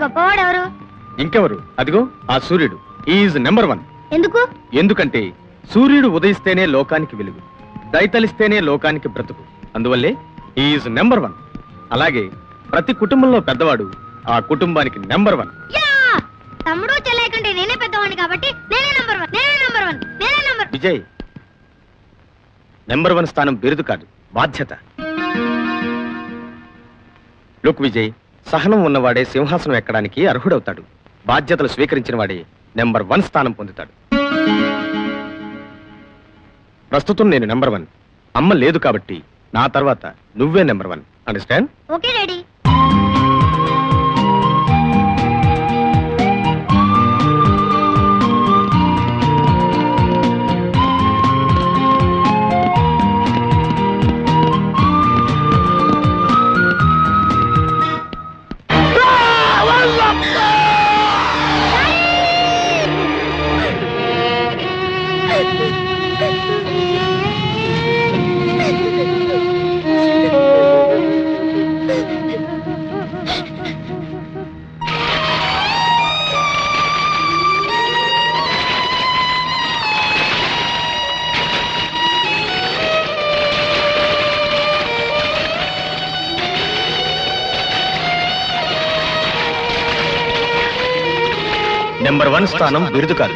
గొప్పవాడు ఎవరు? ఇంకెవరు, అదిగో ఆ సూర్యుడు. Is number 1. ఎందుకు? ఎందుకంటే సూర్యుడు ఉదయిస్తేనే లోకానికి వెలుగు, దయతలిస్తేనే లోకానికి బ్రతుకు. అందువల్లే ఈజ్ నెంబర్ 1. అలాగే ప్రతి కుటుంబంలో పెద్దవాడు ఆ కుటుంబానికి నెంబర్ 1. తమ్ముడు చెల్లె కంటే నేనే పెద్దవాడిని కాబట్టి నేనే నెంబర్ 1. నేనే నెంబర్ 1. నేనే నెంబర్. విజయ్, నెంబర్ 1 స్థానం బిరుదు కాదు, బాధ్యత. లుక్ విజయ్, సహనం ఉన్నవాడే సింహాసనం ఎక్కడానికి అర్హుడవుతాడు. బాధ్యతలు స్వీకరించిన వాడే నెంబర్ 1 స్థానం పొందుతాడు. ప్రస్తుతం నేను నెంబర్ 1. అమ్మ లేదు కాబట్టి నా తర్వాత నువ్వే number 1. Understand? Okay daddy. Number 1 స్థానం బిరుదు కాదు,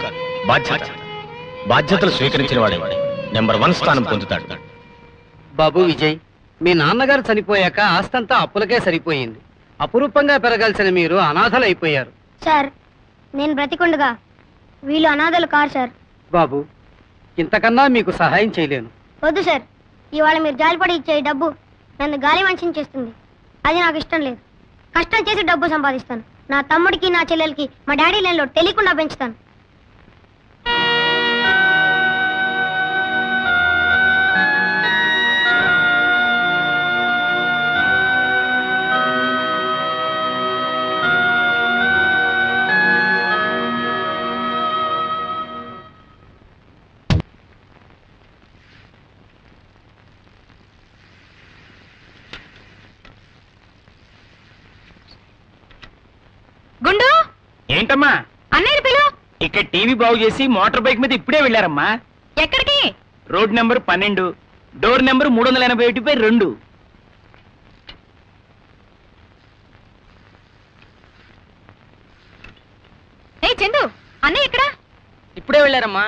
బాధ్యత. బాధ్యతలు స్వీకరించిన వాడే నెంబర్ 1 స్థానం పొందుతాడు. బాబు విజయ్, మీ నాన్నగారు చనిపోయాక ఆస్తంతా అప్పులకే సరిపోయింది. అపురూపంగా పెరగాల్సిన మీరు అనాథలైపోయారు. సార్, నేను బ్రతికుండగా వీళ్ళు అనాథలు కారు సార్. బాబు, ఇంతకన్నా మీకు సహాయం చేయలేను. వద్దు సార్, ఇవాళ మీరు జాలిపడి ఇచ్చే డబ్బు నన్ను గాలి మనిషిని చేస్తుంది. అది నాకు ఇష్టం లేదు. కష్టం చేసి డబ్బు సంపాదిస్తాను. నా తమ్ముడికి నా చెల్లెలకి మా డాడీ లైన్లో తెలియకుండా పెంచుతాను. గుండు, ఏంటమ్మా? అన్నయ్య పిలు. ఇక్కడ టీవీ బాగు చేసి మోటార్ బైక్ మీద ఇప్పుడే వెళ్ళారమ్మా. ఎక్కడికి? Road number 12, door number 381/2. ఏ చందు, అన్నయ్య ఎక్కడా? ఇప్పుడే వెళ్ళారమ్మా.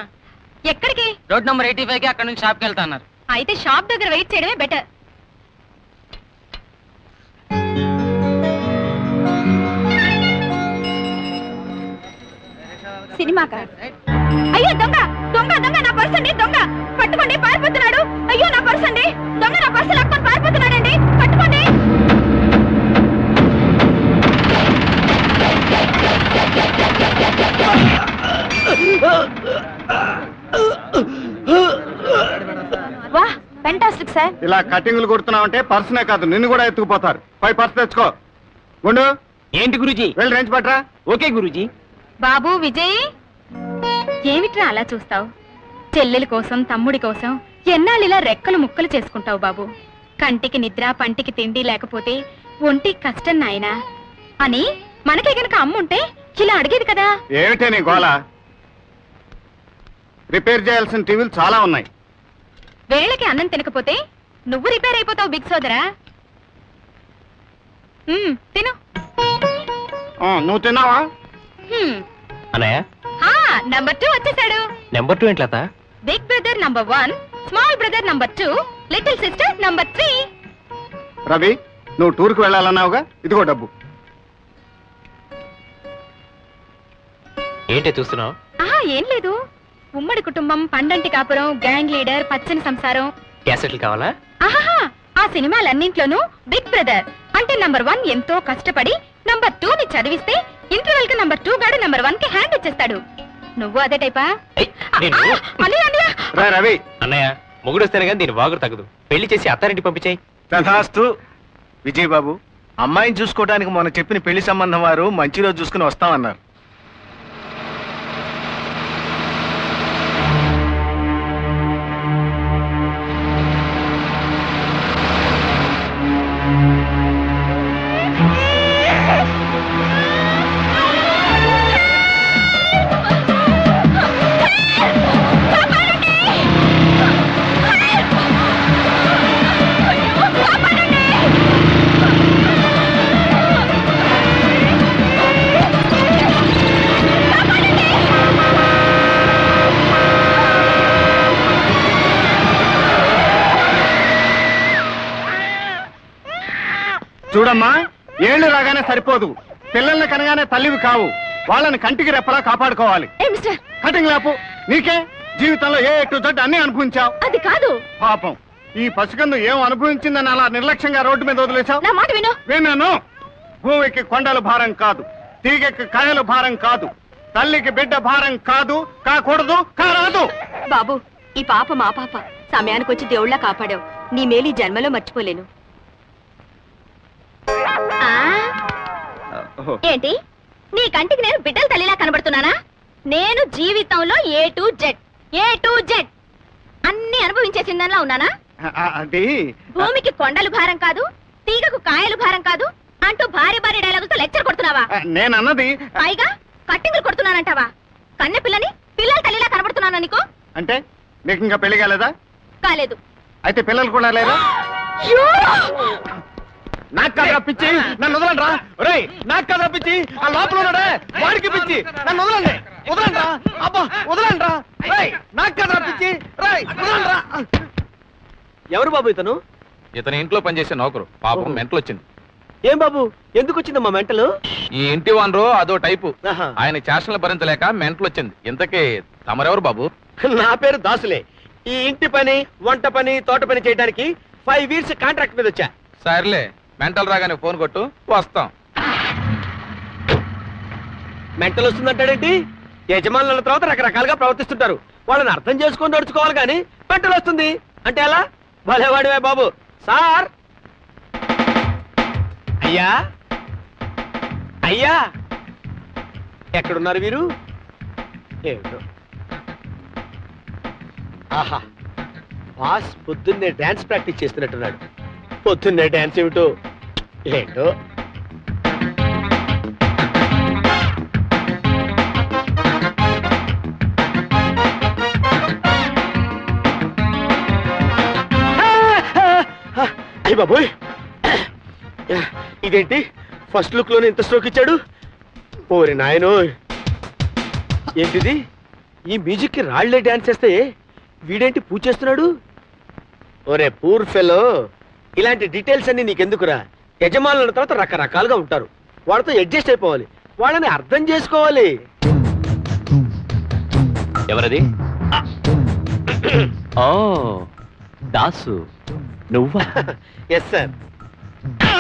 ఎక్కడికి? రోడ్ నెంబర్ 85కి అక్కడ నుంచి షాప్కి వెళ్తాన్నారు. అయితే షాప్ దగ్గర వెయిట్ చేయడమే బెటర్. సినిమాకా? అయ్యో దొంగ దొంగ దొంగ, నా పర్స్ అండి, దొంగ పట్టుకోండి, పారిపోతున్నాడు. అయ్యో నా పర్స్ అండి, దొంగ నా పర్సు లాక్కొని పారిపోతున్నాడండి, పట్టుకోండి. వా, ఫెంటాస్టిక్ సార్. ఇలా కటింగ్లు కొడుతున్నావంటే పర్సనే కాదు, నిన్ను కూడా ఎత్తుకుపోతారు. పై పర్స్ తెచ్చుకో. గుండు, ఏంటి గురూజీ? వెళ్ళి రేంజ్ పట్రా. ఓకే గురూజీ. బాబు విజయ్, ఏమిట్రా అలా చూస్తావు? చెల్లెలి కోసం, తమ్ముడి కోసం ఎన్నాళ్ళు ఇలా రెక్కలు ముక్కలు చేసుకుంటావు బాబు? కంటికి నిద్ర, పంటికి తిండి లేకపోతే ఒంటి కష్టం నాయనా అని మనకే గనక అమ్ముంటే ఇలా అడిగేది కదా. ఏమిటే నీ గోళ? రిపేర్ చేయాల్సిన టీవీలు చాలా ఉన్నాయి. వేళకి అన్నం తినకపోతే నువ్వు రిపేర్ అయిపోతావు బిగ్ సోదరా. తిను. నువ్వు తిన్నావా? అన్నయ్య, నంబర్ 2 వచ్చేసాడు. నెంబర్ 2 ఏంట్లత? Big brother number 1, small brother number 2, little sister number 3. Ravi, నువ్వు టూర్కి వెళ్ళాలన్నావుగా, ఇదిగో డబ్బు. ఏంటే చూస్తున్నావు? ఏం లేదు. ఉమ్మడి కుటుంబం, పండంటి కాపురం, గ్యాంగ్ లీడర్, పచ్చని సంసారం. క్యాసెట్లు కావాలా? ఆహాహా, ఆ సినిమాలన్నింట్లోనూ బిగ్ బ్రదర్ అంటే నంబర్ 1 ఎంతో కష్టపడి నంబర్ 2 ని చదివిస్తే ఇంటర్వెల్ కి నంబర్ 2 గాడు నంబర్ 1 కి హ్యాండ్ ఇచ్చేస్తాడు. నువ్వు అదే టైపా? రవి, అన్నయ్య, మొగుడు వస్తేనే కానీ దీని వాగుడు తగ్గదు. పెళ్లి చేసి అత్తారింటి పంపించాయి. తథాస్తు. విజయ్ బాబు, అమ్మాయిని చూసుకోవడానికి మొన్న చెప్పిన పెళ్లి సంబంధం వారు మంచి రోజు చూసుకుని వస్తామన్నారు. చూడమ్మా, ఏళ్ళు రాగానే సరిపోదు. పిల్లల్ని కనగానే తల్లివి కావు. వాళ్ళని కంటికి రెప్పలా కాపాడుకోవాలి. కటింగ్ లేపు. నీకే జీవితంలో ఏ టు జడ్ అన్ని అనుభవించావు. అది కాదు. పాపం ఈ పసికందు ఏం అనుభవించిందని అలా నిర్లక్ష్యంగా రోడ్డు మీద వదిలేశావు. నా మాట విను. విన్నాను. భూమికి కొండలు భారం కాదు, తీగకి కాయలు భారం కాదు, తల్లికి బిడ్డ భారం కాదు, కాకూడదు, కారాదు. బాబు, ఈ పాప మా పాప. సమయానికి వచ్చి దేవుళ్ళ కాపాడావు. నీ మేలు ఈ జన్మలో మర్చిపోలేను. ఏంటి, నీ కంటికి నేను బిడ్డల తల్లిలా కనబడుతున్నానా? నేను జీవితంలో ఏ టు జెడ్ అన్ని అనుభవించేసిందనిలా ఉన్నానా? అది భూమికి కొండలు భారం కాదు, తీగకు కాయలు భారం కాదు అంటూ భారీ భారీ డైలాగులతో లెక్చర్ కొడుతున్నావా? నేనన్నది. పైగా కట్టింగులు కొడుతున్నానంటావా? కన్నె పిల్లని పిల్లల తల్లిలా కనబడుతున్నానా నీకు? అంటే నీకు ఇంకా పెళ్లి కాలేదా? కాలేదు. అయితే పిల్లలు కూడా లేదా? నాకు కథ పిచ్చి, నన్ను వదలండి రా. ఒరేయ్, నాకు కథ పిచ్చి, ఆ లోపల ఉన్నాడే వాడికి పిచ్చి. నన్ను వదలండి, వదలండి రా. అబ్బా వదలండి రా. నాకు కథ పిచ్చి, వదలండి రా. ఎవరు బాబు ఇతను? ఇతని ఇంట్లో పనిచేసే నౌకరు. పాపం మెంటలు వచ్చింది. ఏం బాబు, ఎందుకు వచ్చిందమ్మా మెంటలు? ఈ ఇంటి వానరు అదో టైపు. ఆయన చేష్టలు భరించలేక మెంటలు వచ్చింది. ఇంతకీ తమరెవరు బాబు? నా పేరు దాసులే. ఈ ఇంటి పని, వంట పని, తోట పని చేయడానికి 5 years కాంట్రాక్ట్ మీద వచ్చా. సర్లే, మెంటల్ రాగానే ఫోన్ కొట్టు, వస్తాం. మెంటల్ వస్తుందంటాడేంటి? యజమానుల తర్వాత రకరకాలుగా ప్రవర్తిస్తుంటారు. వాళ్ళని అర్థం చేసుకొని నడుచుకోవాలి కానీ మెంటల్ వస్తుంది అంటే ఎలా? భలేవాడివే బాబు. సార్, అయ్యా అయ్యా, ఎక్కడున్నారు వీరు? ఏమిటో. ఆహా, బాస్ పొద్దున్నే డాన్స్ ప్రాక్టీస్ చేస్తున్నట్టున్నాడు. పొద్దున్నే డాన్స్ ఏమిటో ఏంటో. అయ్య బాబోయ్, ఇదేంటి ఫస్ట్ లుక్ లోనే ఇంత స్ట్రోక్ ఇచ్చాడు? ఓరి నాయనో, ఏంటిది? ఈ మ్యూజిక్ కి రాళ్లే డాన్స్ చేస్తే వీడేంటి పూజ చేస్తున్నాడు? ఒరే పూర్ ఫెలో, ఇలాంటి డీటెయిల్స్ అన్ని నీకెందుకురా? యజమానుల తర్వాత రకరకాలుగా ఉంటారు. వాళ్ళతో అడ్జస్ట్ అయిపోవాలి, వాళ్ళని అర్థం చేసుకోవాలి. ఎవరది? ఓ దాసు, నువ్వా? Yes sir.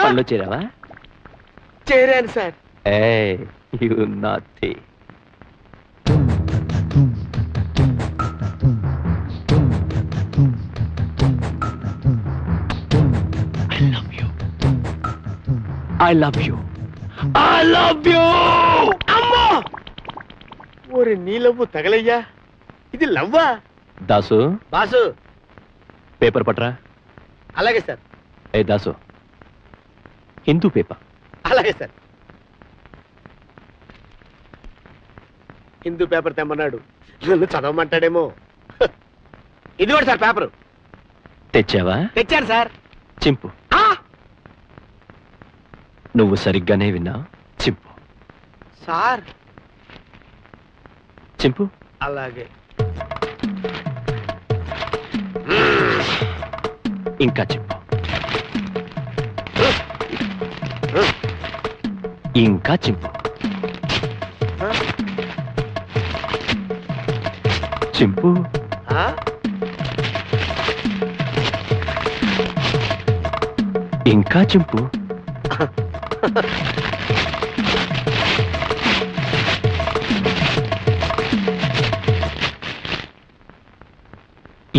పనిలో చేరావా? చేరాను sir. You naughty. I love you. అమ్మా, ఓరి నీ లవ్వు తగలయ్యా. ఇది లవ్వా? దాసు, బాసు. పేపర్ పట్రా. అలాగే సార్. ఏ దాసు, హిందూ పేపర్. అలాగే సార్. హిందూ పేపర్ తెమ్మన్నాడు, నన్ను చదవమంటాడేమో. ఇది కూడా సార్ పేపరు. తెచ్చావా? తెచ్చాను సార్. చింపు. నువ్వు సరిగ్గానే విన్నా. చింపు సార్. చింపు. అలాగే. ఇంకా చింపు. ఇంకా చింపు. చింపు. ఇంకా చింపు.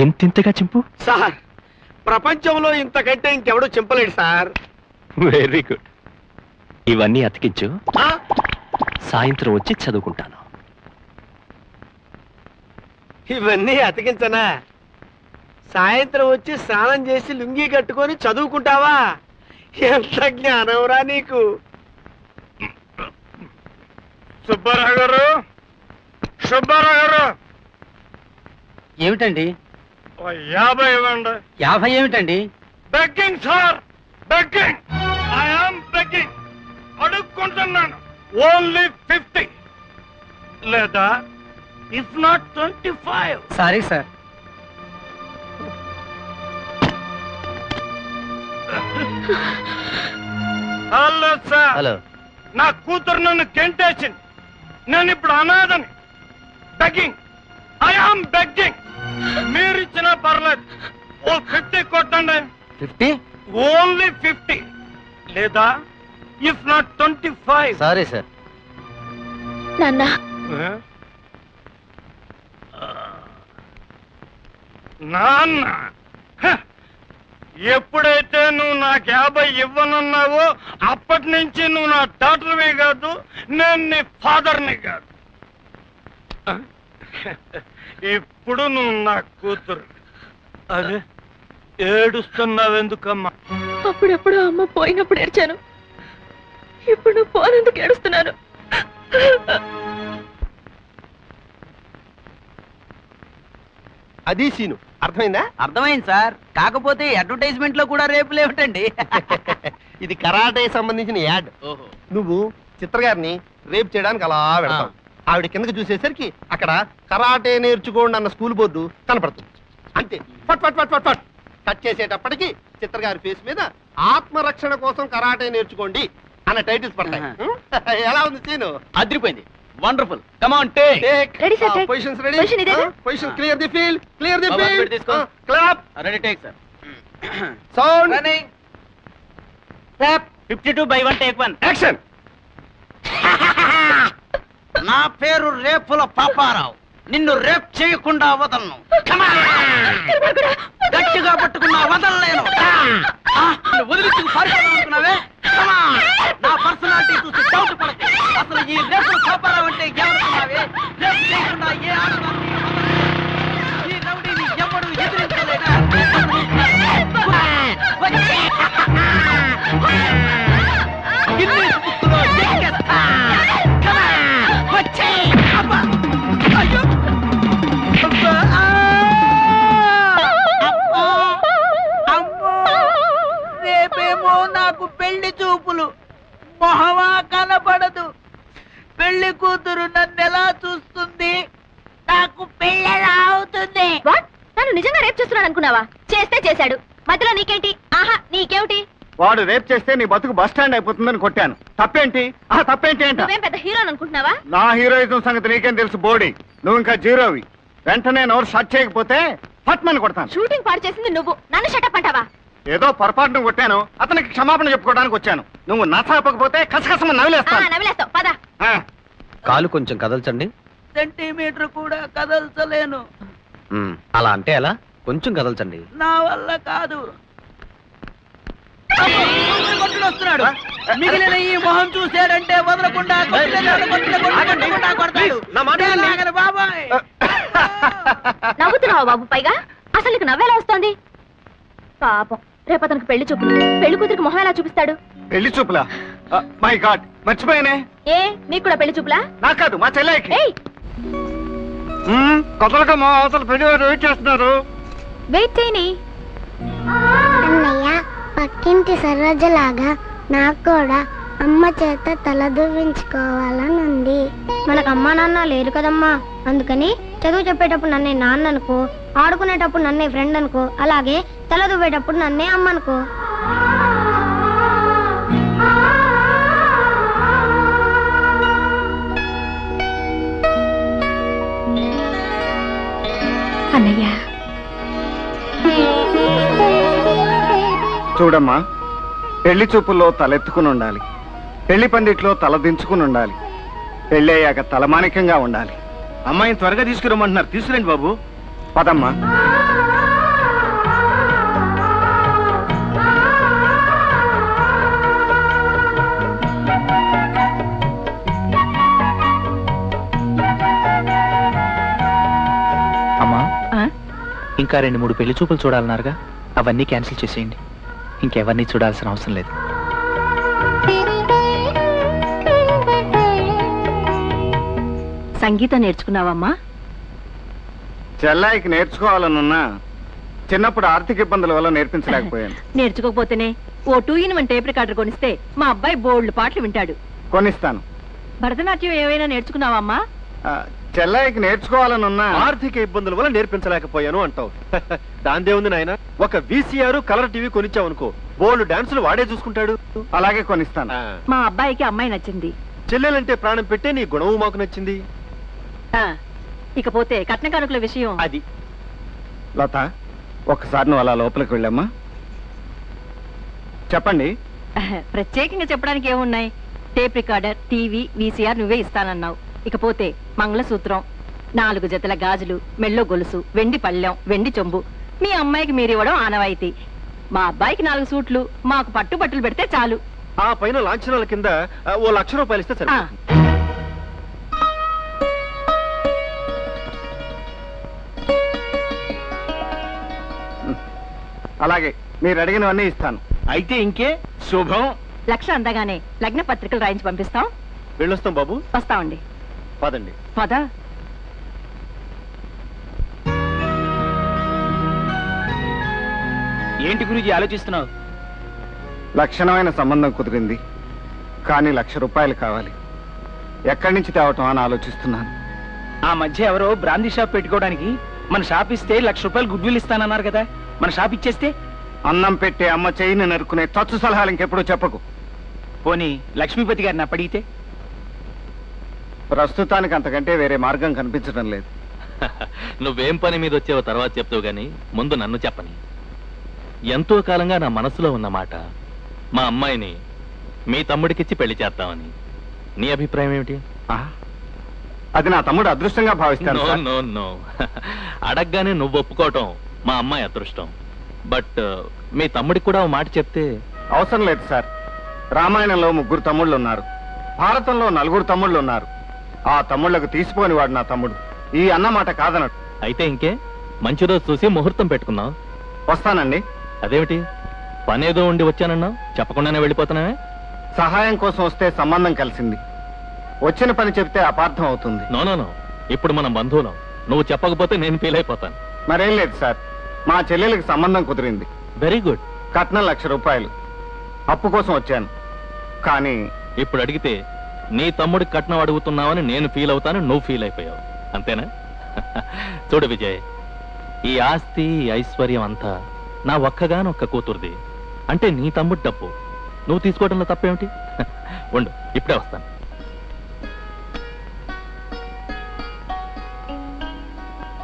ఎంతింతగా చింపు. సార్, ప్రపంచంలో ఇంతకంటే ఇంకెవడూ చింపలేడు సార్. Very good. ఇవన్నీ అతికించు, సాయంత్రం వచ్చి చదువుకుంటాను. ఇవన్నీ అతికించనా? సాయంత్రం వచ్చి స్నానం చేసి లుంగీ కట్టుకొని చదువుకుంటావా? ఎంత జ్ఞానంరా నీకు. సుబ్బారావు గారు, సుబ్బారావు గారు. ఏమిటండి? 50 ఇవ్వండి. 50 ఏమిటండి? Begging sir, begging. I am begging. అడుక్కుంటున్నాను. ఓన్లీ 50 లేదా if not 25. Sorry sir. Hello sir, hello. నా కూతురు నన్ను గెంటేసింది. నేను ఇప్పుడు అనాథని. Begging, I am begging. మీరు ఇచ్చినా పర్లేదు. ఓ 50 కొట్టండి. 50? ఓన్లీ 50 లేదా ఇఫ్ నాట్ 25. Sorry sir. నాన్న నాన్న, హ, ఎప్పుడైతే నువ్వు నాకు 50 ఇవ్వనున్నావో అప్పటి నుంచి నువ్వు నా డాక్టర్వే కాదు, నేను నీ ఫాదర్ని కాదు. ఇప్పుడు నువ్వు నా కూతురు. అదే ఏడుస్తున్నావెందుకమ్మా? అప్పుడెప్పుడు అమ్మ పోయినప్పుడు ఏడ్చాను, ఇప్పుడు నువ్వు పోనందుకు ఏడుస్తున్నాను. అది సీను అర్థమైందా? అర్థమైంది సార్, కాకపోతే అడ్వర్టైజ్మెంట్ లో కూడా రేపు లేవటండి. ఇది కరాటే సంబంధించిన యాడ్. నువ్వు చిత్ర గారిని రేపు చేయడానికి అలా వెళ్తావు. ఆవిడ కిందకి చూసేసరికి అక్కడ కరాటే నేర్చుకోండి అన్న స్కూల్ బోర్డు కనపడుతుంది. అంతే, ఫట్ ఫట్ ఫట్ ఫట్ ఫట్ కట్ చేసేటప్పటికి చిత్ర గారి ఫేస్ మీద ఆత్మరక్షణ కోసం కరాటే నేర్చుకోండి అన్న టైటిల్స్ పడతాయి. ఎలా ఉంది సీను? అదిరిపోయింది. Wonderful. Come on take. Ready, sir, take. Positions ready. Position ఇదేగా? Position clear the field, clear the Baba, field. తీసుకో. Clap, ready take sir. Sound, running. Stop. 52/1 take 1. Action. నా పేరు రేపుల పాపారావు. నిన్ను రేప్ చేయకుండా వదలను. గట్టిగా పట్టుకున్నా వదలలేను. వదిలించి పారిపోవాలనుకున్నావే? నా పర్సనాలిటీ చూసి డౌట్ పడకు. అసలు ఈ రేపుల పాపారావు అంటే ఎవరుకున్నావే? రేప్ చేయకుండా ఏ ఆడదాన్ని వదలను. ఈ రౌడీని ఎవడు ఎదిరించలేడా? గిన్నీస్ బుక్కులో ఎక్కేస్తా. వచ్చేయ్. అబ్బా. అయ్యో. అబ్బా. అమ్మో. రేపేమో నాకు పెళ్లి చూపులు. మొహమా కనపడదు. పెళ్లి కూతురు నన్నెలా చూస్తుంది? నాకు పెళ్ళెలా అవుతుంది? నన్ను నిజంగా రేప్ చేస్తున్నాడు అనుకున్నావా? చేస్తే చేశాడు, మధ్యలో నీకేంటి? ఆహా, నీకేమిటి? వాడు రేప్ చేస్తే నీ బతుకు బస్ స్టాండ్ అయిపోతుందని కొట్టాను. తప్పేంటి? ఆ తప్పేంటి ఏంట? నువ్వేం పెద్ద హీరోని అనుకుంటున్నావా? నా హీరోయిజం సంగతి నీకేం తెలుసు బోడీ? నువ్వు ఇంకా జీరోవి. వెంటనే నోరు షట్ చేయకపోతే ఫట్మని కొడతాను. షూటింగ్ పాడు చేసింది నువ్వు, నన్ను షటప్ అంటావా? ఏదో పొరపాటును కొట్టాను, అతనికి క్షమాపణ చెప్పుకోవడానికి వచ్చాను. నువ్వు నచ్చకపోతే కసకసమ నవిలేస్తాను. నవ్వులేస్తావు పద. కాలు కొంచెం కదల్చండి. సెంటీమీటర్ కూడా కదల్చలేను. అలా అంటే ఎలా? కొంచెం కదల్చండి. నా వల్ల కాదు. వస్తున్నాడు. మిగిలిన ఈ మొహం చూసాడంటే వదలకుండా బాబాయ్. నవ్వుతున్నావా బాబు? పైగా అసలు నీకు నవ్వేలా వస్తోంది? పాపం, రేపు అతనికి పెళ్లి చూపు. పెళ్లి కూతురికి మొహం ఎలా చూపిస్తాడు? పెళ్లి చూపులా? My God, మర్చిపోయానే. ఏ, నీకు కూడా పెళ్లి చూపులా? నాకు కాదు, మా చెల్లెకి. ఏయ్, కొత్తగా మా అవతల పెళ్లి వారు వెయిట్ చేస్తున్నారు. వెయిట్ చేయని. అన్నయ్య, పక్కింటి సరోజలాగా నాకు కూడా అమ్మ చేత తలదూవించుకోవాలని ఉంది. మనకు అమ్మా నాన్న లేరు కదమ్మా, అందుకని చదువు చెప్పేటప్పుడు నన్నే నాన్న అనుకో, ఆడుకునేటప్పుడు నన్నే ఫ్రెండ్ అనుకో, అలాగే తలదూవేటప్పుడు నన్నే అమ్మ అనుకో. అన్నయ్య, చూడమ్మా, పెళ్లి చూపుల్లో తలెత్తుకుని ఉండాలి, పెళ్లి పందిట్లో తల దించుకుని ఉండాలి, పెళ్లి అయ్యాక తలమానికంగా ఉండాలి. అమ్మాయిని త్వరగా తీసుకురమ్మంటున్నారు, తీసుకురండి బాబు. పదమ్మా. అమ్మా, ఇంకా 2-3 పెళ్లి చూపులు చూడాలన్నారుగా, అవన్నీ క్యాన్సిల్ చేసేయండి. ఇంకెవరిని చూడాల్సిన అవసరం లేదు. సంగీతం నేర్చుకున్నావమ్మా? చెల్లాయికి నేర్చుకోవాలనున్నా చిన్నప్పుడు ఆర్థిక ఇబ్బందుల వల్ల నేర్పించలేకపోయాను. నేర్చుకోకపోతేనే ఓ 2-in-1 టేప్ రికార్డర్ కొనిస్తే మా అబ్బాయి బోల్డ్ పాటలు వింటాడు. కొనిస్తాను. భరతనాట్యం ఏమైనా నేర్చుకున్నావమ్మా? చెల్లయ్యకి నేర్చుకోవాలని ఉన్నా ఆర్థిక ఇబ్బందుల వల్ల నేర్పించలేకపోయాను అంటావు. దాందే ఉంది నాయన. ఒక VCR కలర్ టీవీ కొనిచ్చావు అనుకో, బోల్డ్ డాన్సులు వాడే చూసుకుంటాడు. అలాగే కొనిస్తాను. మా అబ్బాయికి అమ్మాయి నచ్చింది. చెల్లెలంటే ప్రాణం పెట్టే నీ గుణము మాకు నచ్చింది. ఇకపోతే కట్న కానుకల విషయం అది. లత, ఒకసారి నువ్వు అలా లోపలికి వెళ్ళమ్మా. చెప్పండి. ప్రత్యేకంగా చెప్పడానికి ఏమున్నాయి? టేప్ రికార్డర్, టీవీ, VCR నువ్వే ఇస్తానన్నావు. ఇకపోతే మంగళసూత్రం, 4 జతల గాజులు, మెళ్ళో గొలుసు, వెండి పళ్ళెం, వెండి చెంబు. మీ అమ్మాయికి మీరివ్వడం ఆనవాయితీ. మా అబ్బాయికి 4 సూట్లు, మాకు పట్టుబట్టలు పెడితే చాలు. ఆ పైన లాంఛనాల కింద ఓ ₹1,00,000 ఇస్తే సరే. అలాగే, మీరు అడిగినవన్నీ ఇస్తాను. అయితే ఇంకే శుభం. 1,00,000 అందగానే లగ్న పత్రికలు రాయించి పంపిస్తాం. వెళ్ళొస్తాం బాబు. వస్తామండి. పదండి. పద. ఏంటి గురించి ఆలోచిస్తున్నావు? లక్షణమైన సంబంధం కుదిరింది, కానీ ₹1,00,000 కావాలి. ఎక్కడి నుంచి తేవటం అని ఆలోచిస్తున్నాను. ఆ మధ్య ఎవరో బ్రాందీ షాప్ పెట్టుకోవడానికి మన షాప్ ఇస్తే ₹1,00,000 గుడ్ విల్ ఇస్తానన్నారు కదా, మన షాప్ ఇచ్చేస్తే? అన్నం పెట్టే అమ్మ చెయ్యిని నరుకునే తచ్చు సలహాలు ఇంకెప్పుడు చెప్పకు. పోనీ లక్ష్మీపతి గారిని అప్పడిగితే? ప్రస్తుతానికి అంతకంటే వేరే మార్గం కనిపించడం లేదు. నువ్వేం పని మీద వచ్చావో తర్వాత చెప్తావు గాని ముందు నన్ను చెప్పని. ఎంతో కాలంగా నా మనసులో ఉన్న మాట, మా అమ్మాయిని మీ తమ్ముడికిచ్చి పెళ్లి చేద్దామని. నీ అభిప్రాయం ఏమిటి? అది నా తమ్ముడు అదృష్టంగా భావిస్తాను. నో నో నో, అడగగానే నువ్వు ఒప్పుకోవటం మా అమ్మాయి అదృష్టం. బట్ మీ తమ్ముడికి కూడా ఓ మాట చెప్తే. అవసరం లేదు సార్. రామాయణంలో 3 తమ్ముళ్ళు ఉన్నారు, భారతంలో 4 తమ్ముళ్ళు ఉన్నారు. ఆ తమ్ముళ్లకు తీసిపోని వాడు నా తమ్ముడు. ఈ అన్నమాట కాదనడు. అయితే ఇంకే, మంచి రోజు చూసి ముహూర్తం పెట్టుకుందాం. వస్తానండి. అదేమిటి, పనేదో ఉండి వచ్చానన్నావు, చెప్పకుండానే వెళ్ళిపోతున్నావే? సహాయం కోసం వస్తే సంబంధం కలిసింది, వచ్చిన పని చెప్తే అపార్థం అవుతుంది. నో నో నో, ఇప్పుడు మనం బంధువులం. నువ్వు చెప్పకపోతే నేను ఫీల్ అయిపోతాను. మరేం లేదు సార్, మా చెల్లెలకి సంబంధం కుదిరింది. Very good. కట్నం ₹1,00,000. అప్పు కోసం వచ్చాను, కానీ ఇప్పుడు అడిగితే నీ తమ్ముడికి కట్నం అడుగుతున్నావని నేను ఫీల్ అవుతాను, నువ్వు ఫీల్ అయిపోయావు, అంతేనా? చూడు విజయ్, ఈ ఆస్తి ఐశ్వర్యం అంతా నా ఒక్కగానొక్క కూతురుది. అంటే నీ తమ్ముడు డబ్బు నువ్వు తీసుకోవడంలో తప్పేమిటి? ఉండు, ఇప్పుడే వస్తాను.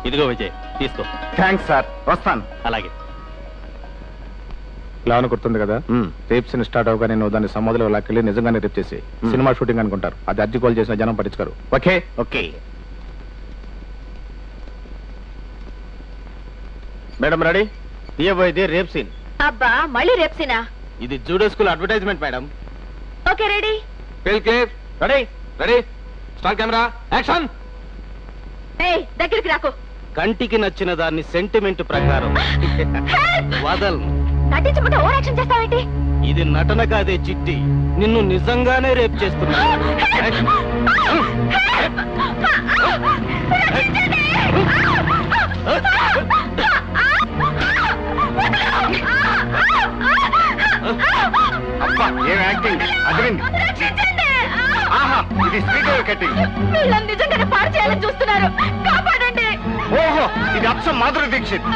ఇదిగో విజయ్, తీసుకో. థ్యాంక్స్ సార్, వస్తాను. అలాగే. ప్లాన్ గుర్తుంది కదా? రేప్ సీన్ స్టార్ట్ అవగానే నువ్వు దాన్ని సమాధిలో లాక్కెళ్ళి నిజంగానే రేప్ చేసి సినిమా షూటింగ్ అనుకుంటారు. అది అర్జీ కాల్ చేసిన జనం పట్టించుకోరు. Okay okay madam, ready? తీయబోయేది రేప్ సీన్. అబ్బా, మళ్ళీ రేప్ సీనా? ఇది judo school advertisement madam. Okay, ready. Clear. Ready ready start. Camera action. ఏయ్, దగ్గరికి రాకు. కంటికి నచ్చిన దాన్ని సెంటిమెంట్ ప్రకారం వదల్. నటించకుండా ఓవర్ యాక్షన్ చేస్తావేంటి? ఇది నటన కాదే చిట్టి, నిన్ను నిజంగానే రేప్ చేస్తున్నా. అబ్బా, ఏం యాక్టింగ్! అదిరింది. ఆహా, ఇది శ్రీదేవి కట్టింగ్. వీళ్ళని నిజంగానే పాడు చేయాలని చూస్తున్నారు, కాపాడండి. ఓహో, ఇది అచ్చం మాధురి దీక్షిత్.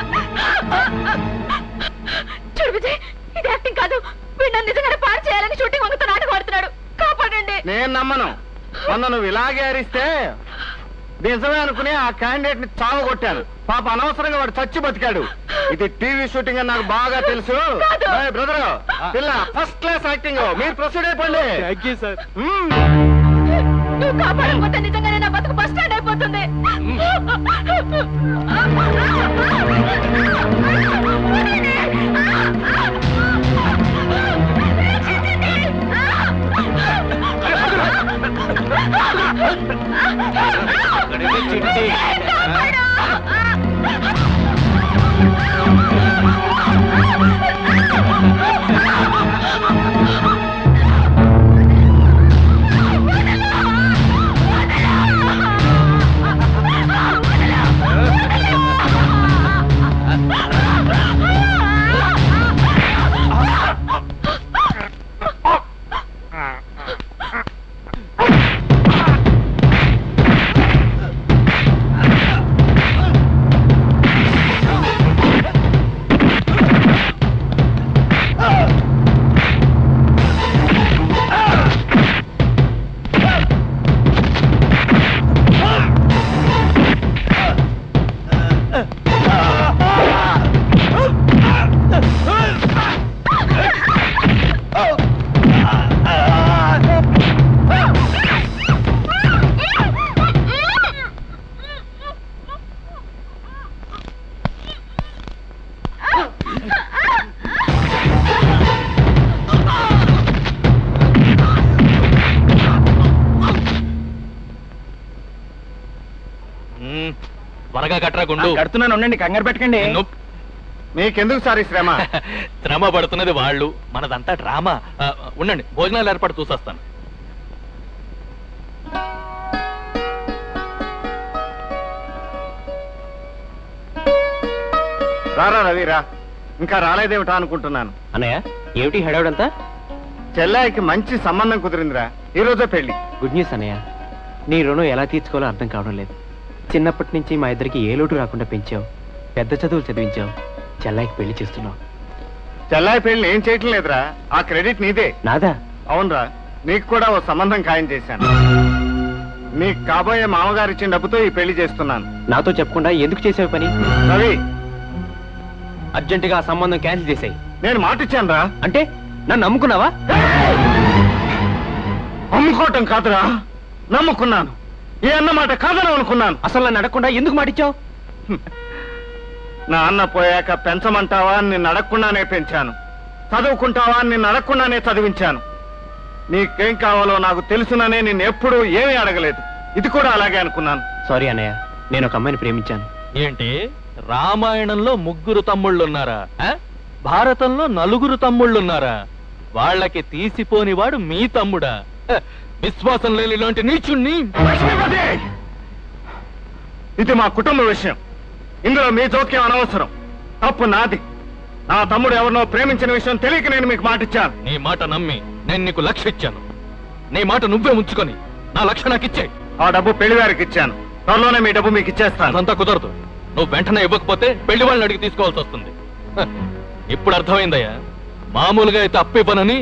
చూడు విజయ్, ఇది యాక్టింగ్ కాదు. వీళ్ళని నిజంగానే పాడు చేయాలని షూటింగ్ వంగుతో నాటకం ఆడుతున్నాడు, కాపాడండి. నేను నమ్మను. మొన్న నువ్వు ఇలాగే అరిస్తే నిజమే అనుకుని ఆ క్యాండిడేట్ ని చావగొట్టాను. పాప, అనవసరంగా వాడు చచ్చి బతికాడు. ఇది టీవీ షూటింగ్ అని నాకు బాగా తెలుసు. బ్రదర్, పిల్ల ఫస్ట్ క్లాస్ యాక్టింగ్. మీరు ప్రొసీడ్ అయిపోండి. Thank you sir. నువ్వు కాపాడకపోతే నిజంగానే నా బతుకు బస్ స్టాండ్ అయిపోతుంది. త్వరగా కట్టరా గుండు. కడుతున్నాను, ఉండండి, కంగారు పెట్టకండి. మీకెందుకు సార్ ఈ శ్రమ? శ్రమ పడుతున్నది వాళ్ళు, మనదంతా డ్రామా. ఉండండి, భోజనాలు ఏర్పాటు చూసొస్తాను. రారా రవిరా, ఇంకా రాలేదేమిటా అనుకుంటున్నాను. అన్నయ్య, ఏమిటి హడావుడంతా? చెల్లాయికి మంచి సంబంధం కుదిరిందిరా, ఈ రోజే పెళ్లి. గుడ్ న్యూస్ అన్నయ్య. నీ రుణం ఎలా తీర్చుకోవాలో అర్థం కావడం లేదు. చిన్నప్పటి నుంచి మా ఇద్దరికి ఏ లోటు రాకుండా పెంచావు, పెద్ద చదువులు చదివించావు, చెల్లాయికి పెళ్లి చేస్తున్నావు. చెల్లాయి పెళ్లి ఏం చేయటం లేదురా, ఆ క్రెడిట్ నీదే. నాదా? అవునరా, నీకు కూడా ఓ సంబంధం ఖాయం చేశాను. నీకు కాబోయే మామగారు ఇచ్చిన డబ్బుతో ఈ పెళ్లి చేస్తున్నాను. నాతో చెప్పకుండా ఎందుకు చేసావు పని? రవి, అర్జెంటుగా ఆ సంబంధం క్యాన్సిల్ చేసాయి. నేను మాట ఇచ్చాను రా. అంటే నన్ను నమ్ముకున్నావా? అమ్ముకోవటం కాదురా, నమ్ముకున్నాను. ఏ అన్నమాట కాదని అనుకున్నాను. అసలు నన్ను అడగకుండా ఎందుకు మాటిచ్చావు? నా అన్న పోయాక పెంచమంటావా నిన్ను అడగకుండానే పెంచాను, చదువుకుంటావా నిన్ను అడగకుండానే చదివించాను. నీకేం కావాలో నాకు తెలుసుననే నిన్ను ఎప్పుడూ ఏమీ అడగలేదు. ఇది కూడా అలాగే అనుకున్నాను. సారీ అన్నయ్య, నేను ఒక అమ్మాయిని ప్రేమించాను. ఏంటి, రామాయణంలో 3 తమ్ముళ్ళున్నారా? భారతంలో 4 తమ్ముళ్ళున్నారా? వాళ్ళకి తీసిపోనివాడు మీ తమ్ముడా? విశ్వాసం లేని ఇలాంటి నీచుణ్ణి. ఇది మా కుటుంబ విషయం, ఇందులో మీ జోక్యం అనవసరం. తప్పు నాది. నా తమ్ముడు ఎవరినో ప్రేమించిన విషయం తెలియక నేను మీకు మాట ఇచ్చాను. నీ మాట నమ్మి నేను నీకు లక్ష ఇచ్చాను. నీ మాట నువ్వే ఉంచుకొని నా లక్ష నాకు ఇచ్చే. ఆ డబ్బు పెళ్లి వారికి ఇచ్చాను, త్వరలోనే మీ డబ్బు మీకు ఇచ్చేస్తాను. అదంతా కుదరదు. నువ్వు వెంటనే ఇవ్వకపోతే పెళ్లి వాళ్ళని అడిగి తీసుకోవాల్సి వస్తుంది. ఇప్పుడు అర్థమైందయ్యా, మామూలుగా అయితే అప్పే పనని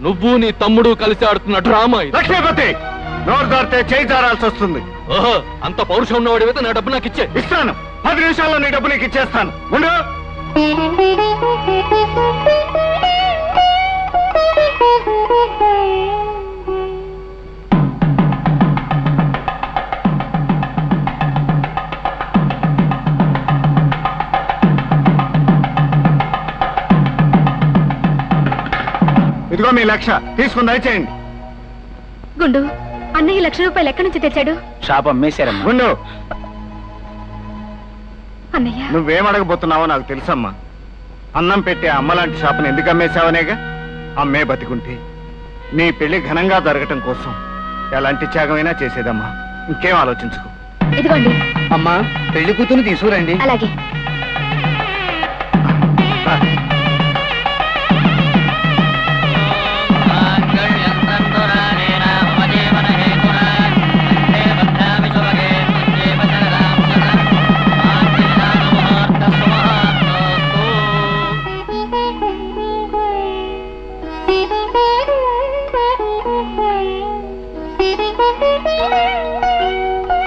నువ్వు నీ తమ్ముడు కలిసి ఆడుతున్న డ్రామా ఇది. లక్ష్మీపతి, నోరు దారితే చేయి జారాల్సి వస్తుంది. ఓహో, అంత పౌరుషం ఉన్నవాడివైతే నా డబ్బు నాకు ఇచ్చే. ఇస్తాను, 10 నిమిషాల్లో నీ డబ్బు నీకు ఇచ్చేస్తాను. ఉండు. ఇదిగో మీ లక్ష, తీసుకుని దయచేయండి. గుండు, అన్నయ్య ₹1,00,000 ఎక్కడి నుంచి తెచ్చాడు? షాప్ అమ్మేశారమ్మా. గుండు, అన్నయ్య, నువ్వేం అడగబోతున్నావో నాకు తెలుసమ్మా. అన్నం పెట్టే అమ్మలాంటి షాపుని ఎందుకు అమ్మేశావనేగా. అమ్మే బతికుంటే నీ పెళ్లి ఘనంగా జరగటం కోసం ఎలాంటి త్యాగమైనా చేసేదమ్మా. ఇంకేం ఆలోచించుకో. ఇదిగోండి. అమ్మా, పెళ్లి కూతురు తీసుకురండి. అలాగే.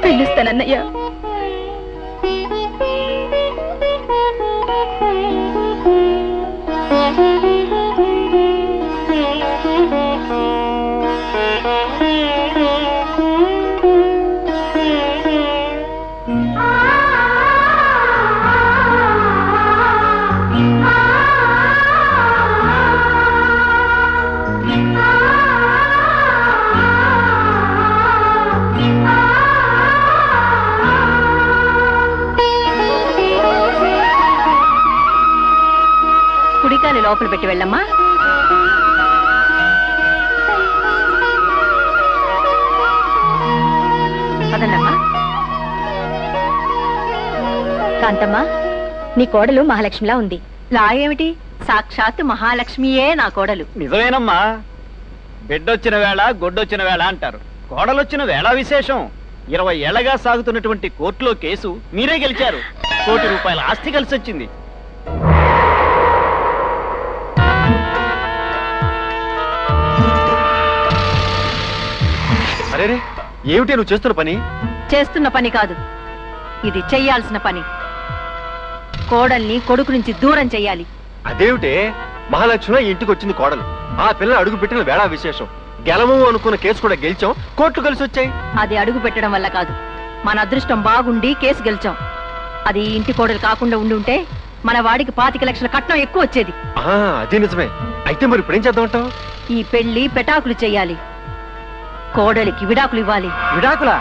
పిలుస్తానన్నయ్య. కుడికాలు లోపల పెట్టి వెళ్ళమ్మా. అదన్నమ్మా. కాంతమ్మా, నీ కోడలు మహాలక్ష్మిలా ఉంది. లా ఏమిటి, సాక్షాత్ మహాలక్ష్మియే నా కోడలు. నిజమేనమ్మా. బిడ్డొచ్చిన వేళ గొడ్డొచ్చిన వేళ అంటారు. కోడలొచ్చిన వేళ విశేషం. 20 ఏళ్లగా సాగుతున్నటువంటి కోర్టులో కేసు మీరే గెలిచారు. ₹1 కోటి ఆస్తి కలిసి వచ్చింది. అరే, ఏమిటి నువ్వు చేస్తున్న పని? చేస్తున్న పని కాదు, ఇది చెయ్యాల్సిన పని. కోడల్ని కొడుకు నుంచి దూరం చెయ్యాలి. అదేమిటే, మహాలక్ష్మి ఇంటికి వచ్చింది కోడలు. ఆ పిల్ల అడుగు పెట్టిన వేళ విశేషం. గెలము అనుకున్న కేసు కూడా గెలిచాం, కోర్టు కలిసి వచ్చాయి. అది అడుగు పెట్టడం వల్ల కాదు, మన అదృష్టం బాగుండి కేసు గెలిచాం. అది ఇంటి కోడలు కాకుండా ఉండి ఉంటే మన వాడికి 25 లక్షల కట్నం ఎక్కువ వచ్చేది. అది నిజమే. అయితే మరి ఇప్పుడు ఏం చేద్దామంటావు? ఈ పెళ్లి పెటాకులు చెయ్యాలి. కోడలికి విడాకులు ఇవ్వాలి. విడాకులా?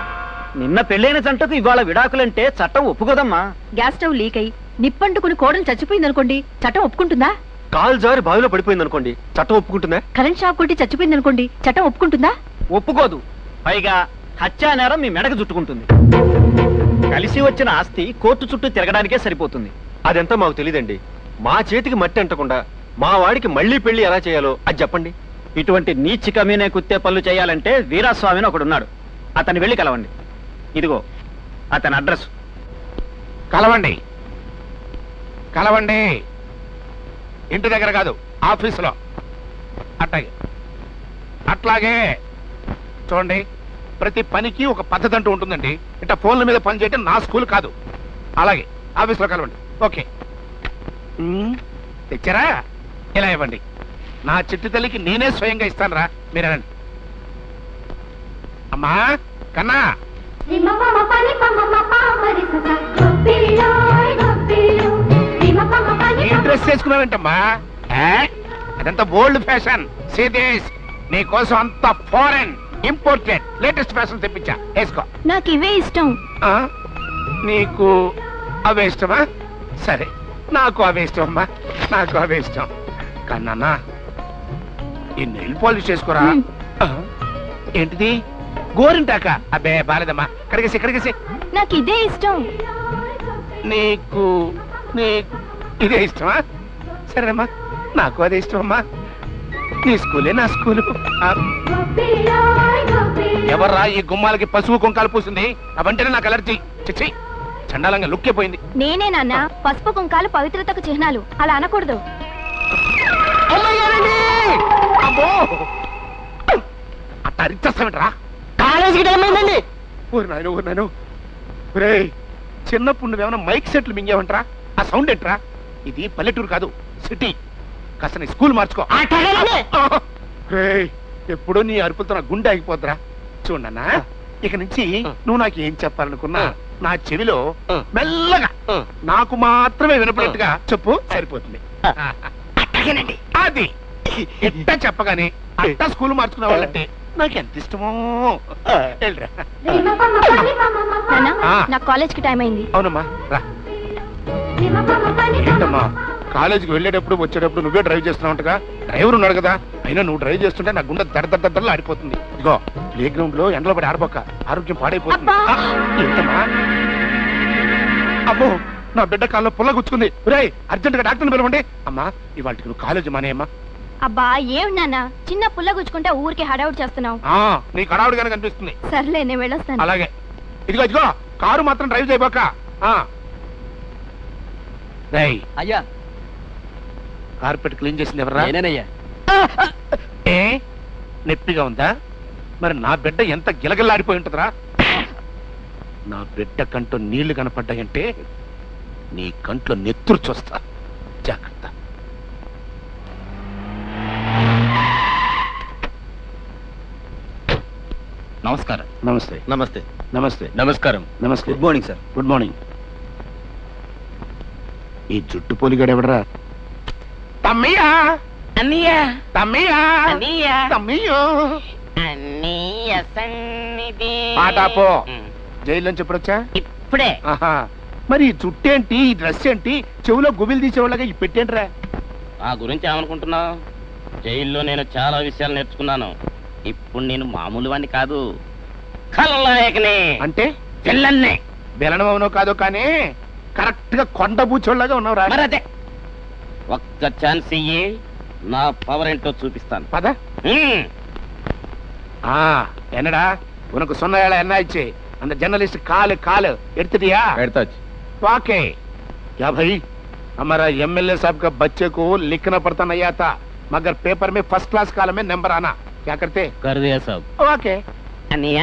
నిన్న పెళ్ళైన జంటకు ఇవాళ విడాకులంటే చట్టం ఒప్పుకోదమ్మా. గ్యాస్ స్టవ్ లీక్ అయి నిప్పంటుకుని కోడలు చచ్చిపోయిందనుకోండి, చట్టం ఒప్పుకుంటుందా? కాలు జారి బావిలో పడిపోయింది అనుకోండి, చట్టం ఒప్పుకుంటుందా? కరెంట్ షాక్ కొట్టి చచ్చిపోయిందనుకోండి, చట్టం ఒప్పుకుంటుందా? ఒప్పుకోదు. పైగా హత్యా నేరం మీ మెడకు చుట్టుకుంటుంది. కలిసి వచ్చిన ఆస్తి కోర్టు చుట్టూ తిరగడానికే సరిపోతుంది. అదంతా మాకు తెలియదండి. మా చేతికి మట్టి అంటకుండా మా వాడికి మళ్ళీ పెళ్లి ఎలా చేయాలో అది చెప్పండి. ఇటువంటి నీచి కమీనే కుత్తే పనులు చేయాలంటే వీరాస్వామిని ఒకడున్నాడు, అతన్ని వెళ్ళి కలవండి. ఇదిగో అతని అడ్రస్. కలవండి కలవండి, ఇంటి దగ్గర కాదు, ఆఫీసులో. అట్లాగే చూడండి, ప్రతి పనికి ఒక పద్ధతి అంటూ ఉంటుందండి. ఇట్లా ఫోన్ల మీద పని చేయటం నా స్కూల్ కాదు. అలాగే ఆఫీసులో కలవండి. ఓకే, తెచ్చారా? ఇలా ఇవ్వండి. నా చిట్టి తల్లికి నేనే స్వయంగా ఇస్తాను రా, మీరు రండి. అమ్మా కన్నా, ఈ డ్రెస్ వేసుకున్నావేంటమ్మా? అదంతా ఓల్డ్ ఫ్యాషన్. సీదేశ్ నీ కోసం అంత ఫారెన్ ఇంపోర్టెడ్ లేటెస్ట్ ఫ్యాషన్ తెప్పించా, వేసుకో. నాకు ఇవే ఇష్టం. నీకు అవే ఇష్టమా? సరే, నాకు అవే ఇష్టం అమ్మా, నాకు అవే ఇష్టం. కన్నా ఈ నెయిల్ పాలిష్ చేసుకోరా. ఏంటిది? గోరింటాక? అబ్బే బాలేదమ్మా, కడిగేసి కడిగేసి. నాకు ఇదే ఇష్టం. నీకు ఇదే ఇష్టమా? సరేనమ్మా, నాకు అదే ఇష్టం అమ్మా. నీ స్కూలే నా స్కూలు. ఎవర్రా ఈ గుమ్మాలకి పసుపు కుంకాలు పూసింది? అవంటేనే నాకు అలర్జీ. చిచ్చి, చండాలంగా లుక్కిపోయింది. నేనే నాన్న, పసుపు కుంకాలు పవిత్రతకు చిహ్నాలు, అలా అనకూడదు. అమ్మో, అట్ట అరిచేస్తామంటరా? కాలేజీకి టైం అయిందండి. ఊరు నాయను రేయ్, చిన్నప్పుడు నువ్వేమన్నా మైక్ సెట్లు మింగేవంటరా? ఆ సౌండ్ ఏంట్రా? ఇది పల్లెటూరు కాదు, సిటీ. కాస్త నీ స్కూల్ మార్చుకో. రేయ్, ఎప్పుడో నీ అరుపులతో నా గుండె ఆగిపోద్దురా. చూడన్నా, ఇక నుంచి నువ్వు నాకు ఏం చెప్పాలనుకున్నా నా చెవిలో మెల్లగా నాకు మాత్రమే వినపడేట్టుగా చెప్పు, సరిపోతుంది. అది ఎట్ట చెప్పగానే అట్ట స్కూల్ మార్చుకునే వాళ్ళంటే నాకు ఎంత ఇష్టమో. నా కాలేజ్ కి టైం అయింది. అవునమ్మా, రా. ఏంటమ్మా, కాలేజీకి వెళ్ళేటప్పుడు వచ్చేటప్పుడు నువ్వే డ్రైవ్ చేస్తున్నావుగా? డ్రైవర్ ఉన్నాడు కదా, అయినా నువ్వు డ్రైవ్ చేస్తుంటే నా గుండె దడదడదడలు ఆడిపోతుంది. ఇదిగో, ప్లే గ్రౌండ్ లో ఎండలో పడి ఆడపోక, ఆరోగ్యం పాడైపోతుంది. ఏంటమ్మా? అమ్మో, నా బిడ్డ కాల్లో పుల్ల గుచ్చుకుంది. రేయ్, అర్జెంట్ గా డాక్టర్ని పిలవండి. అమ్మా, ఇవాళకి నువ్వు కాలేజీ మానేయమ్మా. అబ్బా ఏమిటి నాన్న, చిన్న పుల్ల గుచ్చుకుంటే ఊరికి హడావుడి చేస్తున్నావు. నీకు హడావుడిగానే కనిపిస్తుంది. సర్లే, నేను వెళ్ళొస్తాను. అలాగే. ఇదిగో కారు మాత్రం డ్రైవ్ చేయబోక. అయ్యా, కార్పెట్ క్లీన్ చేసింది ఎవరా? నేనేనయ్యా. ఏ నొప్పిగా ఉందా? మరి నా బిడ్డ ఎంత గిలగిల్లాడిపోయి ఉంటుందిరా? నా బిడ్డ కంట్లో నీళ్లు కనపడ్డాయంటే నీ కంట్లో నెత్తురు చూస్తా, జాగ్రత్త. నమస్కారం. నమస్తే. నమస్తే. నమస్తే. నమస్కారం. నమస్తే. Good morning sir. Good morning. ఈ జుట్టు పోలిగాడు ఎవడరా? తమ్మయ్యా, అన్నయ్యా, తమ్మయ్యా, అన్నయ్యా, తమ్మయ్యో. అన్నయ్య సన్నిధి. పాటాపో. జైల్లోంచి ఎప్పుడొచ్చా? ఇప్పుడే. మరి ఈ జుట్టేంటి, ఈ డ్రెస్ ఏంటి, చెవులో గుబిలు తీసేవాళ్ళగా ఈ పెట్టేంట్రా? ఆ గురించి ఏమనుకుంటున్నావు? జైల్లో నేను చాలా విషయాలు నేర్చుకున్నాను. ఇప్పుడు నేను మామూలు వాడిని కాదు, ఖలనాయకుని. అంటే పిల్లల్ని. బెలనమవునో కాదో కానీ కరెక్ట్ గా కొండ బూచోళ్ళగా ఉన్నావురా. మరదే, ఒక్క ఛాన్స్ ఇయ్యి, నా పవర్ ఏంటో చూపిస్తాను. పద. என்னடா உனக்கு சொன்ன வேலை என்ன ஆச்சு? அந்த जर्नलिस्ट काल काल எடுத்துட்டியா? எடுத்தாச்சு. वाके क्या भाई, हमारा एमएलए साहब का बच्चे को लिखना पड़ता नहीं आता, मगर पेपर में फर्स्ट क्लास कालम में नंबर आना. क्या करते? कर दिया साहब. वाके అన్నయ్య,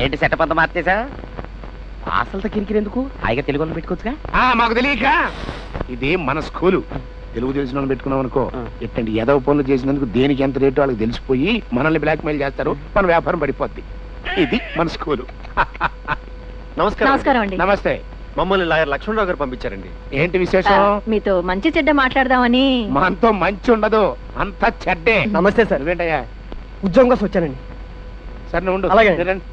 ఏంటి సెటప్ అంతా మార్చేసా? అసలు కిరికిరెందుకు? హాయిగా తెలుగులో పెట్టుకోవచ్చుగా. మాకు తెలియక. ఇది మన స్కూలు, తెలుగు తెలిసిన వాళ్ళు పెట్టుకున్నాం అనుకో, ఎట్టండి ఏదో పనులు చేసినందుకు దేనికి ఎంత రేటు వాళ్ళకి తెలిసిపోయి మనల్ని బ్లాక్ మెయిల్ చేస్తారు, మన వ్యాపారం పడిపోద్ది. ఇది మన స్కూలు. నమస్కారం అండి. నమస్తే. మమ్మల్ని లాయర్ లక్ష్మణరావు గారు పంపించారండి. ఏంటి విశేషం? మీతో మంచి చెడ్డ మాట్లాడదామని. మనతో మంచి ఉండదు, అంత చెడ్డే. నమస్తే సార్. ఏంటయ్యా? ఉద్యోగం కోసం వచ్చానండి. సరే నువ్వు ఉండు. అలాగే. రండి.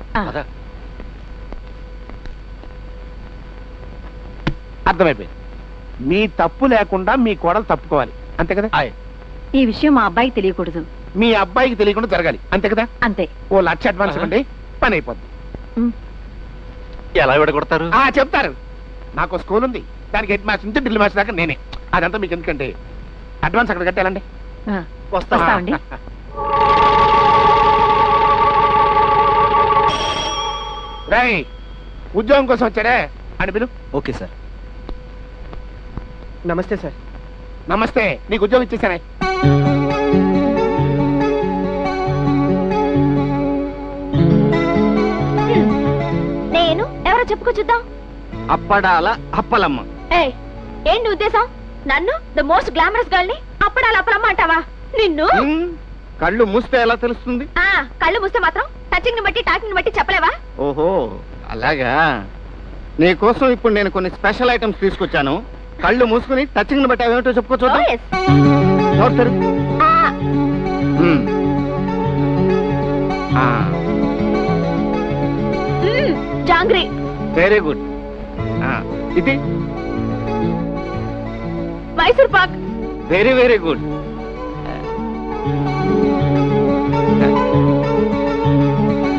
అర్థమైపోయింది. మీ తప్పు లేకుండా మీ కోడలు తప్పుకోవాలి, అంతే కదా? ఈ విషయం మా అబ్బాయికి తెలియకూడదు. మీ అబ్బాయికి తెలియకుండా జరగాలి, అంతే కదా? అంతే. ఓ 1,00,000 అడ్వాన్స్ ఇవ్వండి, పని అయిపోద్ది. ఎలా విడగొడతారు? చెప్తారు. నాకు స్కూల్ ఉంది, దానికి హెడ్ మాస్టర్ నుంచి డ్రిల్ మాస్టర్ దాకా నేనే. అదంతా మీకు ఎందుకంటే అడ్వాన్స్ అక్కడ కట్టాలండి. వస్తామండి. రై ఉద్యోగం కోసం వచ్చాడే అని పిలు. Okay sir. నమస్తే సార్. నమస్తే, నీకు ఉద్యోగం ఇచ్చేసానే. నేను ఎవరో చెప్పుకో చూద్దాం. అప్పడాల అప్పలమ్మ. ఏంటి ఉద్దేశం? నన్ను ద మోస్ట్ గ్లామరస్ గర్ల్ ని అప్పడాల అప్పలమ్మ అంటావా? నిన్ను కళ్ళు మూస్తే ఎలా తెలుస్తుంది? కళ్ళు మూస్తే మాత్రం టచింగ్ ని బట్టి టాకింగ్ ని బట్టి చెప్పలేవా? ఓహో అలాగా. నీకోసం ఇప్పుడు నేను కొన్ని స్పెషల్ ఐటమ్స్ తీసుకొచ్చాను. కళ్ళు మూసుకుని టచింగ్ ని బట్టి అవేమిటో చెప్పుకో చూద్దాం. జాంగ్రీ. Very good. ఇది Mysore pak. Very very good.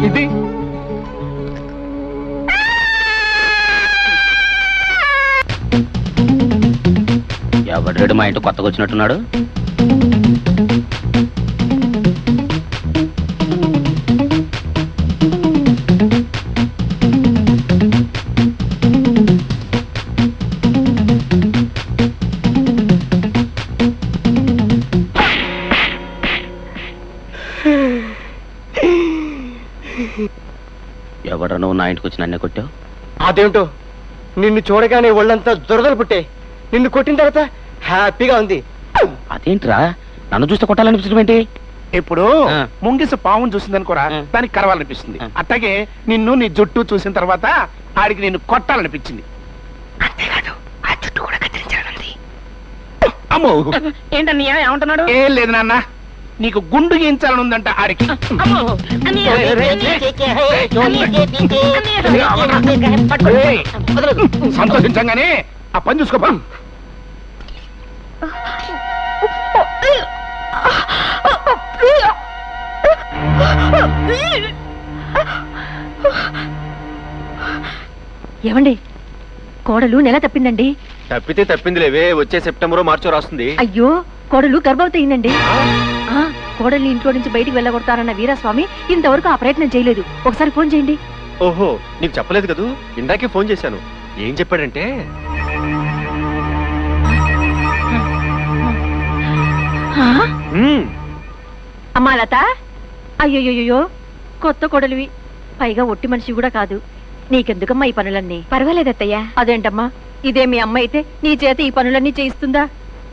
ఇది ఎవడ్రెడు మా ఇంటి కొత్తగా వచ్చినట్టున్నాడు. ఎవడ్రా నువ్వు నా ఇంటికి వచ్చి నన్నే కొట్టావు? అదేమిటో నిన్ను చూడగానే ఒళ్ళంతా దురదలు పుట్టే. నిన్ను కొట్టిన తర్వాత హ్యాపీగా ఉంది. అదేంట్రా నన్ను చూస్తే కొట్టాలనిపించడం ఏంటి? ఇప్పుడు ముంగిస పావును చూసిందనుకోరా, దానికి కరవాలనిపిస్తుంది. అట్లాగే నిన్ను నీ జుట్టు చూసిన తర్వాత ఆడికి నిన్ను కొట్టాలనిపించింది. అంతేకాదు ఆ జుట్టు కూడా కత్తిరించాలనుంది. అమ్మో ఏంటన్నయ్య ఏమంటున్నాడు? ఏం లేదు నాన్న, నీకు గుండు గీయించాలని ఉందంట ఆడికి. సంతోషించగానే ఆ పని చూసుకోపా. ఏమండి, కోడలు నెల తప్పిందండి. తప్పితే తప్పింది లేవే, వచ్చే సెప్టెంబర్ మార్చో రాస్తుంది. అయ్యో, కోడలు గర్భవతి అయిందండి. కోడల్ని ఇంట్లో నుంచి బయటికి వెళ్ళగొడతారన్న వీరస్వామి ఇంతవరకు ఆ ప్రయత్నం చేయలేదు. ఒకసారి ఫోన్ చేయండి. ఓహో, నీకు చెప్పలేదు కదూ, ఇందాకే ఫోన్ చేశాను. ఏం చెప్పాడంటే అమ్మా లత, అయ్యోయ్యో కొత్త కోడలివి, పైగా ఒట్టి మనిషి కూడా కాదు. నీకెందుకమ్మా ఈ పనులన్నీ? పర్వాలేదత్తయ్యా. అదేంటమ్మా, ఇదే మీ అమ్మ అయితే నీ చేత ఈ పనులన్నీ చేయిస్తుందా?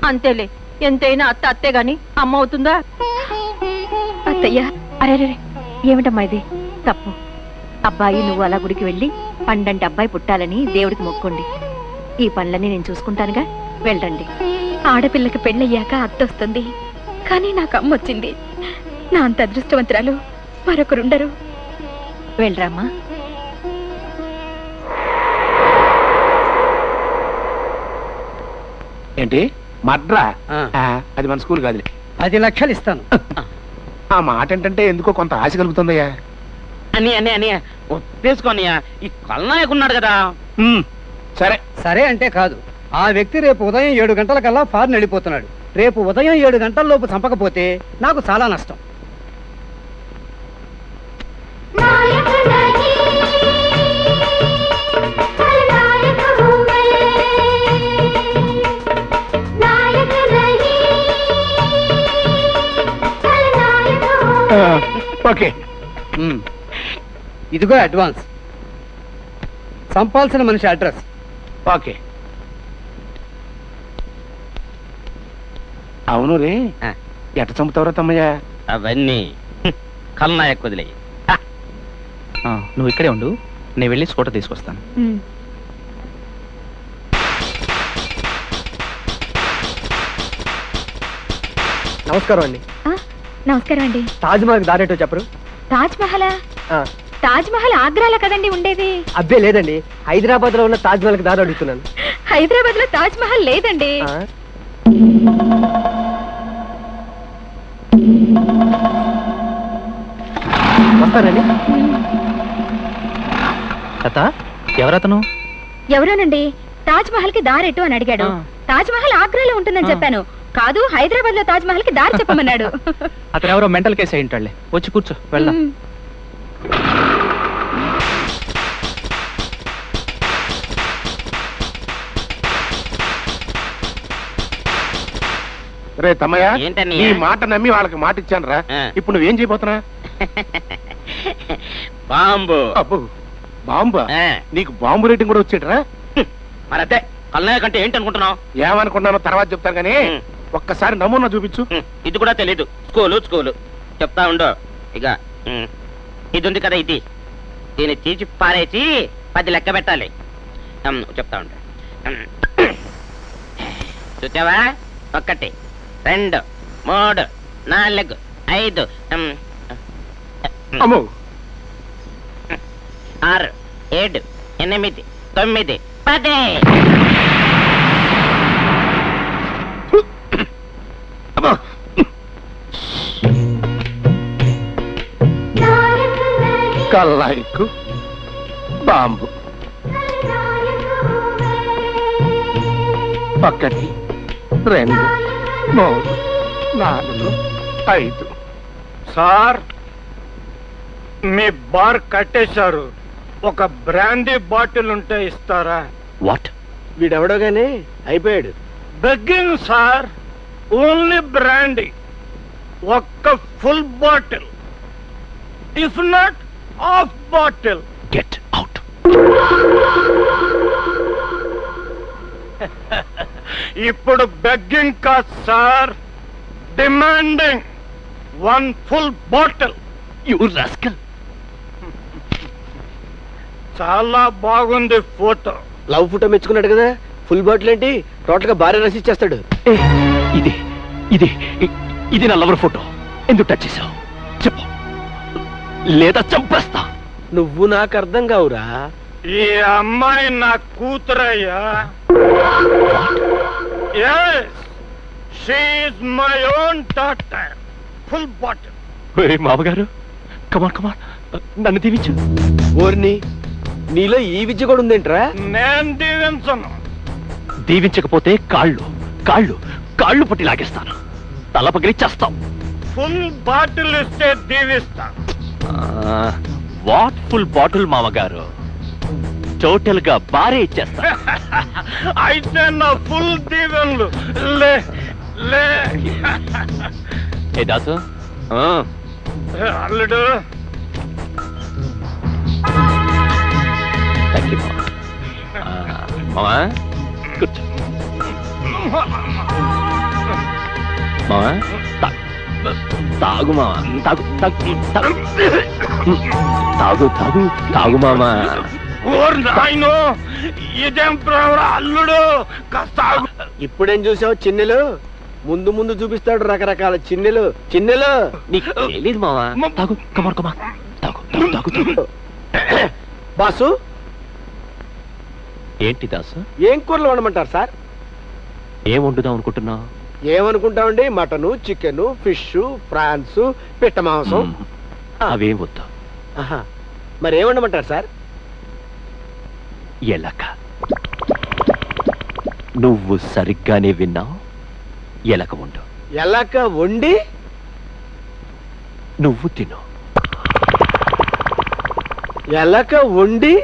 అంతేలే, ఎంతైనా అత్త అత్తే గాని అమ్మ అవుతుందా? అత్తయ్యా. అరే ఏమిటమ్మా ఇది? తప్పు. అబ్బాయి నువ్వు అలా గుడికి వెళ్ళి పండంటి అబ్బాయి పుట్టాలని దేవుడికి మొక్కండి. ఈ పనులన్నీ నేను చూసుకుంటానుగా, వెళ్ళండి. ఆడపిల్లకి పెళ్ళయ్యాక అత్తొస్తుంది, కానీ నాకు అమ్మ వచ్చింది. నా అంత అదృష్టవంతురాలు మరొకరుండరు. వెళ్ళరామ్మా. ఏంటి మడ్రా? అది మన స్కూల్ కాదులే. 10 లక్షలు ఇస్తాను. ఆ మాట ఏంటంటే ఎందుకో కొంత ఆశ కలుగుతుందయ్యా. అని ఒప్పేసుకోనియా, ఈ కల్నాయకున్నాడు కదా. సరే సరే అంటే కాదు. ఆ వ్యక్తి రేపు ఉదయం 7 గంటలకల్లా ఫారెన్ వెళ్ళిపోతున్నాడు. రేపు ఉదయం 7 గంటల లోపు చంపకపోతే నాకు చాలా నష్టం. ఓకే, ఇదిగో అడ్వాన్స్. చంపాల్సిన మనిషి అడ్రస్. ఓకే. అవును రే, ఎట చంపుతావురా తమ్మయ్య? అవన్నీ కల్నాయకు వదిలే. నువ్వు ఇక్కడే ఉండు, నేను వెళ్ళి స్కూటర్ తీసుకొస్తాను. నమస్కారం అండి. నమస్కారం అండి. తాజ్ మహల్ దారేటో చెప్పరు? తాజ్ మహలా? తాజ్ మహల్ ఆగ్రాలో కదండి ఉండేది. అబ్బే లేదండి, హైదరాబాద్ లో ఉన్న తాజ్ మహల్ కి దారి అడుగుతున్నాను. హైదరాబాద్ లో తాజ్ మహల్ లేదండి. వస్తానండి. తాత, ఎవరతను? ఎవరోనండి, తాజ్ మహల్ కి దారెట్టు అని అడిగాడు. తాజ్ మహల్ ఆగ్రాలో ఉంటుందని చెప్పాను. కాదు, హైదరాబాద్ లో తాజ్ మహల్ కి దారి చెప్పమన్నాడు. అతను ఎవరో మెంటల్ కేసు అయి ఉంటాడులే. వచ్చి కూర్చో, వెళ్దాం. రే తమ్మయ్య, ఏంటన్నయ్య? ఈ మాట నమ్మి వాళ్ళకి మాట ఇచ్చాను రా. ఇప్పుడు నువ్వేం చేయబోతున్నా? బాంబు. అబ్బో, బాంబా? నీకు బాంబు రేటింగ్ కూడా వచ్చేటరా? మరి అదే కల్నాయక్ అంటే ఏంటి అనుకుంటున్నావు? ఏమనుకున్నానో తర్వాత చెప్తాను కానీ ఒక్కసారి నమూనా చూపించు. ఇది కూడా తెలీదు. స్కూలు చెప్తా ఉండు. ఇక ఇది ఉంది కదా, ఇది దీన్ని తీసి పారేసి 10 లెక్క పెట్టాలి. చెప్తా ఉండు. చూసావా? 1 2 3 4 5 అమ్మో 6 7 8 9 10. కల్లాయికు బాంబు 1 2 3 4 5. సార్, మీ బార్ కట్టేశారు. ఒక బ్రాందీ బాటిల్ ఉంటే ఇస్తారా? వాట్? వీడెవడో గానీ అయిపోయాడు. Begging sir, only brandy. ఒక్క full bottle, if not half bottle. Get out. ఇప్పుడు బెగ్గింగ్ కాదు sir, demanding 1 full bottle. You rascal. చాలా బాగుంది ఫోటో. లవ్ ఫోటో మెచ్చుకున్నాడు కదా, ఫుల్ బాటిల్ ఏంటి, టోటల్ గా భార్య రసిచ్చేస్తాడు. ఇది నా లవర్ ఫోటో. ఎందుకు టచ్ చేసావు చెప్పు, లేదా చంపేస్తా. నువ్వు నాకు అర్థం కావురా. ఈ అమ్మాయి నా కూతురయ్యా. Yes, she is my own daughter. Full bottle. మామగారు, కమాన్ నన్ను దీవించు. ఓర్ని, నీలో ఈ విద్య కూడా ఉందేంట్రా? నేను దీవించను. దీవించకపోతే కాళ్ళు పట్టి లాగేస్తాను. తల పగిలి చేస్తాం. ఫుల్ బాటిల్ ఇస్తే దీవిస్తా. వాట్ ఫుల్ బాటిల్ మామగారు? టోటల్ గా బారే ఇచ్చేస్తా. అయితే నా ఫుల్ దీవెన్లు లే లే. ఏ దాసు, అల్లుడు, మామా కూర్చో. మామా తాగు మామా, తాగు మామా. నాయను, ఇదేం ప్రవర అల్లుడు, కాస్త ఇప్పుడేం చూసావు చిన్నెలు? ముందు ముందు చూపిస్తాడు రకరకాల చిన్నెలు. నీకు తెలీదు మామా. తాగు, కమాన్ తాగు. బాసు, ఏంటి దాసు? ఏం కూరలు వండమంటారు సార్? ఏం వండుదాం అనుకుంటున్నావు? ఏమనుకుంటామండి, మటను, చికెను, ఫిష్, ఫ్రాన్స్, పిట్ట మాంసం. అవేం వద్దు. మరి ఏం వండమంటారు సార్? ఎలక. నువ్వు సరిగ్గానే విన్నావు. ఎలక వండు. ఎలక వండి నువ్వు తిను. ఎలక వండి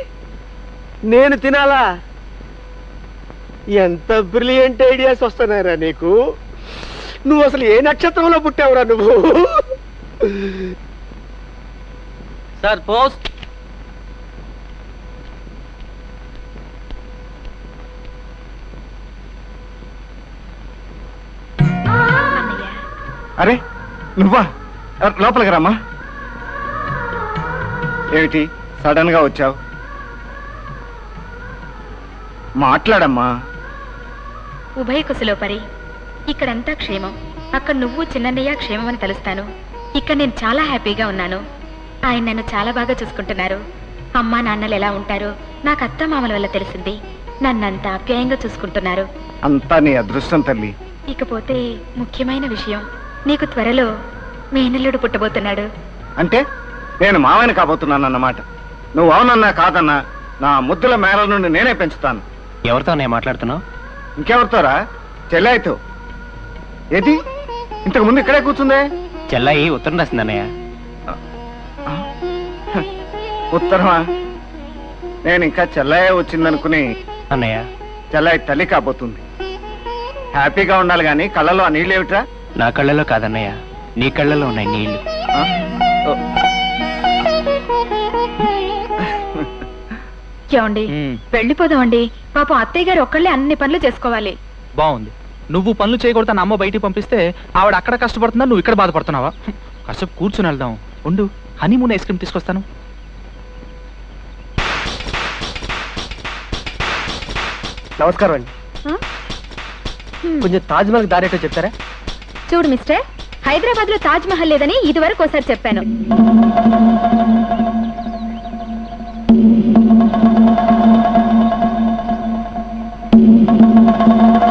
నేను తినాలా? ఎంత బ్రిలియంట్ ఐడియాస్ వస్తున్నారా నీకు? నువ్వు అసలు ఏ నక్షత్రంలో పుట్టావురా నువ్వు? Sir post. అరే నువ్వా? లోపలికి రామ్మా. ఏమిటి సడన్ గా వచ్చావు? మాట్లాడమ్మా. ఉభయ కుశలోపరి. ఇక్కడంతా క్షేమం. అక్కడ నువ్వు చిన్నయ్య క్షేమం అని తెలుస్తాను. ఇక్కడ నేను చాలా హ్యాపీగా ఉన్నాను. ఆయన నన్ను చాలా బాగా చూసుకుంటున్నారు. అమ్మా నాన్నలు ఎలా ఉంటారో నాకు అత్త మామల వల్ల తెలిసింది. నన్నంత ఆప్యాయంగా చూసుకుంటున్నారు. అంతా నీ అదృష్టం తల్లి. ఇకపోతే ముఖ్యమైన విషయం, నీకు త్వరలో మేనల్లుడు పుట్టబోతున్నాడు. అంటే నేను మావని కాబోతున్నాను అన్నమాట. నువ్వు అవునన్నా కాదన్నా నా ముద్దుల మేర నుండి నేనే పెంచుతాను. ఎవరితో నేను మాట్లాడుతున్నావు? ఇంకెవరితోరా? చెల్లాయితో. ఏది ఇంతకు ముందు ఇక్కడే కూర్చుందే? చెల్లాయి ఉత్తరం రాసింది అన్నయ్య. ఉత్తరమా? నేను ఇంకా చెల్లయ్య వచ్చిందనుకుని అన్నయ్య చెల్లయ్య తల్లి కాబోతుంది. హ్యాపీగా ఉండాలి గాని కళ్ళలో ఆ నీళ్ళు ఏమిట్రా? నా కళ్ళలో కాదన్నయ్య, నీ కళ్ళలో ఉన్నాయి నీళ్లు. ఏమండి వెళ్ళిపోదామండి. పాపం అత్తయ్య గారు ఒక్కళ్ళే అన్ని పనులు చేసుకోవాలి. బాగుంది. నువ్వు పనులు చేయకూడదని అమ్మ బయటికి పంపిస్తే ఆవిడ అక్కడ కష్టపడుతుందా, నువ్వు ఇక్కడ బాధపడుతున్నావా? కాసేపు కూర్చుని వెళ్దాం. ఉండు, హనీమూన్ ఐస్ క్రీమ్ తీసుకొస్తాను. నమస్కారం అండి. కొంచెం తాజ్ మహల్ దారేటో చెప్తారా? చూడు మిస్టర్, హైదరాబాద్ లో తాజ్ మహల్ లేదని ఇదివరకు ఒకసారి చెప్పాను.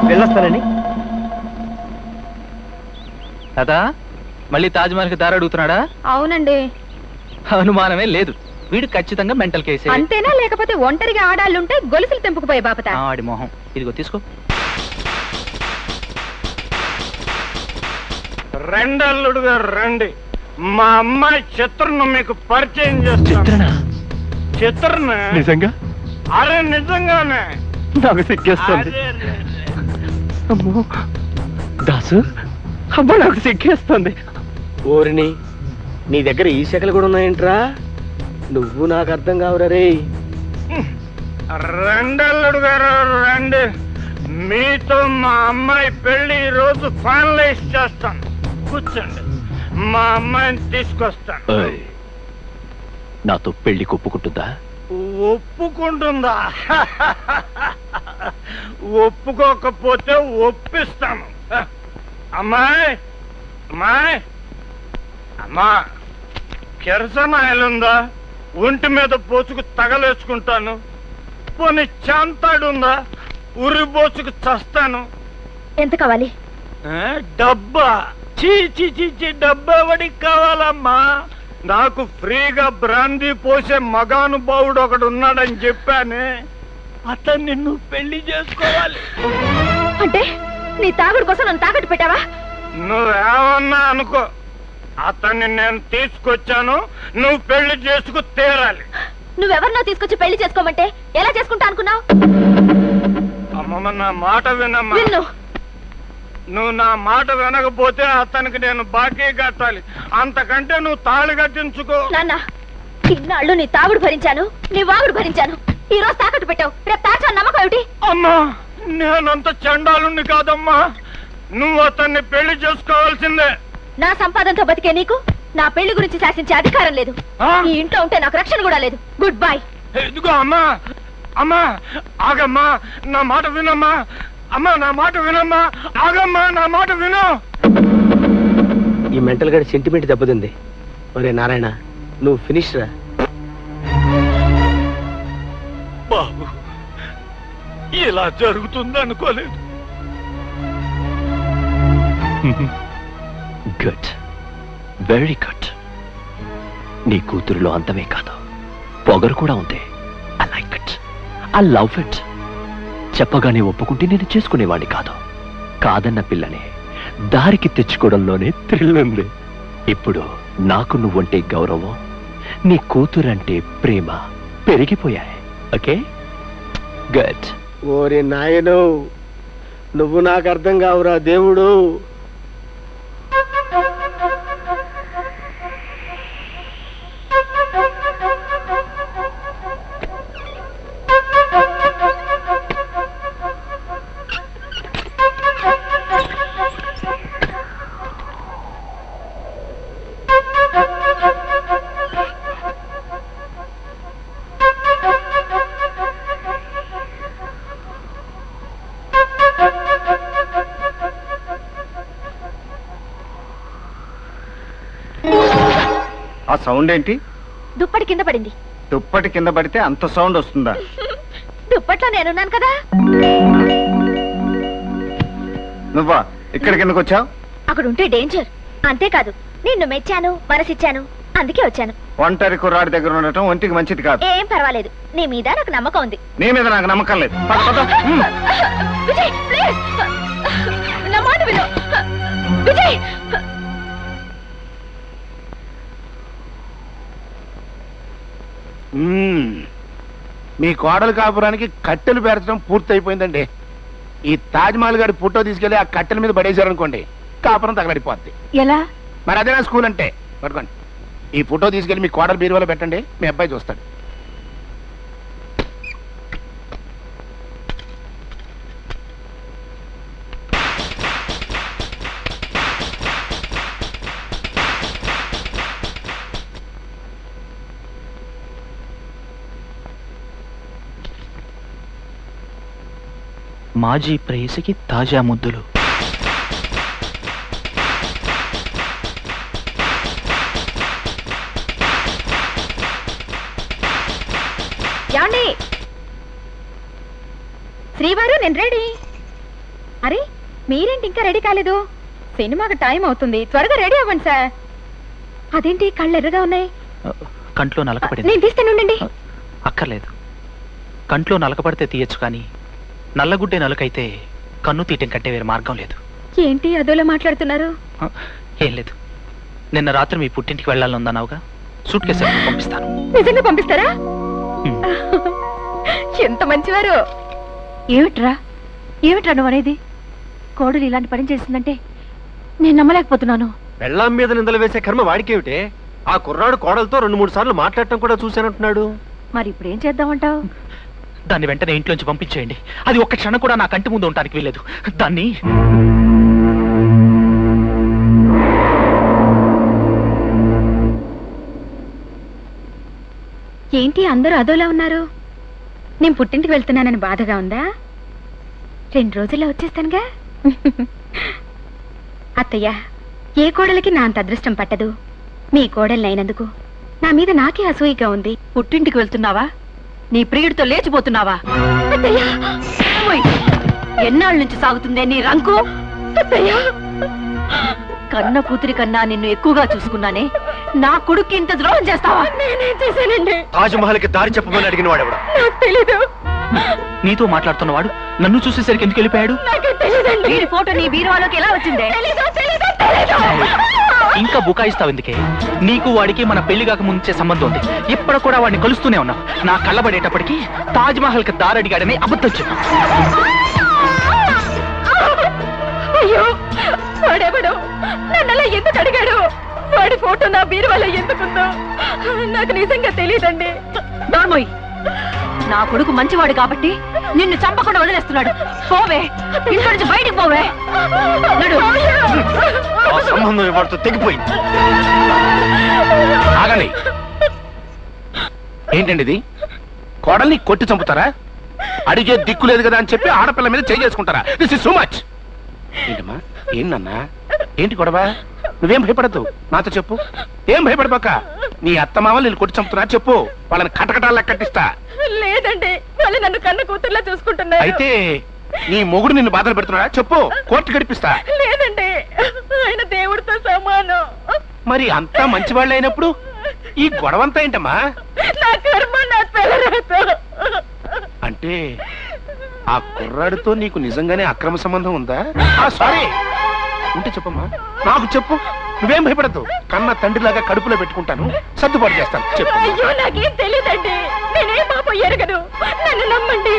వెళ్ళొస్తానండి. కదా మళ్ళీ తాజ్ మహల్ కి దారి అడుగుతున్నాడా? అవునండి. అనుమానమే లేదు, వీడు ఖచ్చితంగా మెంటల్ కేసే. అంతేనా, లేకపోతే ఒంటరిగా ఆడాళ్ళుంటే గొలుసులు తెంపుకుపోయే బాపత? ఆడి మొహం. ఇదిగో తీసుకో. రెండల్లుడు గారు రండి, మా అమ్మాయి చిత్రను మీకు పరిచయం చేస్తాను. చిత్రన? నిజంగా? అరే నిజంగానే. నాకు సిగ్గేస్తుంది. అమ్మో దాసు, అమ్మా నాకు సిగ్గేస్తుంది. ఓరిని, నీ దగ్గర ఈ శాఖలు కూడా ఉన్నాయంట్రా? నువ్వు నాకు అర్థం కావురా రే. రెండల్లుడు గారు రండి, మీతో మా అమ్మాయి పెళ్లి ఈ రోజు ఫైనలైజ్ చేస్తాను. కూర్చోండి, మా అమ్మాయిని తీసుకొస్తాను. నాతో పెళ్లి ఒప్పుకుంటుందా? ఒప్పుకుంటుందా? ఒప్పుకోకపోతే ఒప్పిస్తాను. అమ్మాయి అమ్మాయి అమ్మా, కిరసనాయలు ఉందా? ఒంటి మీద పోసుకు తగలేసుకుంటాను. పోనీ చాంతాడుందా? ఉరి పోసుకు చస్తాను. ఎంత కావాలి? డబ్బా? చీ, డబ్బా ఎవడికి కావాలమ్మా? నాకు ఫ్రీగా బ్రాందీ పోసే మగానుభావుడు ఒకడు ఉన్నాడని చెప్పానే, అతన్ని నువ్వు పెళ్లి చేసుకోవాలి. అంటే నీ తాగుడు కోసం నన్ను తాకట్టు పెట్టావా? నువ్వేమన్నా అనుకో, అతన్ని నేను తీసుకొచ్చాను, నువ్వు పెళ్లి చేసుకు తీరాలి. నువ్వెవరినో తీసుకొచ్చి పెళ్లి చేసుకోమంటే ఎలా చేసుకుంటా అనుకున్నావు? అమ్మమ్మ, నా మాట వినమ్మా. నువ్వు నా మాట వినకపోతే అతనికి నేను బాకీ కట్టాలి. అంతకంటే నువ్వు తాళి కట్టించుకో. నాన్న, ఇన్నాళ్ళు నీ తాగుడు భరించాను, నీ వాగుడు భరించాను. ఈ రోజు తాకట్టు పెట్టావు, రేపు తాచాను నమ్మకం ఏమిటి? అమ్మా, నేనంత చండాలుణ్ణి కాదమ్మా. నువ్వు అతన్ని పెళ్లి చేసుకోవాల్సిందే. నా సంపాదనతో బతికే నీకు నా పెళ్లి గురించి శాసించే అధికారం లేదు. ఈ ఇంట్లో ఉంటే నాకు రక్షణ కూడా లేదు. Good bye. ఇదిగో అమ్మా, అమ్మా ఆగమ్మా, నా మాట వినమ్మా. అమ్మా, నా మాట వినమ్మా. ఆగమ్మా, నా మాట విను. ఈ మెంటల్ గడి సెంటిమెంట్ దెబ్బతింది. ఒరే నారాయణ, నువ్వు ఫినిష్ రా. బాబు, ఇలా జరుగుతుంది అనుకోలేదు. Good, very good. నీ కూతురులో అంతమే కాదు, పొగరు కూడా ఉంది. I like it, I love it. చెప్పగానే ఒప్పుకుంటే నేను చేసుకునేవాడిని కాదు. కాదన్న పిల్లని దారికి తెచ్చుకోవడంలోనే థ్రిల్ ఉంది. ఇప్పుడు నాకు నువ్వంటే గౌరవం, నీ కూతురంటే ప్రేమ పెరిగిపోయాయి. Okay, good. ఓరే నాయను, నువ్వు నాకు అర్థం కావురా దేవుడు. ఆ సౌండ్ ఏంటి? దుప్పటి కింద పడింది. దుప్పటి కింద పడితే అంత సౌండ్ వస్తుందా? దుప్పట్లో నేనున్నాను కదా. నువ్వా ఇక్కడికి ఎందుకు వచ్చావు? అక్కడ ఉంటే డేంజర్. అంతేకాదు నిన్ను మెచ్చాను, మనసిచ్చాను, అందుకే వచ్చాను. ఒంటరి కుర్రాడి దగ్గర ఉండటం ఒంటికి మంచిది కాదు. ఏం పర్వాలేదు, నీ మీద నాకు నమ్మకం ఉంది. నీ మీద నాకు నమ్మకం లేదు. విజయ్ ప్లీజ్ నా మాట విను. విజయ్ మీ కోడలు కాపురానికి కట్టెలు పేర్చడం పూర్తయిపోయిందండి. ఈ తాజ్ మహల్ గారి ఫోటో తీసుకెళ్లి ఆ కట్టెల మీద పడేశారనుకోండి, కాపురం తగలడిపోద్ది. ఎలా? మరి అదేనా స్కూల్ అంటే? పట్టుకోండి, ఈ ఫోటో తీసుకెళ్లి మీ కోడలు బీరువాలో పెట్టండి, మీ అబ్బాయి చూస్తాడు. మాజీ ప్రేయసికి తాజా ముద్దులు. ఏమండి శ్రీవారు, నేను రెడీ. అరే మీరేంటి ఇంకా రెడీ కాలేదు? సినిమాకి టైం అవుతుంది, త్వరగా రెడీ అవ్వండి సార్. అదేంటి కళ్ళు ఎర్రగా ఉన్నాయి? కంట్లో నలకపడింది. నేను తీస్తానుండండి. అక్కర్లేదు, కంట్లో నలకపడితే తీయచ్చు, కానీ నల్లగుడ్డే నలుకైతే కన్ను తీయటం కంటే వేరే మార్గం లేదు. ఏంటి అదోలా మాట్లాడుతున్నారు? ఏం లేదు, నిన్న రాత్రి మీ పుట్టింటికి వెళ్ళాలని ఉందన్నావుగా, సూట్ కేసు పంపిస్తాను. నిజంగా పంపిస్తారా? ఎంత మంచివారు. ఏమిట్రా నువ్వు అనేది? కోడలు ఇలాంటి పని చేసిందంటే నేను నమ్మలేకపోతున్నాను. పెళ్ళాం మీద నిందలు వేసే కర్మ వాడికేమిటే? ఆ కుర్రాడు కోడలతో 2-3 సార్లు మాట్లాడటం కూడా చూశానంటున్నాడు. మరి ఇప్పుడు ఏం చేద్దామంటావు? దాన్ని వెంటనే ఇంట్లోంచి పంపించేయండి. అది ఒక్క క్షణం కూడా నా కంటి ముందు ఉండడానికి వీలేదు. దాన్ని ఏంటి అందరూ అదోలా ఉన్నారు? నేను పుట్టింటికి వెళ్తున్నానని బాధగా ఉందా? 2 రోజుల్లో వచ్చేస్తానుగా. అత్తయ్య, ఏ కోడలికి నా అంత అదృష్టం పట్టదు. మీ కోడల్ని అయినందుకు నా మీద నాకే అసూయగా ఉంది. పుట్టింటికి వెళ్తున్నావా? నీ ప్రియుడితో లేచిపోతున్నావా? ఎన్నాళ్ళ నుంచి సాగుతుందే నీ రంకు? కన్న కూతురి కన్నా నిన్ను ఎక్కువగా చూసుకున్నానే, నా కొడుక్కి ఇంత ద్రోహం చేస్తావా? నేనేం చేశానండి? తాజ్ మహల్ కి దారి చెప్పమని అడిగిన వాడెవడా? నాకు తెలీదు. నీతో మాట్లాడుతున్నవాడు నన్ను చూసేసరికి ఎందుకు వెళ్ళిపోయాడు? నాకు తెలీదండి. ఈ ఫోటో నీ బీరువాలోకి ఎలా వచ్చిందే? ఇంకా బుకాయిస్తావు ఎందుకే? నీకు వాడికి మన పెళ్లి కాక ముందే సంబంధం ఉంది. ఇప్పుడు కూడా వాడిని కలుస్తూనే ఉన్నావు. నా కళ్ళబడేటప్పటికి తాజ్ మహల్ కి దారి అడిగాడని అబద్ధం చెప్పు. అయ్యో, వాడెవడు? నన్నలా ఎందుకు అడిగాడు? వాడి ఫోటో నా బీరువాలో ఎందుకుందో నాకు నిజంగా తెలియదండి. నోర్మోయ్, నా కొడుకు మంచివాడు కాబట్టి నిన్ను చంపకుండా వదిలేస్తున్నాడు. పోవే, ఇంటి నుంచి బయటికి పోవే. ఆ సంబంధం వాడితో తెగిపోయింది. ఆగండి, ఏంటండి ఇది? కోడల్ని కొట్టి చంపుతారా? అడిగే దిక్కు లేదు కదా అని చెప్పి ఆడపిల్ల మీద చేయి చేసుకుంటారా? This is so much. ఏంటమ్మా, ఏంటన్నా, ఏంటి గొడవ? నువ్వేం భయపడద్దు, నాతో చెప్పు. ఏం భయపడబాక. నీ అత్తమామలు నేను కొట్టి చంపుతున్నా చెప్పు, వాళ్ళని కటకటాలు కట్టిస్తా. లేదండి, వాళ్ళు నన్ను కన్న కూతుర్లా చూసుకుంటున్నారు. అయితే నీ మొగుడు నిన్ను బాధలు పెడుతున్నాడా చెప్పు, కోర్టు గడిపిస్తా. లేదండి, ఆయన దేవుడితో సమానం. మరి అంతా మంచివాళ్ళు అయినప్పుడు ఈ గొడవంతా ఏంటమ్మా? నా కర్మ, నా తలరాత. అంటే ఆ కుర్రాడితో నీకు నిజంగానే అక్రమ సంబంధం ఉందా? సారీ, ఉంటే చెప్పమ్మా, నాకు చెప్పు. నువ్వేం భయపడద్దు, కన్న తండ్రిలాగా కడుపులో పెట్టుకుంటాను, సర్దుబాటు చేస్తాను. చెప్పు. అయ్యో, నాకేం తెలియదండి, నేనే పాపం ఎరగను. నన్ను నమ్మండి,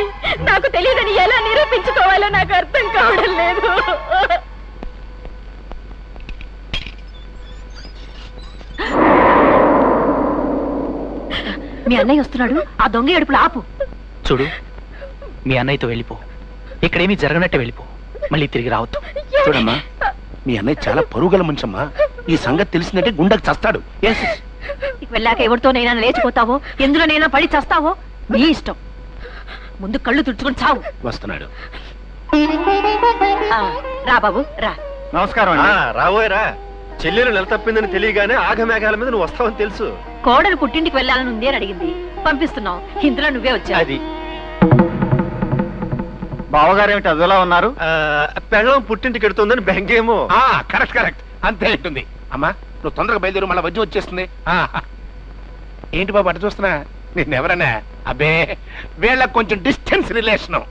నాకు తెలియదని ఎలా నిరూపించుకోవాలో నాకు అర్థం కావడం లేదు. మీ అన్నయ్య వస్తున్నాడు, ఆ దొంగ ఏడుపులు ఆపు. చూడు, మీ అన్నయ్యతో వెళ్ళిపో. ఇక్కడేమీ జరగనట్టే వెళ్ళిపో, మళ్ళీ తిరిగి రావద్దు. చూడమ్మా, మీ అన్నయ్య చాలా పరుగుల మంచమ్మా. ఈ సంగతి తెలిసిందంటే గుండెకు చస్తాడు. వెళ్ళాక ఎవరితోనైనా లేచిపోతావో, ఎందులోనైనా పడి చస్తావో నీ ఇష్టం. ముందు కళ్ళు తుడుచుకుని చావు. వస్తున్నాడు. రా బాబు రా. నమస్కారం. రాబోయరా. చెల్లెలు నెల తప్పిందని తెలియగానే ఆగమేఘాల మీద నువ్వు వస్తావని తెలుసు. కోడలు పుట్టింటికి వెళ్ళాలని ఉంది అని అడిగింది, పంపిస్తున్నావు. ఇందులో నువ్వే వచ్చావు. అది బావగారేమిటి అదోలా ఉన్నారు? పెళ్ళం పుట్టింటికి ఎడుతుందని బెంగేమో. కరెక్ట్ కరెక్ట్, అంతే ఉంటుంది. అమ్మా నువ్వు తొందరగా బయలుదేరు, మళ్ళీ వజ్జి వచ్చేస్తుంది. ఏంటి బాబు అటు చూస్తున్నా? నిన్నెవరన్నా? అబ్బే వీళ్ళకి కొంచెం డిస్టెన్స్ రిలేషను.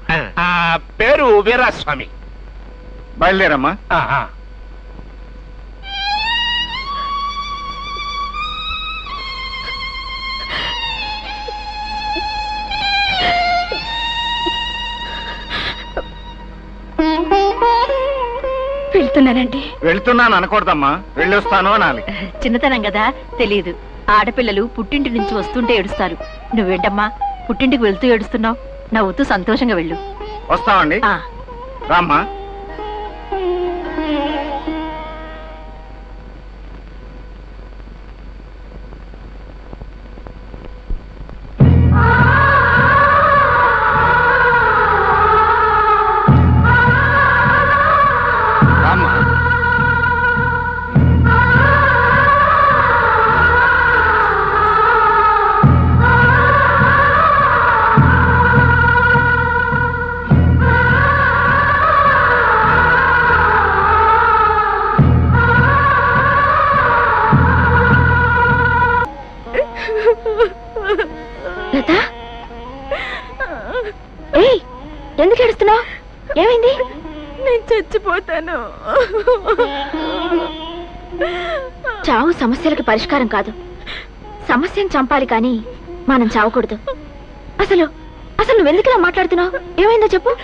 పేరు వీరాస్వామి. బయలుదేరమ్మా. వెళ్తున్నానండి. వెళ్తున్నాను అనకూడదమ్మా, వెళ్ళొస్తాను అనాలి. చిన్నతనం కదా తెలీదు. ఆడపిల్లలు పుట్టింటి నుంచి వస్తుంటే ఏడుస్తారు. నువ్వేంటమ్మా పుట్టింటికి వెళ్తూ ఏడుస్తున్నావు? నవ్వుతూ సంతోషంగా వెళ్ళు. వస్తామండి. రామ్మా. ఎందుకు ఏడుస్తున్నావు? ఏమైంది? నేను చచ్చిపోతాను. చావు సమస్యలకు పరిష్కారం కాదు. సమస్యను చంపాలి కానీ మనం చావకూడదు. అసలు అసలు నువ్వెందుకు ఇలా మాట్లాడుతున్నావు? ఏమైందో చెప్పు.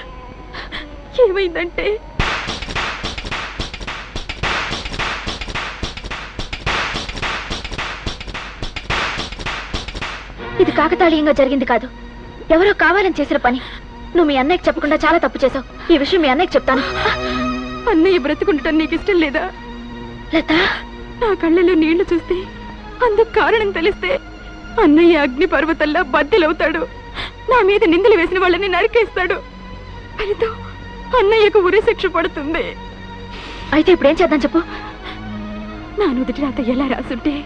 ఏమైందంటే ఇది కాకతాళీయంగా జరిగింది కాదు, ఎవరో కావాలని చేసిన పని. నువ్వు మీ అన్నయ్యకి చెప్పకుండా చాలా తప్పు చేసావు. ఈ విషయం మీ అన్నయ్యకి చెప్తాను. అన్నయ్య బ్రతుకుండటం నీకు ఇష్టం లేదా? లత, నా కళ్ళలో నీళ్లు చూస్తే అందుకు కారణం తెలిస్తే అన్నయ్య అగ్ని పర్వతల్లా బద్దెలవుతాడు. నా మీద నిందలు వేసిన వాళ్ళని నరికేస్తాడు. ఫలితం అన్నయ్యకు ఉరి శిక్ష పడుతుంది. అయితే ఇప్పుడేం చేద్దాం చెప్పు. నా నుదుటి రాత ఎలా రాసుంటే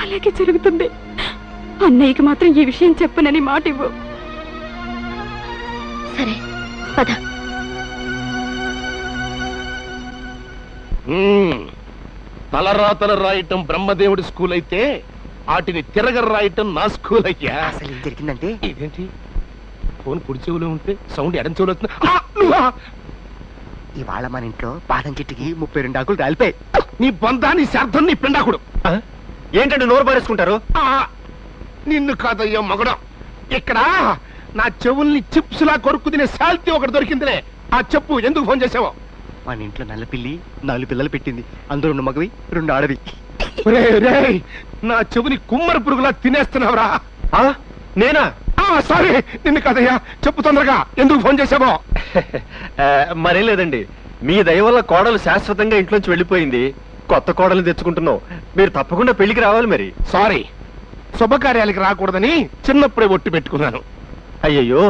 అలాగే జరుగుతుంది. అన్నయ్యకి మాత్రం ఈ విషయం చెప్పనని మాట ఇవ్వు. సరే పద. తలరాతలు రాయటం బ్రహ్మదేవుడి స్కూల్ అయితే వాటిని తిరగ రాయటం నా స్కూల్ అయ్యా. అసలు ఏం జరిగిందంటే ఇదేంటి ఫోన్ కుడి చెవులో ఉంటే సౌండ్ ఎడం చెవులో వస్తుంది. ఇవాళ మన ఇంట్లో బాదం చెట్టుకి 32 ఆకులు రాలిపోయి. నీ బంధాన్ని శార్థం నీ పిండాకుడు. ఏంటంటే నోరు పారేసుకుంటారు? నిన్ను కాదయ్యా మగడం. ఇక్కడ నా చెవుల్ని చిప్స్ లా కొరుక్కు తినే శాల్తీ ఒకటి దొరికిందిలే. ఆ చెప్పు, ఎందుకు ఫోన్ చేసావో? మన ఇంట్లో నల్ల పిల్లి 4 పిల్లలు పెట్టింది. అందులో 2 మగవి 2 ఆడవి. నా చెవుని కుమ్మరి పురుగులా తినేస్తున్నావురా. నేనా? సారీ, నిన్ను కాదయ్యా. చెప్పు తొందరగా, ఎందుకు ఫోన్ చేసావో? మరేం లేదండి, మీ దయ వల్ల కోడలు శాశ్వతంగా ఇంట్లోంచి వెళ్ళిపోయింది. కొత్త కోడలు తెచ్చుకుంటున్నావు. మీరు తప్పకుండా పెళ్లికి రావాలి. మరి సారీ, శుభకార్యాలకి రాకూడదని చిన్నప్పుడే ఒట్టు పెట్టుకున్నాను. అయ్యయ్యో,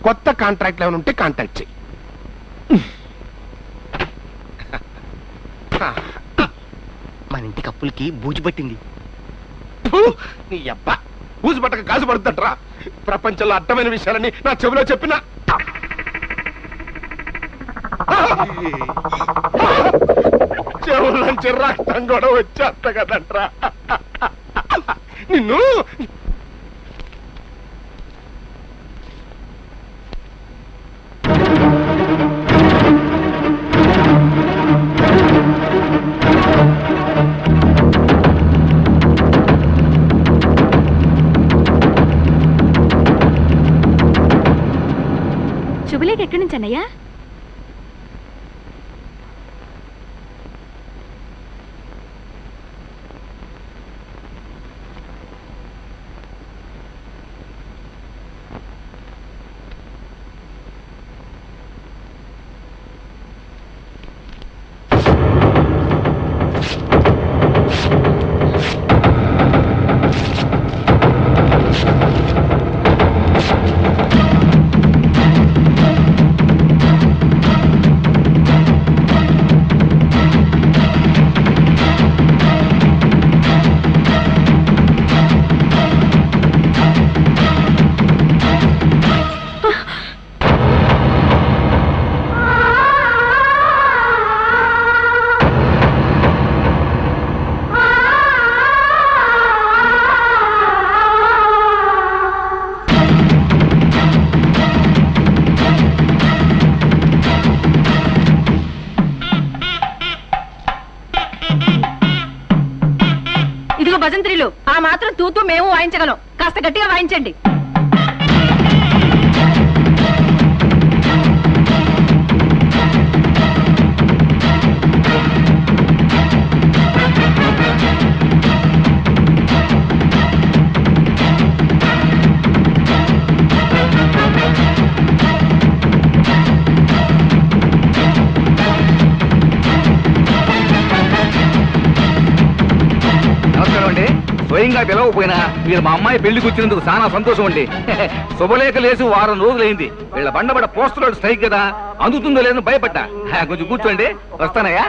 కొత్త కాంట్రాక్ట్లు ఏమైనా ఉంటే కాంటాక్ట్ చెయ్యి. మన ఇంటి కప్పులకి బూజు పట్టింది. నీ అబ్బా, బూజు పట్టక గాజు పడుతుంటరా? ప్రపంచంలో అడ్డమైన విషయాలని నా చెవిలో చెప్పినా చెవులంచి రక్తం కూడా వచ్చేస్తా కదంట్రా నిన్ను. శుభలేఖ ఎక్కడి నుంచి అన్నయ్యా? ఇదిగో భజంత్రీలు, ఆ మాత్రం తూతూ మేము వాయించగలం, కాస్త గట్టిగా వాయించండి. స్వయంగా పిలవకపోయినా మీరు మా అమ్మాయి పెళ్లికి వచ్చినందుకు చాలా సంతోషం అండి. శుభలేఖ లేసి వారం రోజులైంది. వీళ్ళ బండబడ పోస్టర్ స్ట్రైక్ కదా, అందుతుందో లేదని భయపడ్డా. కొంచెం కూర్చోండి, వస్తానయ్యా.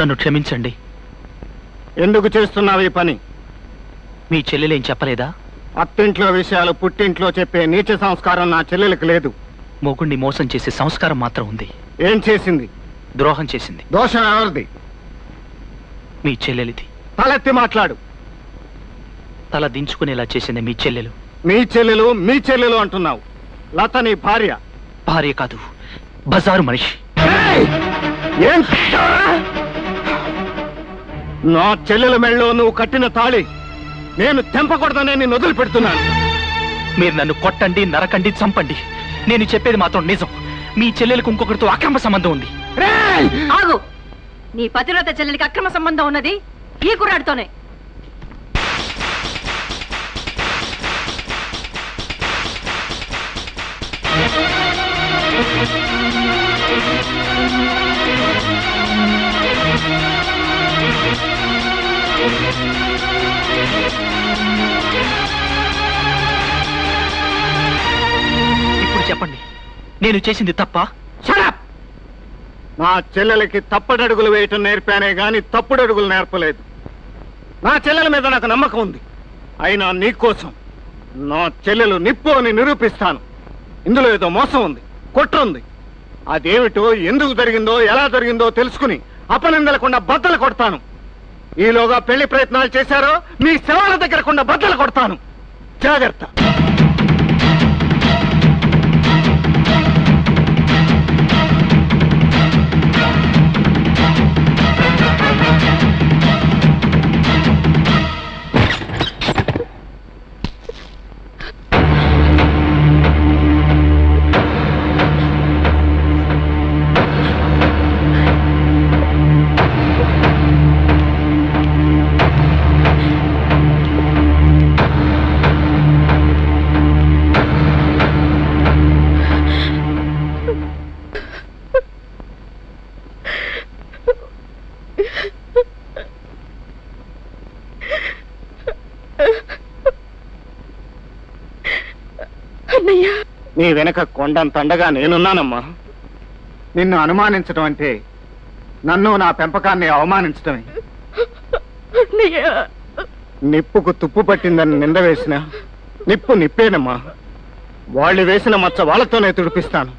నన్ను క్షమించండి. ఎందుకు చేస్తున్నావు ఈ పని? మీ చెల్లెలేం చెప్పలేదా? అత్తింట్లో విషయాలు పుట్టింట్లో చెప్పే నీచ సంస్కారం నా చెల్లెలకు లేదు. మొగుణ్ణి మోసం చేసే సంస్కారం మాత్రం ఉంది. ఏం చేసింది? ద్రోహం చేసింది. దోషం ఎవరిది? మీ చెల్లెలిది. తలెత్తి మాట్లాడు. తల దించుకునేలా చేసింది మీ చెల్లెలు. మీ చెల్లెలు అంటున్నావు. లత నీ భార్య. భార్య కాదు, బజారు మనిషి. ఏం నా చెల్లెల మెళ్ళలో నువ్వు కట్టిన తాళి నేను తెంపకూడదనే నేను వదిలిపెడుతున్నాను. మీరు నన్ను కొట్టండి, నరకండి, చంపండి, నేను చెప్పేది మాత్రం నిజం. మీ చెల్లెలకు ఇంకొకరితో అక్రమ సంబంధం ఉంది. ఆగు, నీ పతివ్రత చెల్లెలికి అక్రమ సంబంధం ఉన్నది ఈ కుర్రాడితోనే. ఇప్పుడు చెప్పండి, నేను చేసింది తప్ప? నా చెల్లెలకి తప్పటడుగులు వేయటం నేర్పానే గాని తప్పుడడుగులు నేర్పలేదు. నా చెల్లెల మీద నాకు నమ్మకం ఉంది. అయినా నీకోసం నా చెల్లెలు నిప్పు అని నిరూపిస్తాను. ఇందులో ఏదో మోసం ఉంది, కుట్ర ఉంది. అదేమిటో, ఎందుకు జరిగిందో, ఎలా జరిగిందో తెలుసుకుని అపనిందలకుండా బద్దలు కొడతాను. ఈలోగా పెళ్లి ప్రయత్నాలు చేశారో మీ శవాల దగ్గరకుండా బద్దలు కొడతాను. జాగ్రత్త. నీ వెనక కొండంతండగా నేనున్నానమ్మా. నిన్ను అనుమానించడం అంటే నన్ను, నా పెంపకాన్ని అవమానించడమే. నిప్పుకు తుప్పు పట్టిందని నింద వేసిన నిప్పు నిప్పేనమ్మా. వాళ్ళు వేసిన మచ్చ వాళ్ళతోనే తుడిపిస్తాను.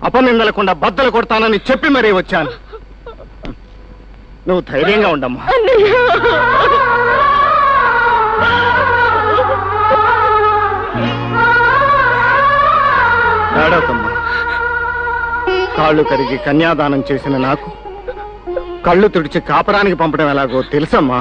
అపనిందలకుండా బద్దలు కొడతానని చెప్పి మరీ వచ్చాను. నువ్వు ధైర్యంగా ఉండమ్మా. ఏడవకమ్మా. కాళ్ళు కడిగి కన్యాదానం చేసిన నాకు కళ్ళు తుడిచి కాపరానికి పంపడం ఎలాగో తెలుసమ్మా.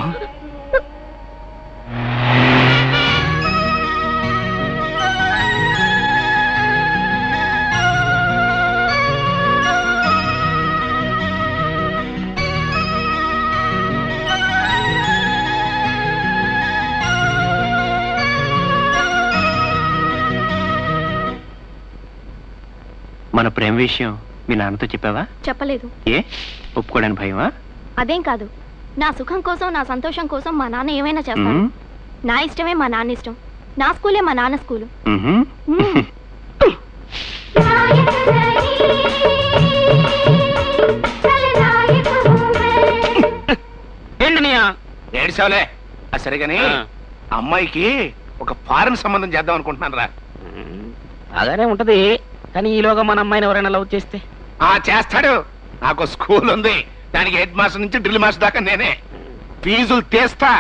మన ప్రేమ ఏం విషయం మీ నాన్నతో చెప్పావా? చెప్పలేదు. ఏ ఒప్పుకోవడానికి భయమా? అదేం కాదు, నా సుఖం కోసం నా సంతోషం కోసం మా నాన్న ఏమైనా చేస్తాడు. నా ఇష్టమే మా నాన్న ఇష్టం, నా స్కూలే మా నాన్న స్కూలు. ఏడిసావులే సరేగాని అమ్మాయికి ఒక ఫారెన్ సంబంధం చేద్దాం అనుకుంటున్నాను రా. అలానే ఉంటది, కానీ ఈలోగా మన అమ్మాయిని ఎవరైనా లవ్ చేస్తే చేస్తాడు. నాకు స్కూల్ ఉంది, దానికి హెడ్ మాస్టర్ నుంచి డ్రిల్ మాస్టర్ దాకా నేనే ఫీజులు తీస్తా.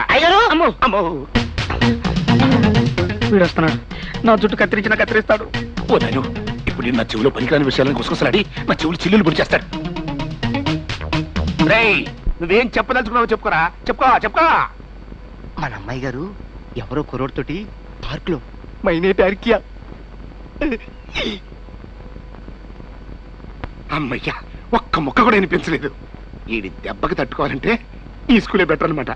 వీడు వస్తున్నాడు, నా జుట్టు కత్తిరించినా కత్తిరిస్తాడు. ఓ నాయను, ఇప్పుడు నా చెవులో పనికిరాని విషయాలను గుసగుసలాడి నా చెవులు చిల్లులు పొడి చేస్తాడు. రేయ్, నువ్వేం చెప్పదలుచుకున్నావు చెప్పుకోరా, చెప్పుకో. మన అమ్మాయి గారు ఎవరో కుర్రోడ్తోటి పార్క్ లో మైనే ప్యార్కియా. అమ్మయ్యా, ఒక్క ముక్క కూడా వినిపించలేదు. ఈడి దెబ్బకి తట్టుకోవాలంటే ఈ స్కూలే బెటర్ అనమాట.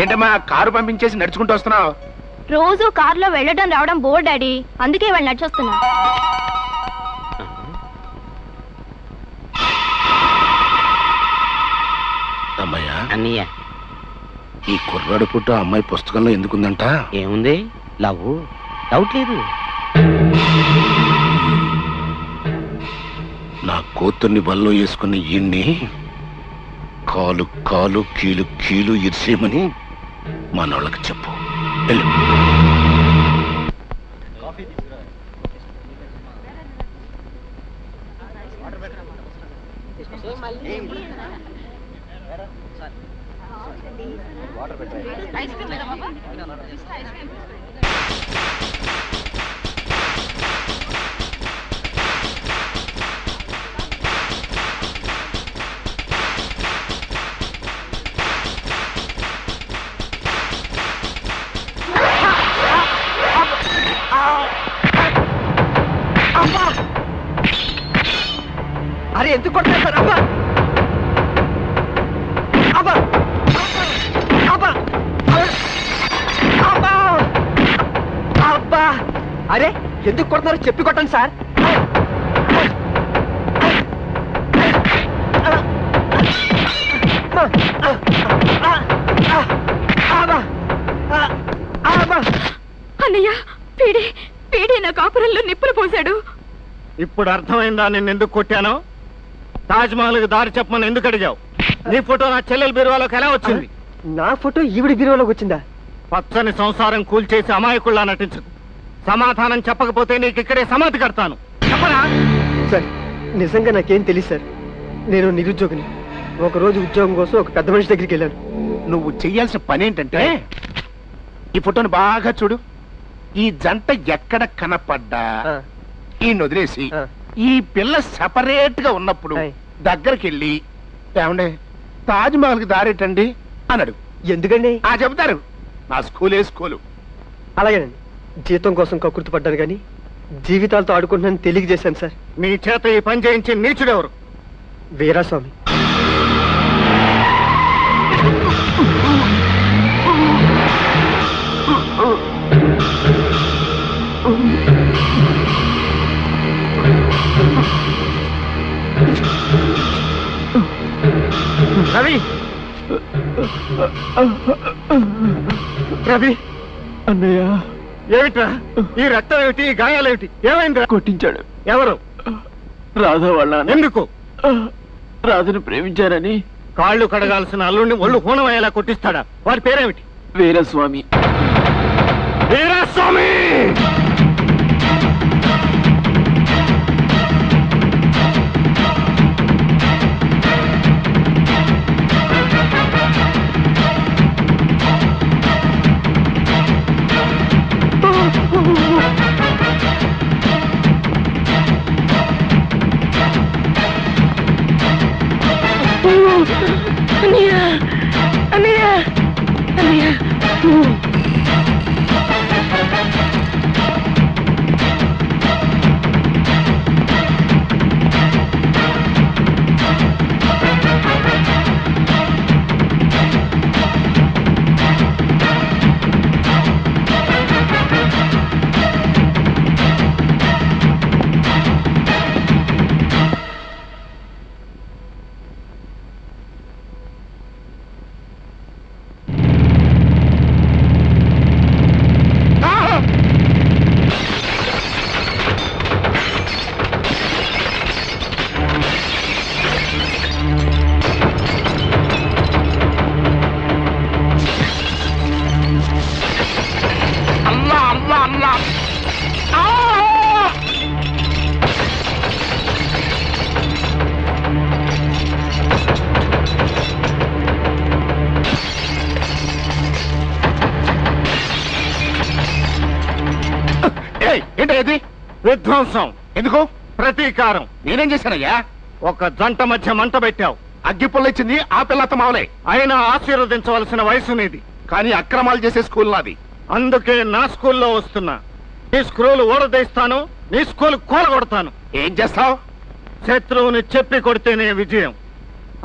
ఏంటమ్మా కారు పంపించేసి నడుచుకుంటూ వస్తున్నావు? రోజు కారులో వెళ్ళడం రావడం బోర్ డాడీ, అందుకే వాళ్ళు నడిచొస్తున్నా. అమ్మయ్యా, అన్నయ్య ఈ కుర్రాడు పుట్టు అమ్మాయి పుస్తకంలో ఎందుకుందంట? ఏముంది, లవ్ డౌట్ లేదు. నా కూతుర్ని బల్లో వేసుకుని ఈయన్ని కాలు కాలు కీలు కీలు ఇరిసేయమని మనోళ్ళకి చెప్పు. వెళ్ళు. అరే ఎందుకు కొడతారు సార్? అబ్బా అబ్బా అబ్బా అబ్బా అబ్బా! అరే ఎందుకు కొడుతున్నారు చెప్పి కొట్టండి సార్. అన్నయ్య, పీడి నా కాపురంలో నిప్పులు పోశాడు. ఇప్పుడు అర్థమైందా నేను ఎందుకు కొట్టానో? తాజ్ మహల్ దారి చెప్పమని ఎందుకు అడిగావు? నీ ఫోటో నా చెల్లెల బీరువాలోకి ఎలా వచ్చింది? నా ఫోటో ఈవిడి బీరువాలోకి వచ్చిందా? పచ్చని సంసారం కూల్చేసి అమాయకుల్లా నటించదు. సమాధానం చెప్పకపోతే నీకు ఇక్కడే సమాధి కడతాను. చెప్పరా? సార్ నిజంగా నాకేం తెలియదు సార్. నేను నిరుద్యోగిని. ఒకరోజు ఉద్యోగం కోసం ఒక పెద్ద మనిషి దగ్గరికి వెళ్ళాను. నువ్వు చెయ్యాల్సిన పని ఏంటంటే ఈ ఫోటోని బాగా చూడు. ఈ జంట ఎక్కడ కనపడ్డా ఈ వదిలేసి ఈ పిల్ల సెపరేట్ గా ఉన్నప్పుడు దగ్గరికి వెళ్ళి ఏమండే తాజ్ మహల్ కి దారేటండి అన్నాడు. ఎందుకండి? చెబుతారు. నా స్కూలే స్కూలు. అలాగేనండి. జీతం కోసం కక్కుర్తి పడ్డాను కానీ జీవితాలతో ఆడుకుంటున్నాను తెలియజేశాను సార్. నీ చేత ఈ పని చేయించి నీచుడెవరు? వీరాస్వామి. రవి, రవి అన్నయ్య, ఏమిట్రా ఈ రక్తం ఏమిటి, ఈ గాయాలేమిటి? ఏమైంది? కొట్టించాడు. ఎవరు? రాధా వాళ్ళ. ఎందుకు? రాధను ప్రేమించారని. కాళ్ళు కడగాల్సిన అల్లుడిని ఒళ్ళు హూనమయ్యేలా కొట్టిస్తాడా? వారి పేరేమిటి? వీరస్వామి. వీరస్వామి! అన్నయ్య అన్నయ్య అన్నయ్య విధ్వంసం. ఎందుకు? ప్రతీకారం. నేనేం చేశానయ్యా? ఒక జంట మధ్య మంట పెట్టావు. అగ్గిపుల్ల ఇచ్చింది ఆ పిల్లత మావలే. అయినా ఆశీర్వదించవలసిన వయసు నీది. కానీ అక్రమాలు చేసే స్కూల్ నాది. అందుకే నా స్కూల్లో వస్తున్నా. నీ స్క్రూలు ఊడదీస్తాను, నీ స్కూల్ కూలగొడతాను. ఏం చేస్తావు? శత్రువుని చెప్పి కొడితేనే విజయం.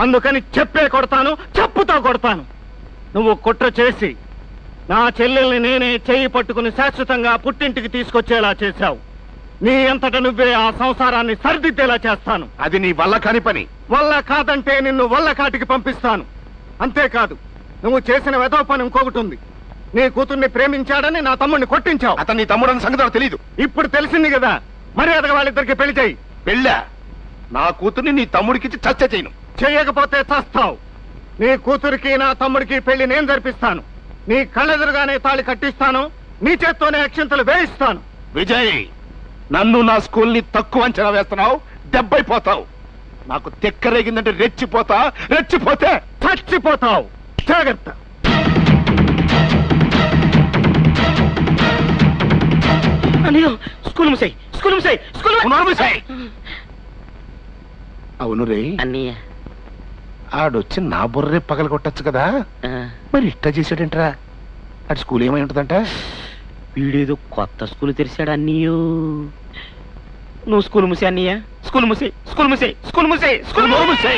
అందుకని చెప్పే కొడతాను, చెప్పుతో కొడతాను. నువ్వు కుట్ర చేసి నా చెల్లెల్ని నేనే చెయ్యి పట్టుకుని శాశ్వతంగా పుట్టింటికి తీసుకొచ్చేలా చేశావు. నీ అంతట నువ్వే ఆ సంసారాన్ని సరిదిద్దేలా చేస్తాను. అది నీ వల్ల కాని పని. వల్ల కాదంటే నిన్ను వల్ల కాటికి పంపిస్తాను. అంతేకాదు, నువ్వు చేసిన వెధవ పని ఇంకొకటి ఉంది. నీ కూతుర్ని ప్రేమించాడని నా తమ్ముడిని కొట్టించావు. అతను నీ తమ్ముడని సంగతి నాకు తెలీదు. ఇప్పుడు తెలిసింది కదా, మర్యాదగా వాళ్ళిద్దరికి పెళ్లి చేయి. పెళ్ళా? నా కూతుర్ని నీ తమ్ముడికిచ్చి చచ్చ చేయను. చేయకపోతే చస్తావు. నీ కూతురికి నా తమ్ముడికి పెళ్లి నేను జరిపిస్తాను. నీ కళ్ళెదురుగానే తాళి కట్టిస్తాను. నీ చేత్తోనే అక్షింతలు వేయిస్తాను. విజయ్, నన్ను నా స్కూల్ ని తక్కువ అంచనా వేస్తున్నావు. దెబ్బైపోతావు. నాకు తెక్కరేగిందంటే రెచ్చిపోతా. రెచ్చిపోతే చచ్చిపోతావు. జాగ్రత్త. స్కూల్ ముసాయి, స్కూల్ ముసాయి, స్కూల్ ముసాయి. అవును రే అన్నయ్య, ఆడొచ్చి నా బుర్రే పగల కొట్టచ్చు కదా. మరి ఇట్లా చేసాడంటరా? అటు స్కూల్ ఏమై ఉంటుందంట? వీడేదో కొత్త స్కూల్ తెరిచాడు అన్నయ్యో. నువ్వు స్కూల్ ముసే అన్నయ్య. స్కూల్ ముసే, స్కూల్ ముసే, స్కూల్ ముసే, స్కూల్ ముసే.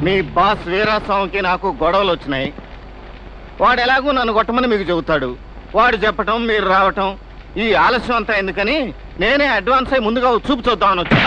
మీ బాస్ వీరాస్వామికి నాకు గొడవలు వచ్చినాయి. వాడు ఎలాగూ నన్ను కొట్టమని మీకు చెబుతాడు. వాడు చెప్పటం, మీరు రావటం, ఈ ఆలస్యం అంతా ఎందుకని నేనే అడ్వాన్స్ అయి ముందుగా చూపు చూద్దామని వచ్చా.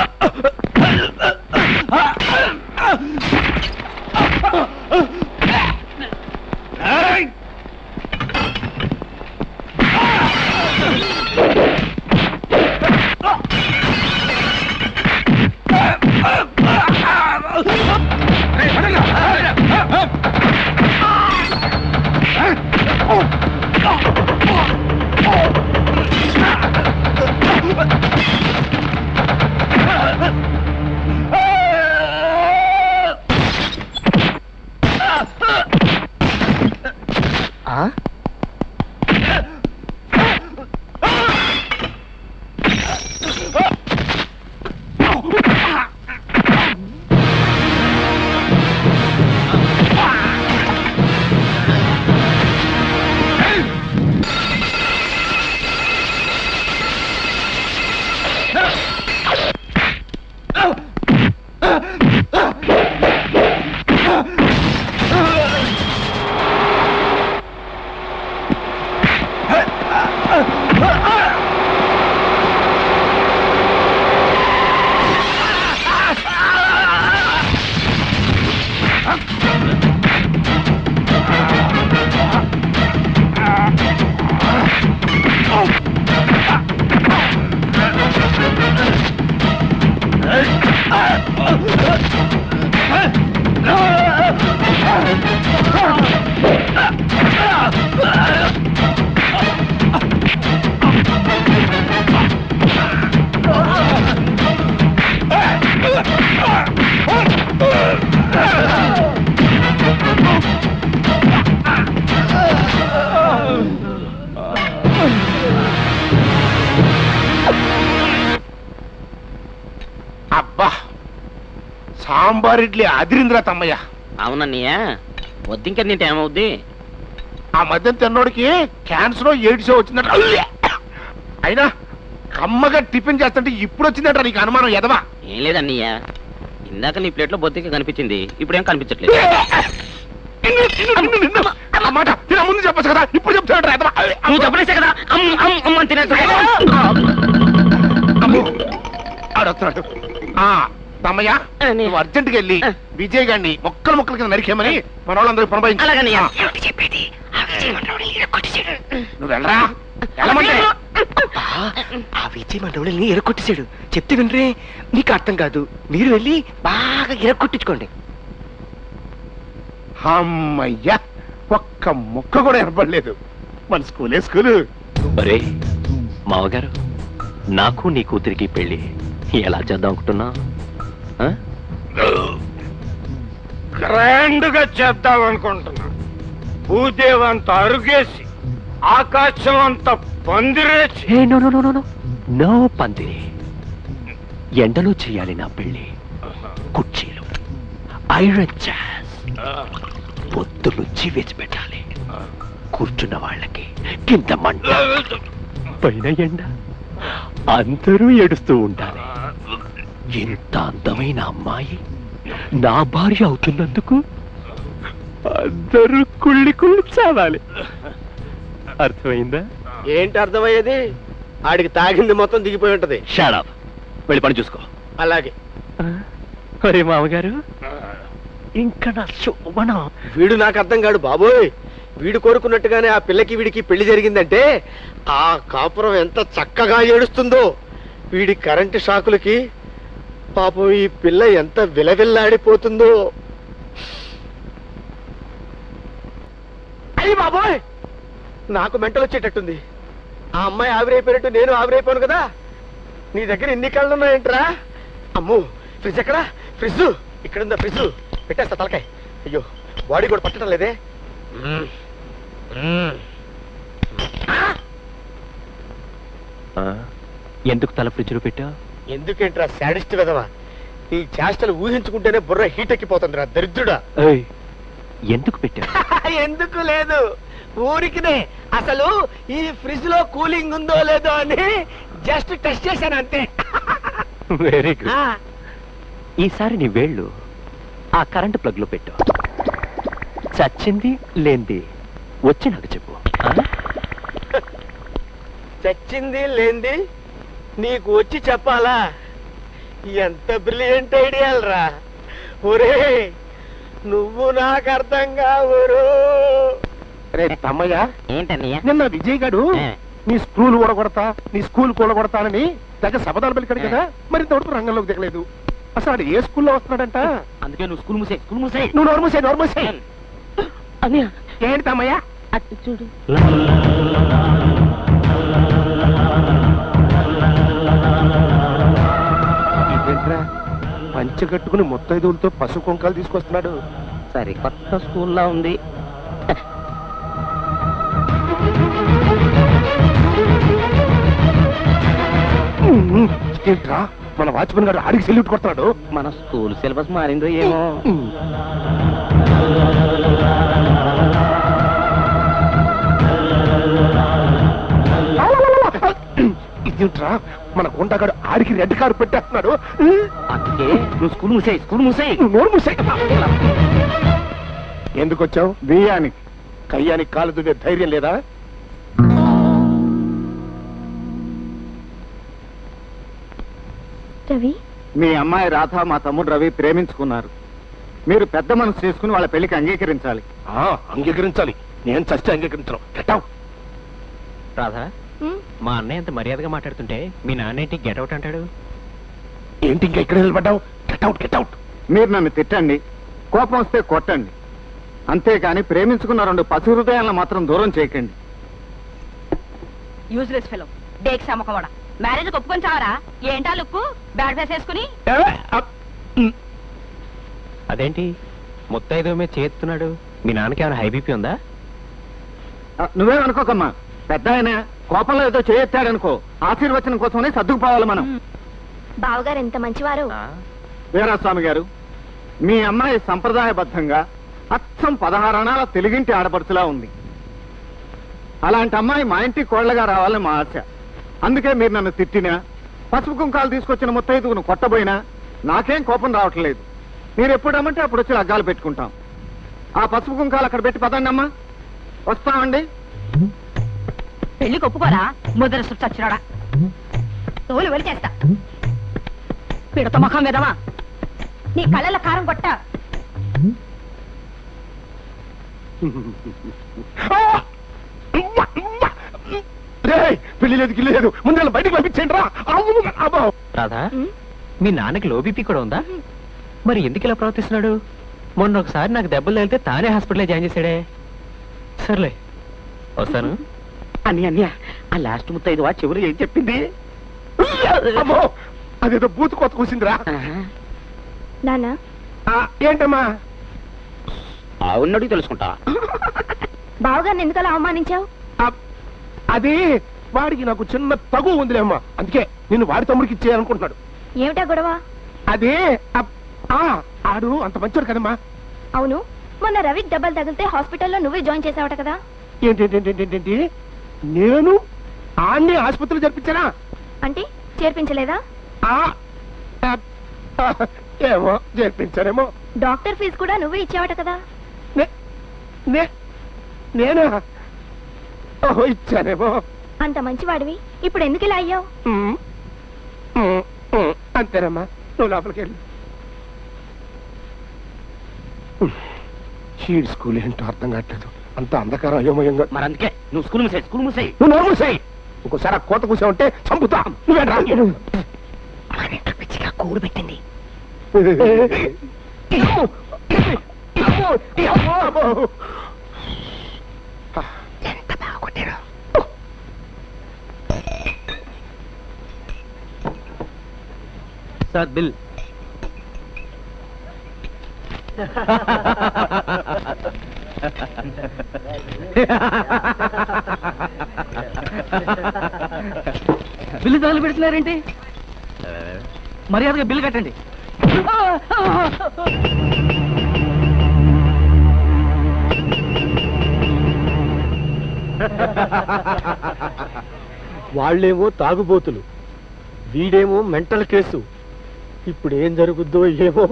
అబ్బా, సాంబార్ ఇడ్లీ అదిరింద్రా తమ్మయ్య. అవునన్నయ్య, వద్దింక తింటే ఏమవుద్ది? ఆ మధ్య తిన్నోడికి క్యాన్సర్ ఎయిడ్స్ వచ్చిందట. అయినా కమ్మగా టిఫిన్ చేస్తుంటే ఇప్పుడు వచ్చిందట నీకు అనుమానం ఎదవా? ఏం లేదన్నయ్య, ఇందాక నీ ప్లేట్లో బొద్దింక కనిపించింది, ఇప్పుడేం కనిపించట్లేదు. మాట తిన ముందు చెప్పచ్చు కదా, ఇప్పుడు చెప్తాడు ఎదవా. నువ్వు చెప్పలేసే కదా అమ్మని తినేస్తా. ఆడొస్తున్నాడు. తమ్మయ్య, నువ్వు అర్జెంట్గా వెళ్ళి విజయ్ గారిని మొక్కలు మొక్కల కింద నరికేమని మన వాళ్ళందరూ పునరాయించు. అలాగన్నయ్య. నువ్వు వెళ్ళరా? వెళ్ళమంటే ఆ విజయ్ మన డోళ్ళని ఎరగొట్టేశాడు. చెప్తే వినరే, నీకు అర్థం కాదు. మీరు వెళ్ళి బాగా ఎరగొట్టించుకోండి. అమ్మయ్యా, ఒక్క ముక్క కూడా ఏర్పడలేదు. మన స్కూలే స్కూలు. అరే మావగారు, నాకు నీ కూతురికి పెళ్లి ఎలా చేద్దాం అనుకుంటున్నా? గ్రాండ్ గా చేద్దాం అనుకుంటున్నా. భూదేవ్ అంత అరుగేసి, ఆకాశం అంత పందిరేసి. నో పందిరి, ఎండలో చేయాలి నా పెళ్లి. కుర్చీలు, ఐరన్ చైర్స్, పొత్తులు చీవేసి పెట్టాలి. కూర్చున్న వాళ్ళకి కింద మంట, పైన ఎండ, అందరూ ఏడుస్తూ ఉండాలి. ఇంత అందమైన అమ్మాయి నా భార్య అవుతున్నందుకు అందరూ కుళ్ళి కుళ్ళి చావాలి. అర్థమైందా? ఏంటి అర్థమయ్యేది? ఆడికి తాగింది మొత్తం దిగిపోయి ఉంటది. షాడప్, వెళ్ళి పని చూసుకో. అలాగే. అరే మామగారు, ఇంకా నా శోభనం. వీడు నాకు అర్థం కాడు బాబోయ్. వీడు కోరుకున్నట్టుగానే ఆ పిల్లకి వీడికి పెళ్లి జరిగిందంటే ఆ కాపురం ఎంత చక్కగా ఏడుస్తుందో. వీడి కరెంటు షాకులకి పాపం ఈ పిల్ల ఎంత విలవిల్లాడిపోతుందో. అయ్యి బాబోయ్, నాకు మెంటలు వచ్చేటట్టుంది. ఆ అమ్మాయి ఆవిరైపోయినట్టు నేను ఆవిరైపోయాను కదా. నీ దగ్గర ఎన్ని కళ్ళు ఉన్నాయంటరా? అమ్మో, ఫ్రిడ్జ్ ఎక్కడా? ఫ్రిడ్జ్ ఇక్కడుందా? ఫ్రిడ్జ్ పెట్టేస్తా తలకాయ. అయ్యో, బాడీ కూడా పట్టడం లేదే. ఎందుకు తల ఫ్రిడ్జ్లో పెట్టా? ఎందుకేంట్రా శాడిస్ట్ వెదవా? ఈ చేష్టలు ఊహించుకుంటేనే బుర్ర హీట్ ఎక్కిపోతుందిరా దరిద్రుడా. ఎందుకు పెట్టా? ఎందుకు లేదు, ఊరికినే. అసలు ఈ ఫ్రిడ్జ్ లో కూలింగ్ ఉందో లేదో అని జస్ట్ టెస్ట్ చేశాను అంతే. Very good. ఈసారి నీ వేళ్ళు ఆ కరెంట్ ప్లగ్ లో పెట్టు. చచ్చింది లేంది వచ్చి నాకు చెప్పు. చచ్చింది లేంది నీకు వచ్చి చెప్పాలా? ఎంత బ్రిలియంట్ ఐడియాలరా. ఒరే, నువ్వు నాకు అర్థం కావురు. రే తమ్మయ్య, ఏంటన్నయ్య? నిన్న విజయ్ గారు నీ స్కూల్ ఊడగొడతా, నీ స్కూల్ కూడగొడతానని దగ్గర శపథాలు పలికాడు కదా. మరి ఇంతవరకు రంగంలోకి దిగలేదు. అసలు ఆడు ఏ స్కూల్లో వస్తున్నాడంట? అందుకే నువ్వు స్కూల్ మూసే, స్కూల్ మూసే. నువ్వు నోరు మూసే, నోరు మూసే. ఏంటి తమ్మయ్య? అటు చూడు. ఇదేంట్రా, పంచె కట్టుకుని ముత్తైదువులతో పశు కుంకాలు తీసుకొస్తున్నాడు. సరే, కొత్త స్కూల్లో ఉంది. ఏంట్రా, మన వాచ్మెన్ గారు ఆడికి సెల్యూట్ కొడుతున్నాడు. మన స్కూల్ సిలబస్ మారిందో ఏమో. ఇదేంట్రా, మన గుండాగాడు ఆడికి రెడ్ కారు పెట్టేస్తున్నాడు. అందుకే నువ్వు స్కూల్ మూసేయి, స్కూల్ మూసేయి. నోరు మూసేయి. ఎందుకు వచ్చావు? బియ్యానికి కయ్యానికి కాలు దువ్వే ధైర్యం లేదా? రవి, మీ అమ్మాయి రాధ మా తమ్ముడు రవి ప్రేమించుకున్నారు. మీరు పెద్ద మనసు చేసుకుని వాళ్ళ పెళ్లికి అంగీకరించాలి. అంగీకరించాలి. నేను చస్తే అంగీకరించను. గెటౌట్. రాధా, మా అన్నయ్య అంత మర్యాదగా మాట్లాడుతుంటే మీ నాన్నేంటి గెటౌట్ అంటాడు? ఏంటి ఇంకా ఇక్కడ నిలబడ్డావు? Get out, get out. మీరు నన్ను తిట్టండి, కోపం వస్తే కొట్టండి, అంతేకాని ప్రేమించుకున్న రెండు పసి హృదయాలను మాత్రం దూరం చేయకండి. యూజ్లెస్ ఫెలో, డేక్ సమ్మకమోడా. మ్యారేజ్ ఒప్పుకొని చావరా? ఏంటా లుక్కు, బ్యాడ్ ఫేస్ వేసుకుని? అదేంటి ముత్తైదో మీద చేస్తున్నాడు? మీ నాన్నకి ఏమైనా హై బీపీ ఉందా? నువ్వేమనుకోకమ్మా, పెద్ద ఆయన కోపంలో ఏదో చేయెత్తాడనుకో, ఆశీర్వచనం కోసమనే సర్దుకుపోవాలి మనం. బావగారు ఎంత మంచివారు. వీరాస్వామి గారు, మీ అమ్మాయి సంప్రదాయబద్ధంగా అచ్చం 16 అణాల తెలుగింటి ఆడపడుచులా ఉంది. అలాంటి అమ్మాయి మా ఇంటి కోళ్లగా రావాలని మా ఆశ. అందుకే మీరు నన్ను తిట్టినా, పసుపు కుంకాలు తీసుకొచ్చిన ముత్తైదుగును కొట్టబోయినా నాకేం కోపం రావట్లేదు. మీరు ఎప్పుడు రమ్మంటే అప్పుడు వచ్చి అగ్గాలు పెట్టుకుంటాం. ఆ పసుపు కుంకాలు అక్కడ పెట్టి పదండి అమ్మా. వస్తామండి. పెళ్లికి ఒప్పుకోరా? ముద్ర చచ్చినాడా? తోలు వెలిచేస్తా. పిడత ముఖం విధమా, నీ కళ్ళల కారం కొట్ట. పెళ్లి లేదు గిల్లి లేదు ముందు బయటకు పంపించండి రా. అబ్బో రాధా, మీ నాన్నకి లో బీపీ కూడా ఉందా? మరి ఎందుకు ఇలా ప్రవర్తిస్తున్నాడు? మొన్న ఒకసారి నాకు దెబ్బలు తగిలితే తానే హాస్పిటల్లో జాయిన్ చేశాడే. సర్లే వస్తాను. అన్నయ్య ఆ లాస్ట్ ముత్తైదువా చివరి ఏం చెప్పింది? అమ్మో అదేదో బూతు కొత్త కూసిందిరా. నానా ఏంటమ్మా? అవునడికి తెలుసుకుంటా. బావగారిని ఎందుకలా అవమానించావు? అది వాడికి నాకు చిన్న తగు ఉందిలే అమ్మా, అందుకే నిన్ను వాడి తమ్ముడికి ఇచ్చేయాలనుకుంటున్నాడు. ఏమిటా గొడవ? అదే ఆడు అంత మంచోడు కదమ్మా. అవును, మొన్న రవికి దెబ్బలు తగిలితే హాస్పిటల్లో నువ్వే జాయిన్ చేసావట కదా? ఏంటి నేను ఆన్ని ఆసుపత్రిలో జరిపించానా? అంటే చేర్పించలేదా? ఏమో చేర్పించానేమో. డాక్టర్ ఫీజు కూడా నువ్వే ఇచ్చావట కదా? నేనా? ఓహో ఇచ్చానేమో. అంత మంచివాడివి ఇప్పుడు ఎందుకు ఇలా అయ్యావు? అంతేనమ్మా, నువ్వు లోపలికి వెళ్ళి. షీడ్ స్కూల్ ఏంటో అర్థం కావట్లేదు, అంత అంధకారం అయోమయంగా. మరి అందుకే నువ్వు స్కూల్ మూసేయి. నువ్వు నోరు మూసేయి. ఇంకోసారి ఆ కోత కూసావంటే చంపుతా. నువ్వే రా. పిచ్చిగా కూడు పెట్టింది. ఎంత బాగా కొట్టారు. Sir bill. బిల్లు తగలు పెడుతున్నారేంటి? మర్యాదగా బిల్లు కట్టండి. వాళ్ళేమో తాగుబోతులు, వీడేమో మెంటల్ కేసు. ఇప్పుడు ఏం జరుగుద్దో ఏమో.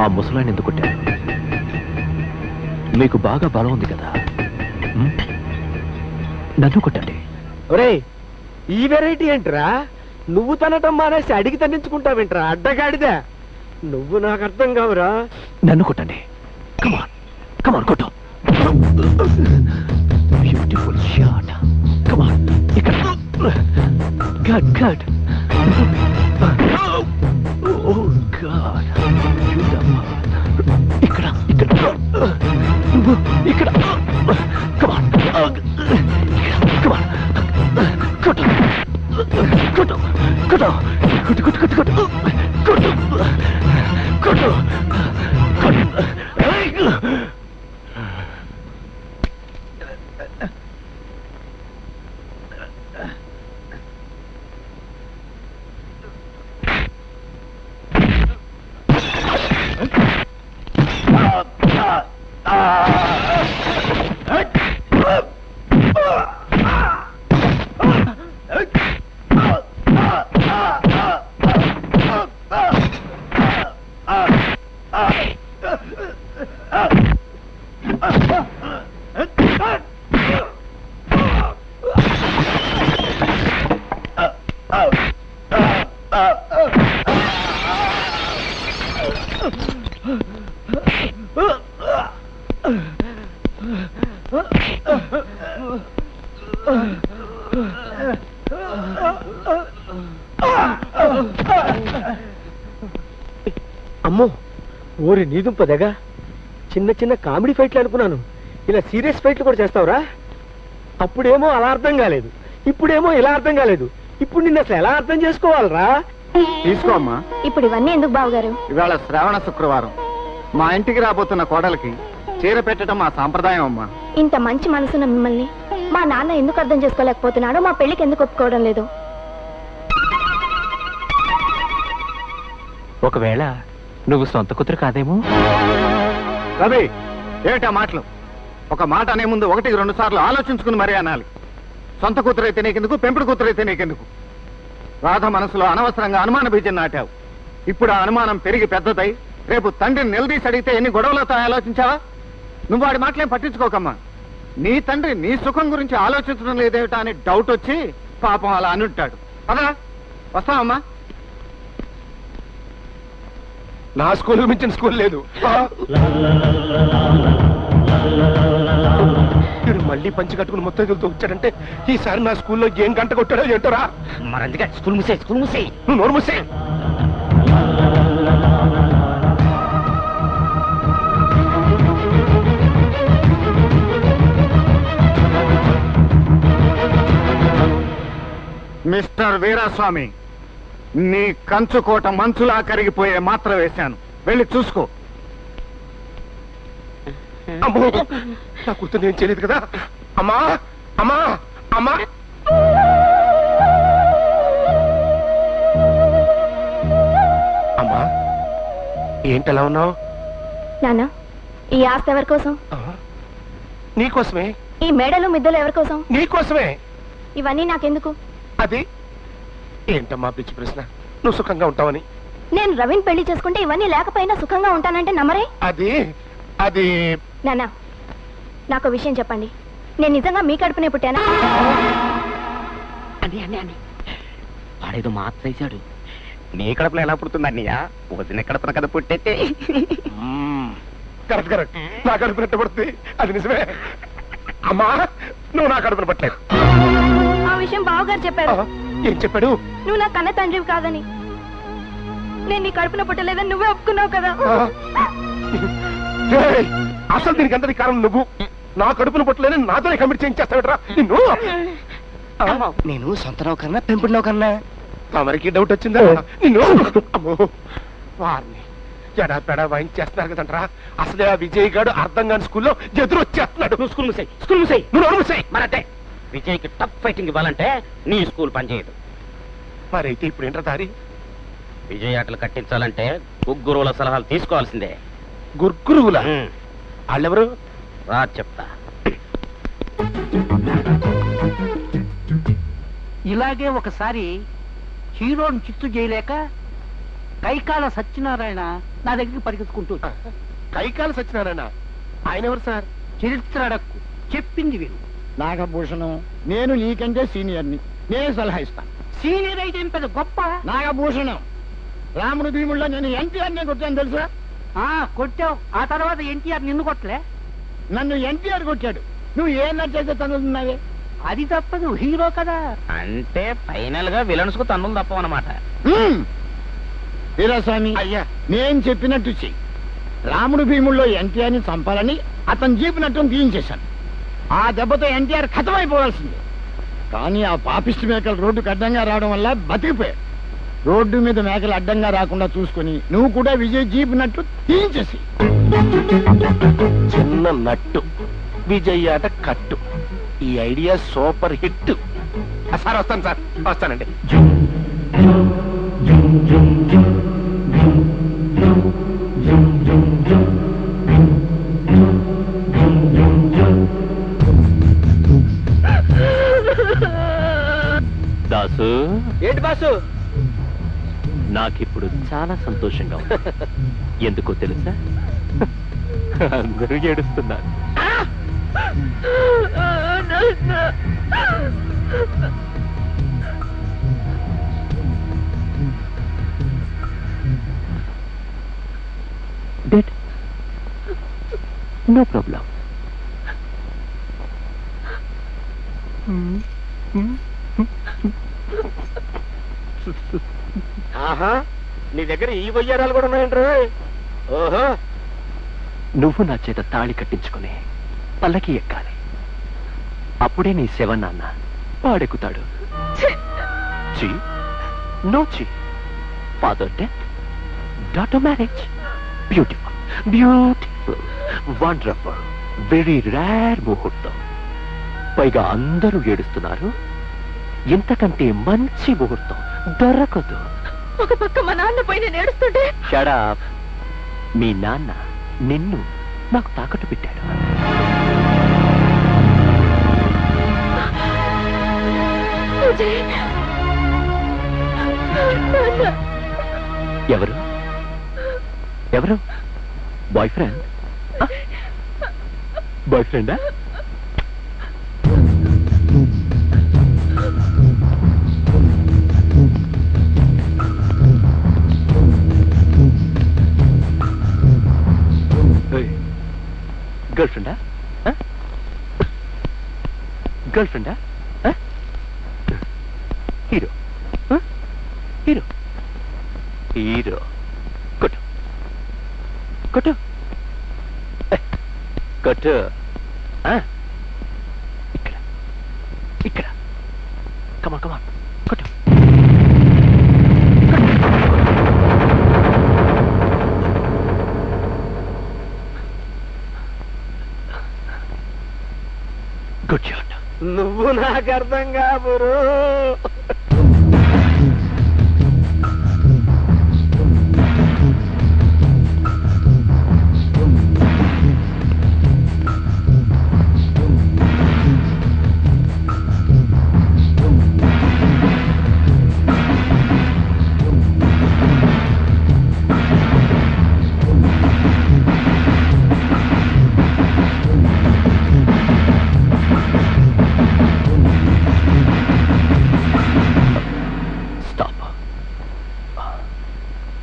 ఆ ముసలాన్ని ఎందుకు కొట్టారు? మీకు బాగా బలం ఉంది కదా, నన్ను కొట్టండి. ఒరే ఈ వెరైటీ ఏంట్రా? నువ్వు తనటం మానేసి అడిగి తన్నించుకుంటావేంట్రా అడ్డగాడిదా? నువ్వు నాకు అర్థం కావురా. నన్ను కొట్టండి. కమాన్ కమాన్ కొట్టు. Beautiful shot. కమాన్ ఇక్కడ. Good good. Oh god. ఇక్కడ ఇక్కడ ఇక్కడ. కమాన్ కమాన్ కొట్టు కొట్టు కొట్టు కొట్టు కొట్టు కొట్టు కొట్టు కొట్టు కొట్టు కొట్టు. అమ్మో ఓరి నీదుంపదగా, చిన్న చిన్న కామెడీ ఫైట్లు అనుకున్నాను, ఇలా సీరియస్ ఫైట్లు కూడా చేస్తావురా? అప్పుడేమో అలా అర్థం కాలేదు, ఇప్పుడేమో ఇలా అర్థం కాలేదు. ఇప్పుడు నిన్న అసలు ఎలా అర్థం చేసుకోవాలరా? తీసుకో అమ్మా. ఇప్పుడు ఇవన్నీ ఎందుకు బావగారు? ఇవాళ శ్రావణ శుక్రవారం, మా ఇంటికి రాబోతున్న కోడలికి చీర పెట్టడం మా సాంప్రదాయం అమ్మా. ఇంత మంచి మనసున్న మిమ్మల్ని మా నాన్న ఎందుకు అర్థం చేసుకోలేకపోతున్నాడో, మా పెళ్లికి ఎందుకు ఒప్పుకోవడం లేదు? ఒకవేళ నువ్వు సొంత కూతురు కాదేమో? రవి ఏమిటా మాటలు? ఒక మాట అనే ముందు 1-2 సార్లు ఆలోచించుకుని మరీ అనాలి. సొంత కూతురైతే నీకెందుకు, పెంపుడు కూతురైతే నీకెందుకు? రాధ మనసులో అనవసరంగా అనుమాన బీజం నాటావు. ఇప్పుడు ఆ అనుమానం పెరిగి పెద్దదై రేపు తండ్రిని నిలదీసి అడిగితే ఎన్ని గొడవలతో ఆలోచించావా? నువ్వు వాడి మాటలేం పట్టించుకోకమ్మా. నీ తండ్రి నీ సుఖం గురించి ఆలోచించడం లేదేమిటా అని డౌట్ వచ్చి పాపం అలా అనుంటాడు. పదా వస్తావమ్మా. నా స్కూల్ మించిన స్కూల్ లేదు. వీడు మళ్ళీ పంచి కట్టుకుని ముత్తైదులతో వచ్చాడంటే ఈసారి నా స్కూల్లో ఏం గంట కొట్టాడో ఏంటోరా. మరి అందుకే స్కూల్ మూసేయి, స్కూల్ మూసేయి. నువ్వు నోరు మూసేయ్. మిస్టర్ వీరాస్వామి, నీ కంచుకోట మంచులా కరిగిపోయే మాత్ర వేశాను, వెళ్ళి చూసుకో. అమ్మో, నా కూతురు నేను చేయలేదు కదా. అమ్మా అమ్మా అమ్మా. అమ్మా ఏంటలా ఉన్నావు? నాన్న, ఈ ఆస్తి ఎవరి కోసం? నీకోసమే. ఈ మేడలు మిద్దలు ఎవరి కోసం? నీకోసమే. ఇవన్నీ నాకెందుకు? అది ఏంటమ్మా పిచ్చి ప్రశ్న? నువ్వు సుఖంగా ఉంటావని. నేను రవిని పెళ్లి చేసుకుంటే ఇవన్నీ లేకపోయినా సుఖంగా ఉంటానంటే నమ్మరే? అది అది నాన్న, నాకు విషయం చెప్పండి. నేను నిజంగా మీ కడుపునే పుట్టానా? అని అని అని వాడేదో మాత్ర వేశాడు. నీ కడుపులో ఎలా పుడుతుంది అన్నయ్య? వదిన కడుపున కదా పుట్టేస్తే. కరెక్ట్ కరెక్ట్, నా కడుపున పడుతుంది. అది నిజమే. అమ్మా, నువ్వు నా కడుపున పట్టలేదు. ఆ విషయం బావగారు చెప్పారు. ఏం చెప్పాడు? నువ్వు నా కన్న తండ్రివి కాదని. నేను నీ కడుపున పుట్టలేదని నువ్వే ఒప్పుకున్నావు కదా. అసలు దీనికి అంతటి కారణం నువ్వు. నా కడుపున పుట్టలేదని నాతోనే కమిట్ చేయించేస్తావుట్రా నిన్ను. నేను సొంత నౌకన్నా పెంపుడు నౌకన్నా? తమరికి డౌట్ వచ్చిందా నిన్ను? అమ్మో, వారిని ఎడా పెడా వాయించేస్తున్నారు కదంట్రా. అసలే ఆ విజయ్ గారు అర్థం కాని స్కూల్లో ఎదురు వచ్చేస్తున్నాడు. నువ్వు స్కూల్ మూసేయి, స్కూల్ మూసేయి. నువ్వు నోరు మూసేయ్. మరంటే విజయ్కి టఫ్ ఫైటింగ్ ఇవ్వాలంటే నీ స్కూల్ పనిచేయదు. మరైతే ఇప్పుడు ఏంట్రా దారి? విజయ్ ఆటలు కట్టించాలంటే గురువుల సలహాలు తీసుకోవాల్సిందే. గురువులా? వాళ్ళెవరు? రా చెప్తా. ఇలాగే ఒకసారి హీరోని చిత్తు చేయలేక కైకాల సత్యనారాయణ నా దగ్గరికి పరిగెత్తుకుంటూ కైకాల సత్యనారాయణ ఆయన ఎవరు సార్? చరిత్ర అడక్కు, చెప్పింది విను. నాగభూషణం, నేను నీకంటే సీనియర్ని, నేను సలహా ఇస్తాను. సీనియర్ అయితే ఏం పెద్ద గొప్ప? నాగభూషణం, రాముడు భీముల్లో నేను ఎన్టీఆర్నే కొట్టాను తెలుసా? కొట్టావు. ఆ తర్వాత ఎన్టీఆర్ నిన్ను కొట్టలే? నన్ను ఎన్టీఆర్ కొట్టాడు. నువ్వు ఏ నడిచేస్తే తనులున్నావే? అది తప్పదు, హీరో కదా. అంటే ఫైనల్ గా విలన్స్ కు తన్నులు తప్పవన్నమాట. వీరాస్వామి, అయ్యా నేను చెప్పినట్టు చెయ్యి. రాముడు భీముల్లో ఎన్టీఆర్ని చంపాలని అతను జీపినట్టు తీయించేశాను. ఆ దెబ్బతో ఎన్టీఆర్ ఖతమైపోవాల్సిందే. కానీ ఆ పాపిష్టి మేకలు రోడ్డుకు అడ్డంగా రావడం వల్ల బతికిపోయాడు. రోడ్డు మీద మేకలు అడ్డంగా రాకుండా చూసుకొని నువ్వు కూడా విజయ్ జీపినట్టు తీయించేసి. చిన్న నట్టు విజయ్ ఆట కట్టు. ఈ ఐడియా సూపర్ హిట్. సార్ వస్తాను సార్, వస్తానండి. దాసు. ఏంటి బాసు? నాకిప్పుడు చాలా సంతోషంగా ఉంది. ఎందుకో తెలుసా? అందరూ ఏడుస్తున్నారు. No problem. ఆహా, నీ దగ్గర ఈ వయ్యారాలు కూడా ఉన్నాయంటారు. ఓహో, నువ్వు నా చేత తాళి కట్టించుకుని పల్లకి ఎక్కాలి. అప్పుడే నీ శవ నాన్న పాడెక్కుతాడు. చీ, నో చీ. Father death, daughter marriage. Beautiful, beautiful, wonderful, very rare ముహూర్తం. పైగా అందరూ ఏడుస్తున్నారు. ఇంతకంటే మంచి ముహూర్తం దొరకదు. ఒక పక్క మా నాన్న పోయి నేను ఏడుస్తుంటే Shut up. మీ నాన్న నిన్ను నాకు తాకట్టు పెట్టాడు. ఎవరు ఎవరు? Boy friend? బాయ్ ఫ్రెండా? గర్ల్ ఫ్రెండా? గర్ల్ ఫ్రెండా? హీరో హీరో హీరో కొట్టు కొట్టు కొట్టు. ఇక్కడ ఇక్కడ కమాన్ కమాన్ కొట్టు. Good shot. నువ్వు నాకు అర్థం కాబరు.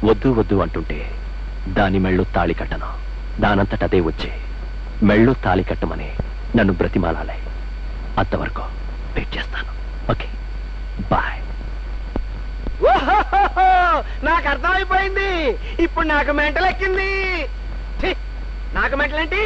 వద్దు వద్దు అంటుంటే దాని మెళ్ళు తాళి కట్టను, దానంతట అదే వచ్చే మెళ్ళు తాళి కట్టమని నన్ను బ్రతిమాలాలే. అంతవరకు వెయిట్ చేస్తాను. Okay bye. నాకు అర్థమైపోయింది. ఇప్పుడు నాకు మెంటల్ ఎక్కింది. నాకు మెంటల్ ఏంటి?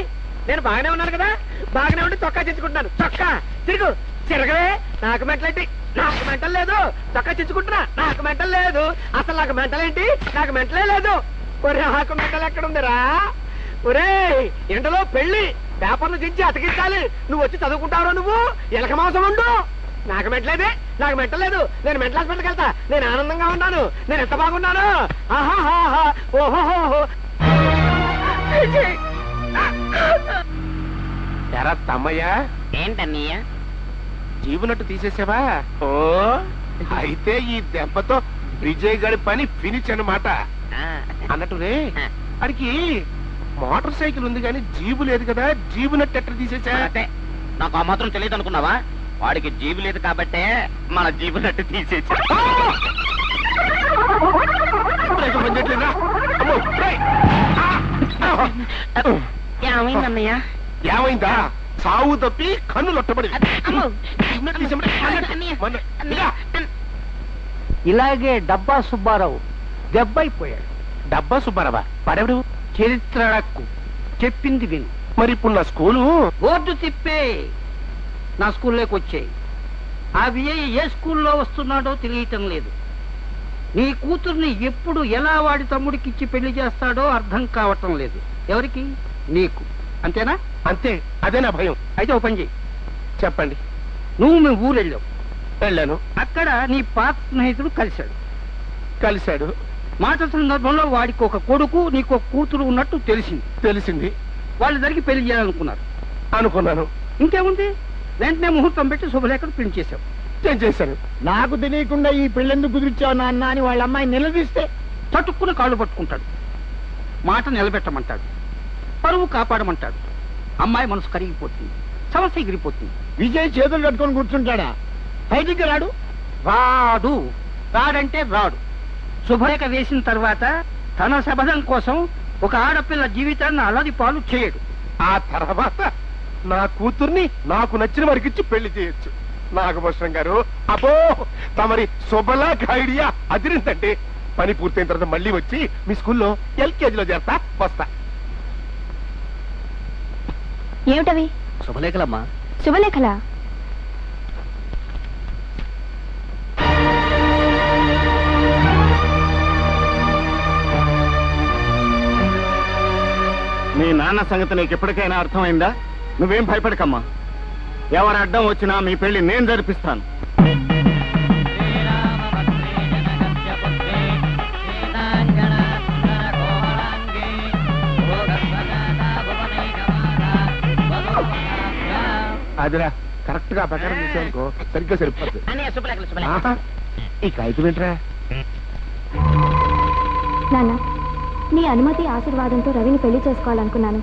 నేను బాగానే ఉన్నాను కదా, బాగానే ఉండి చొక్కా చించుకుంటున్నాను. చొక్కా తిరుగు తిరగవే. నాకు మెంటల్ ఏంటి? నాకు మెంటల్ లేదు. చొక్కా చించుకుంటున్నా. నాకు మెంటల్ లేదు. అసలు నాకు మెంటల్ ఏంటి? నాకు మెంటలే లేదు. ఒరే నాకు మెంటల్ ఎక్కడుందిరా? ఒరే ఎండలో పెళ్లి పేపర్లు చించి అతికించాలి. నువ్వు వచ్చి చదువుకుంటావు. నువ్వు ఎలక మాంసం ఉండు. నాకు మెంటలేదే. నాకు మెంటలేదు. నేను మెంటల్ హాస్పిటల్కి వెళ్తా. నేను ఆనందంగా ఉన్నాను. నేను ఎంత బాగున్నాను. ఆహాహా ఓహోహో. ఎరా తమ్మయ్య, ఏంటన్నయ్య జీవునట్టు తీసేసావా? ఓ అయితే ఈ దెబ్బతో విజయ్ గడి పని ఫినిష్ అన్నమాట. అన్నట్టు రే అడికి మోటార్ సైకిల్ ఉంది కానీ జీబు లేదు కదా, జీబునట్టు ఎట్లా తీసేసా? నాకు ఆ మాత్రం తెలియదు అనుకున్నావా? వాడికి జీబు లేదు కాబట్టే మన జీబునట్టు తీసేసి. ఏమైందన్నయ్య? ఏమైందా? సావు తప్పి కన్ను లొట్టబడి ఇలాగే డబ్బా సుబ్బారావు దెబ్బైపోయాడు. డబ్బా సుబ్బారావా? వాడెవడు? చరిత్రకు చెప్పింది విను. మరి ఇప్పుడు నా స్కూలు బోర్డు తిప్పే నా స్కూల్లోకి వచ్చాయి. అవి ఏ స్కూల్లో వస్తున్నాడో తెలియటం లేదు. నీ కూతుర్ని ఎప్పుడు ఎలా వాడి తమ్ముడికి ఇచ్చి పెళ్లి చేస్తాడో అర్థం కావటం లేదు. ఎవరికి? నీకు. అంతేనా? అంతే. అదే నా భయం. అయితే ఓ పని చెయ్యి. చెప్పండి. నువ్వు మీ ఊరు వెళ్ళావు. వెళ్ళాను. అక్కడ నీ పాత స్నేహితుడు కలిశాడు. మాట సందర్భంలో వాడికి ఒక కొడుకు నీకు ఒక కూతురు ఉన్నట్టు తెలిసింది. వాళ్ళిద్దరికి పెళ్లి చేయాలనుకున్నారు. అనుకున్నాను. ఇంకేముంది, వెంటనే ముహూర్తం పెట్టి శుభలేఖలు ప్రింట్ చేశావు. చేశాను. నాకు తెలియకుండా ఈ పెళ్ళెందుకు కుదిరిచావు నాన్న అని వాళ్ళ అమ్మాయి నిలదీస్తే చటుక్కున కాళ్ళు పట్టుకుంటాడు. మాట నిలబెట్టమంటాడు. పరువు కాపాడమంటాడు. అమ్మాయి మనసు కరిగిపోతుంది. సమస్య ఎగిరిపోతుంది. విజయ్ చేతులు కట్టుకొని కూర్చుంటాడా? బయటికి రాడంటే రాడు. శుభలేఖ వేసిన తర్వాత తన శబదం కోసం ఒక ఆడపిల్ల జీవితాన్ని అలది పాలు చేయడు. ఆ తర్వాత నా కూతుర్ని నాకు నచ్చిన వారికిచ్చి పెళ్లి చేయొచ్చు. నాగభూషణం గారు, అబ్బో తమరి శుభలేఖ ఐడియా అదిరిందంటే పని పూర్తయిన తర్వాత మళ్ళీ వచ్చి మీ స్కూల్లో ఎల్కేజీలో చేస్తా. వస్తా. ఏమిటవి? శుభలేఖలమ్మా. శుభలేఖలా? మీ నాన్న సంగతి నీకు ఎప్పటికైనా అర్థమైందా? నువ్వేం భయపడకమ్మా. ఎవరు అడ్డం వచ్చినా మీ పెళ్లి నేను జరిపిస్తాను. అదిరా కరెక్ట్ గా ప్రకారం చేసానుకో సరిగ్గా సరిపోతుంది. ఈ కాగితం ఏంట్రా? నాన్న, నీ అనుమతి ఆశీర్వాదంతో రవిని పెళ్లి చేసుకోవాలనుకున్నాను.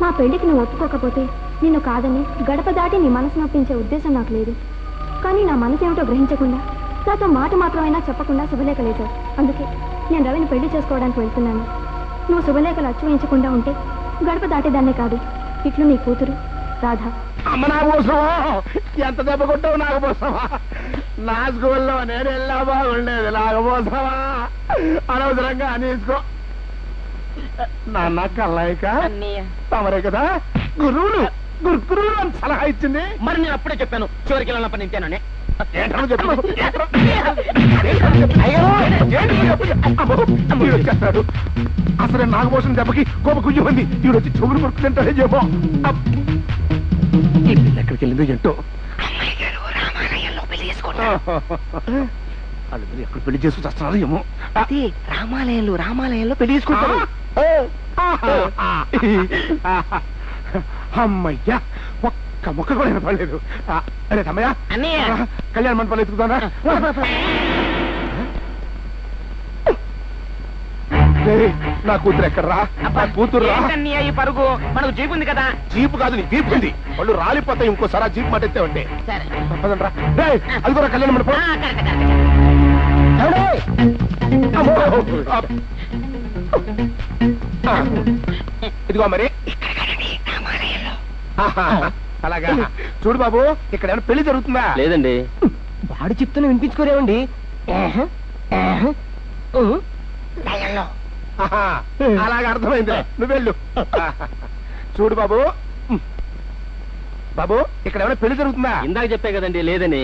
మా పెళ్లికి నువ్వు ఒప్పుకోకపోతే నిన్ను కాదని గడప దాటి నీ మనసు నొప్పించే ఉద్దేశం నాకు లేదు. కానీ నా మనసు ఏమిటో గ్రహించకుండా, నాతో మాట మాత్రమైనా చెప్పకుండా శుభలేఖ లేచావు. అందుకే నేను రవిని పెళ్లి చేసుకోవడానికి వెళ్తున్నాను. నువ్వు శుభలేఖలు అచ్చు వేయించకుండా ఉంటే గడప దాటేదాన్నే కాదు, ఇట్లు నీ కూతురు రాధా. అమ్మ నాగభూషణమా, ఎంత దెబ్బ కొట్టావు నాగభూషణమా? నా స్కూల్లో నేను వెళ్ళా బాగుండేది నాగభూషణమా. అనవసరంగా అనేసుకో. నాన్న కల్లాయిక తమరే కదా గురువులు గురువులు అని సలహా ఇచ్చింది. మరి నేను అప్పుడే చెప్పాను చివరికి వెళ్ళినప్పటి నుంచేనని. వచ్చేస్తాడు. అసలు నాగభూషణం దెబ్బకి కోప కుయ్యం ఉంది. ఈవిడ వచ్చి చెవులు కొడుతుంటాడే చెప్పో. ఈ పిల్ల ఎక్కడికి వెళ్ళిందో ఏంటో. వాళ్ళిద్దరు ఎక్కడ పెళ్లి చేసుకు వస్తున్నారు ఏమో. రామాలయంలో పెళ్లి చేసుకుంటారు. అమ్మయ్యా, ఒక్క మొక్క కూడా వినపడలేదు. అరే తమ్మయ్య, కళ్యాణ మండపాలు ఎత్తుకుతానా? నా కూతురు ఎక్కడరా? నా కూతురు ఈ పరుగు మనకు జీపు ఉంది కదా. జీపు కాదు, నీ జీపు ఉంది. వాళ్ళు రాలిపోతాయి ఇంకోసారి జీపు మాట ఎత్తే ఉంటే. అది కూడా కళ్యాణ మండపం. ఇదిగో మరి. అలాగా చూడు బాబు, ఇక్కడ ఏమైనా పెళ్లి జరుగుతుందా? లేదండి. వాడు చెప్తున్నా వినిపించుకోరేమండి. అలాగే అర్థమైంది. నువ్వు వెళ్ళు. చూడు బాబు, బాబు ఇక్కడ ఏమైనా పెళ్లి జరుగుతుందా? ఇందాక చెప్పే కదండి లేదని.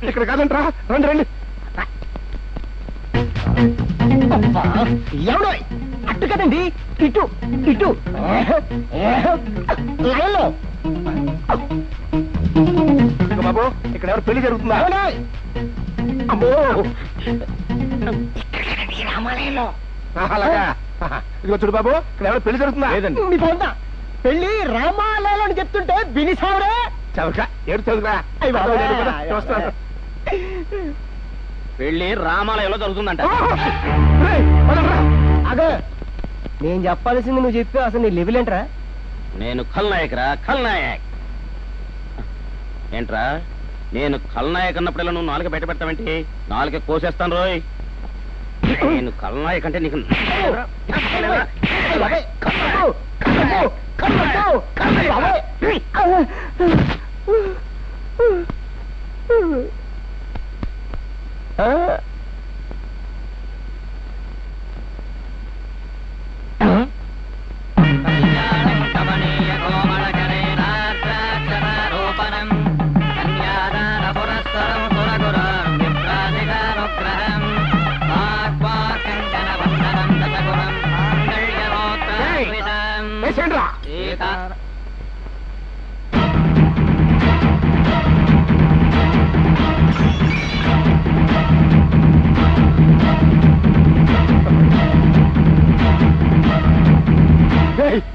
ఇక్కడ కాదంట్రా, రండి రండి. ఎవడో అట్టు కదండి, ఇటు ఇటు లైన్లో. బాబు ఇక్కడ ఎవరు పెళ్లి జరుగుతుందా? అమ్మో, రామాలయంలో. అలాగా. ఇదిగో చూడు బాబు, ఇక్కడ ఎవరు పెళ్లి జరుగుతుందా? లేదండి. మీ పొంద పెళ్లి రామాలయంలో అని చెప్తుంటే బినిసావురే. చదువుకా ఏడు చదువురా. పెళ్లి రామాలయంలో జరుగుతుందంట. అదే నేను చెప్పాల్సింది నువ్వు చెప్పి అసలు నీ లెవెల్ ఏంట్రా? నేను ఖల్నాయక్ రా, ఖల్నాయక్. ఏంట్రా నేను ఖల్నాయక్ అన్నప్పుడల్లా నువ్వు నాలుక బయట పెడతావేంటి? నాలుక కోసేస్తాను రోయ్. నేను ఖల్నాయక్ అంటే నీకు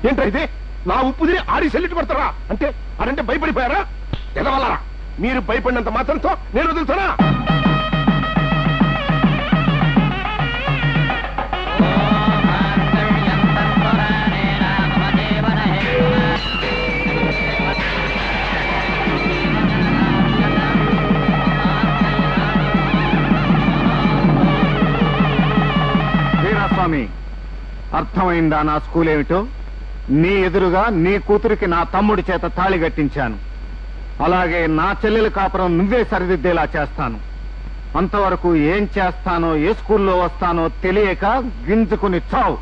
ఏంట్రా ఇది? నా ఉప్పు తిని ఆడి సెల్లిట్టు పడతారా? అంటే అదంటే భయపడిపోయారా? ఎదవల్లారా, మీరు భయపడినంత మాత్రంతో నేను వదులుతానా? వీరాస్వామి, అర్థమైందా నా స్కూల్ ఏమిటో? నీ ఎదురుగా నీ కూతురికి నా తమ్ముడి చేత తాళి కట్టించాను. అలాగే నా చెల్లెల కాపురం నువ్వే సరిదిద్దేలా చేస్తాను. అంతవరకు ఏం చేస్తానో, ఏ స్కూల్లో వస్తానో తెలియక గింజుకుని చావు.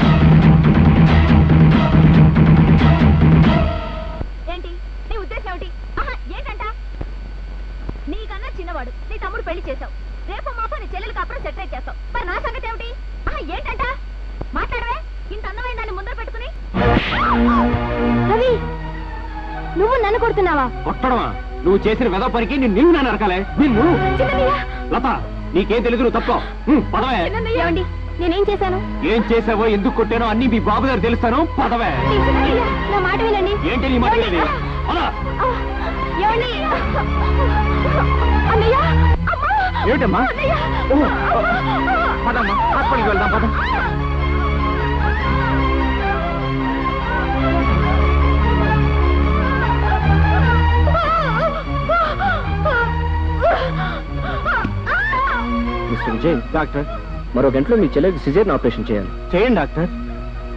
ఏంటి నీ ఉద్దేశం ఏమిటి? ఏంటంట? నీకన్నా చిన్నవాడు నీ తమ్ముడు పెళ్లి చేశావు. రేపు మాపో నీ చెల్లెలు కాపురం సెటిల్ చేస్తావు. మరి నా సంగతి ఏమిటి? ఏంటంట? మాట్లాడవే. ఇంత అందమైన దాన్ని ముందర పెట్టుకుని. రవి, నువ్వు నన్ను కొడుతున్నావా? కొట్టడమా? నువ్వు చేసిన వెద పనికి నిన్ను నన్ను అరకాలే. నిన్ను లత, నీకేం తెలియదు, నువ్వు తప్ప పదవే. నేనేం చేశాను? ఏం చేసావో, ఎందుకు కొట్టానో అన్ని మీ బాబు గారు తెలుస్తాను. పదవే. నా మాట వినండి. ఏంటి నీ మాట వినేది? ఏమిటమ్మా? పదమ్మా, హాస్పిటల్కి వెళ్దాం. పద. మిస్టర్ విజయ్, డాక్టర్ మరో గంటలో మీ చెల్లెకి సిజేరియన్ ఆపరేషన్ చేయాలి. చేయండి డాక్టర్.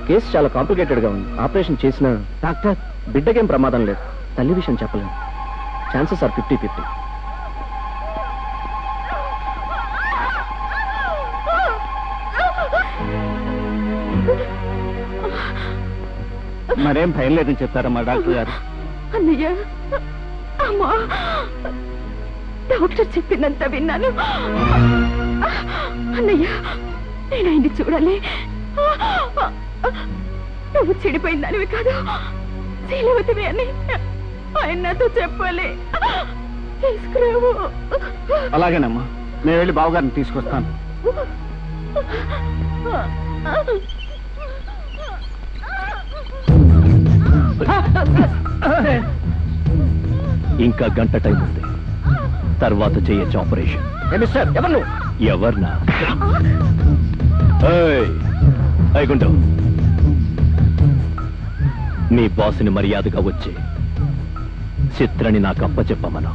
కేసు చాలా కాంప్లికేటెడ్ గా ఉంది. ఆపరేషన్ చేసిన డాక్టర్ బిడ్డకేం ప్రమాదం లేదు, తల్లి విషయం చెప్పలేను. Chances are 50-50. మరేం భయం లేదని చెప్తారమ్మా డాక్టర్ గారు. అన్నయ్య, అమ్మా, డాక్టర్ చెప్పిందంతా విన్నాను. అన్నయ్య, నేను ఆయన్ని చూడాలి. నువ్వు చెడిపోయిందానివి కాదు, శీలవతివి అని ఆయన నాతో చెప్పాలి. తీసుకురావు. అలాగేనమ్మా, నేను వెళ్ళి బావగారిని తీసుకొస్తాను. ఇంకా గంట టైం ఉంది, తర్వాత చేయొచ్చు ఆపరేషన్. మిస్టర్, ఎవరు? ఎవర్నా? అయికుంటావు. మీ బాస్ని మర్యాదగా వచ్చి చిత్రని నాకు అప్పచెప్పమను,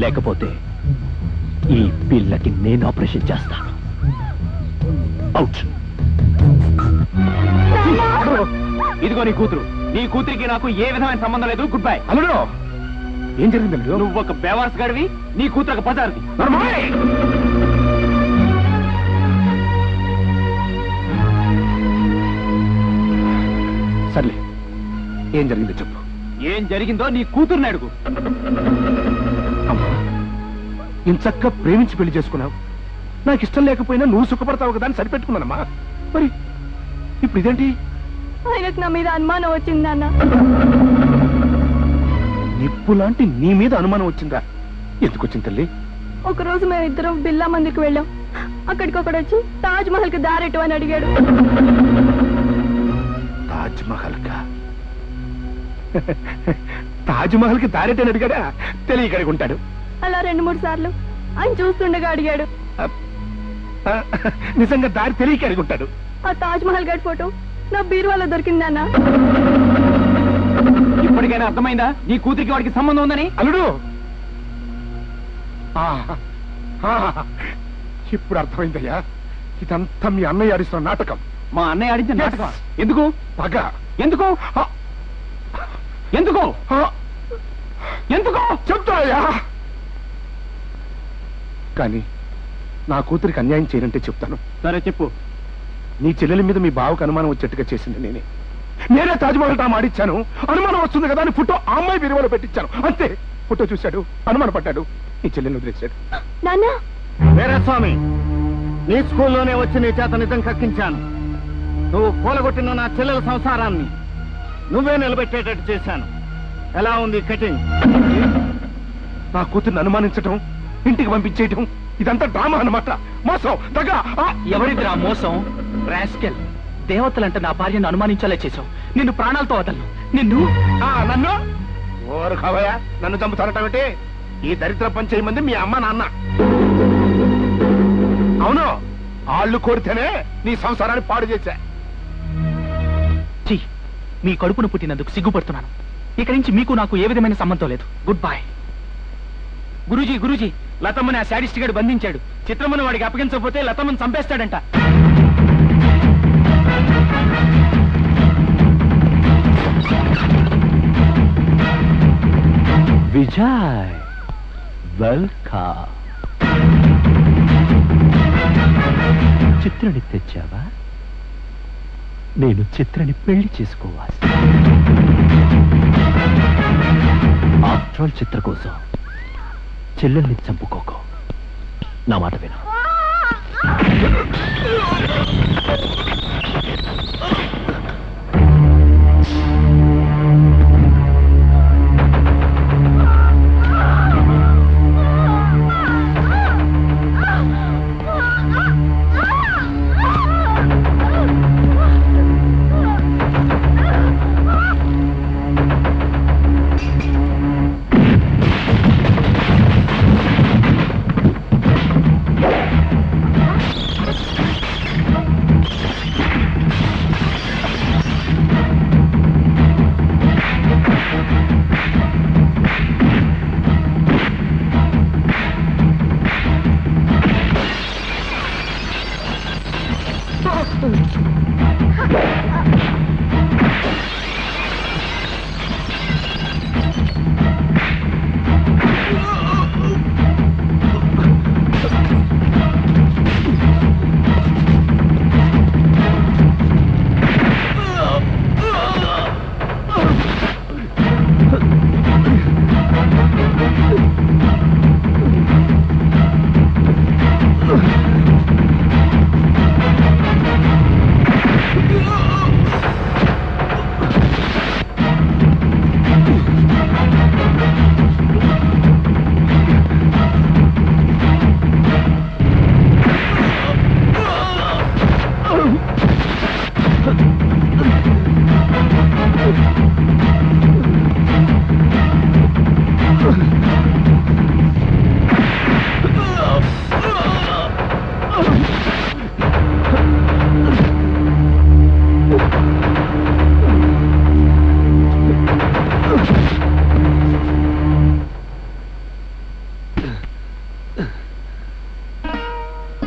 లేకపోతే ఈ పిల్లకి నేను ఆపరేషన్ చేస్తాను. అవుట్. ఇదిగో నీ కూతురు. నీ కూతురికి నాకు ఏ విధమైన సంబంధం లేదు. Good bye. అల్లుడు, ఏం జరిగింది అల్లుడు? నువ్వు ఒక బేవార్స్ గడివి, నీ కూతురు ఒక పదార్థి. సర్లే, ఏం జరిగిందో చెప్పు. ఏం జరిగిందో నీ కూతుర్ని అడుగు. అమ్మా, ఇంచక్క ప్రేమించి పెళ్లి చేసుకున్నావు. నాకు ఇష్టం లేకపోయినా నువ్వు సుఖపడతావు కదా అని సరిపెట్టుకున్నానమ్మా. మరి ఇప్పుడు ఇదేంటి? ఆయనకు నా మీద అనుమానం వచ్చిందన్న. నిప్పు లాంటి నీ మీద అనుమానం వచ్చిందా? ఎందుకు వచ్చింది తల్లి? ఒకరోజు మేము ఇద్దరం బిర్లా మందిర్కి వెళ్ళాం. అక్కడికి ఒకడు వచ్చి తాజ్ మహల్ కి దారెట్టు అని అడిగాడు. తాజ్ మహల్ కా? తాజ్ మహల్ కి దారెట్టని అడిగాడా? తెలియకడిగి ఉంటాడు. అలా 2-3 సార్లు ఆయన చూస్తుండగా అడిగాడు. నిజంగా దారి తెలియక అడిగి ఉంటాడు. ఆ తాజ్ మహల్ గడి ఫోటో నా బీరువాలో దొరికిందన్న. ఇప్పటికైనా అర్థమైందా నీ కూతురికి వాడికి సంబంధం ఉందని? అల్లుడు, ఇప్పుడు అర్థమైందయ్యా. ఇదంతా మీ అన్నయ్య ఆడిస్తున్న నాటకం. మా అన్నయ్య ఆడించిన నాటకం. ఎందుకు? పగ. ఎందుకు? ఎందుకు? ఎందుకు చెప్తాయా? కానీ నా కూతురికి అన్యాయం చేయనంటే చెప్తాను. సరే చెప్పు. నీ చెల్లెల మీద మీ బావకు అనుమానం వచ్చేట్టుగా చేసింది నేనే తాజ్మహల్ డ్రామా ఆడిచ్చాను. అనుమానం వస్తుంది కదా అని ఫోటో ఆ అమ్మాయి విలువలో పెట్టించాను. అంతే. ఫోటో చూశాడు, అనుమాన పడ్డాడు, నీ చెల్లెల్ని వదిలేశాడు. వీరస్వామి, నీ స్కూల్లోనే వచ్చి నీ చేత నిజం కక్కించాను. నువ్వు కూలగొట్టిన నా చెల్లెల సంసారాన్ని నువ్వే నిలబెట్టేటట్టు చేశాను. ఎలా ఉంది కటింగ్? నా కూతుర్ని అనుమానించటం, ఇంటికి పంపించేయటం, ఇదంతా డ్రామా అన్నమాట. మోసం, దగ్గ. ఎవరిదిరా మోసం? రాస్కెల్. దేవతలంటే నా భార్యను అనుమానించాలే చేశావు. నిన్ను ప్రాణాలతో వదలను. నిన్ను నన్ను ఓరు కావయా, నన్ను చంపుతారటంటే ఈ దరిద్ర పని చేయమంది మీ అమ్మ నాన్న. అవును, ఆళ్ళు కోరితేనే నీ సంసారాన్ని పాడు చేశా. మీ కడుపును పుట్టినందుకు సిగ్గుపడుతున్నాను. ఇక్కడి నుంచి మీకు నాకు ఏ విధమైన సంబంధం లేదు. Good bye. గురూజీ, లతమ్మని ఆ శాడిస్ట్ గాడు బంధించాడు. చిత్రమ్మను వాడికి అప్పగించకపోతే లతమ్మని చంపేస్తాడంట. విజయ్, వెల్కమ్. చిత్రని తెచ్చావా? నేను చిత్రని పెళ్లి చేసుకోవాలి. ఆఫ్టర్ ఆల్ చిత్ర కోసం చెల్లెల్ని చంపుకోకో. నా మాట విను.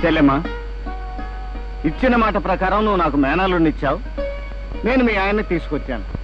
చెల్లెమ్మా, ఇచ్చిన మాట ప్రకారం నువ్వు నాకు మేనల్లుడినిచ్చావు. నేను మీ ఆయన్ని తీసుకొచ్చాను.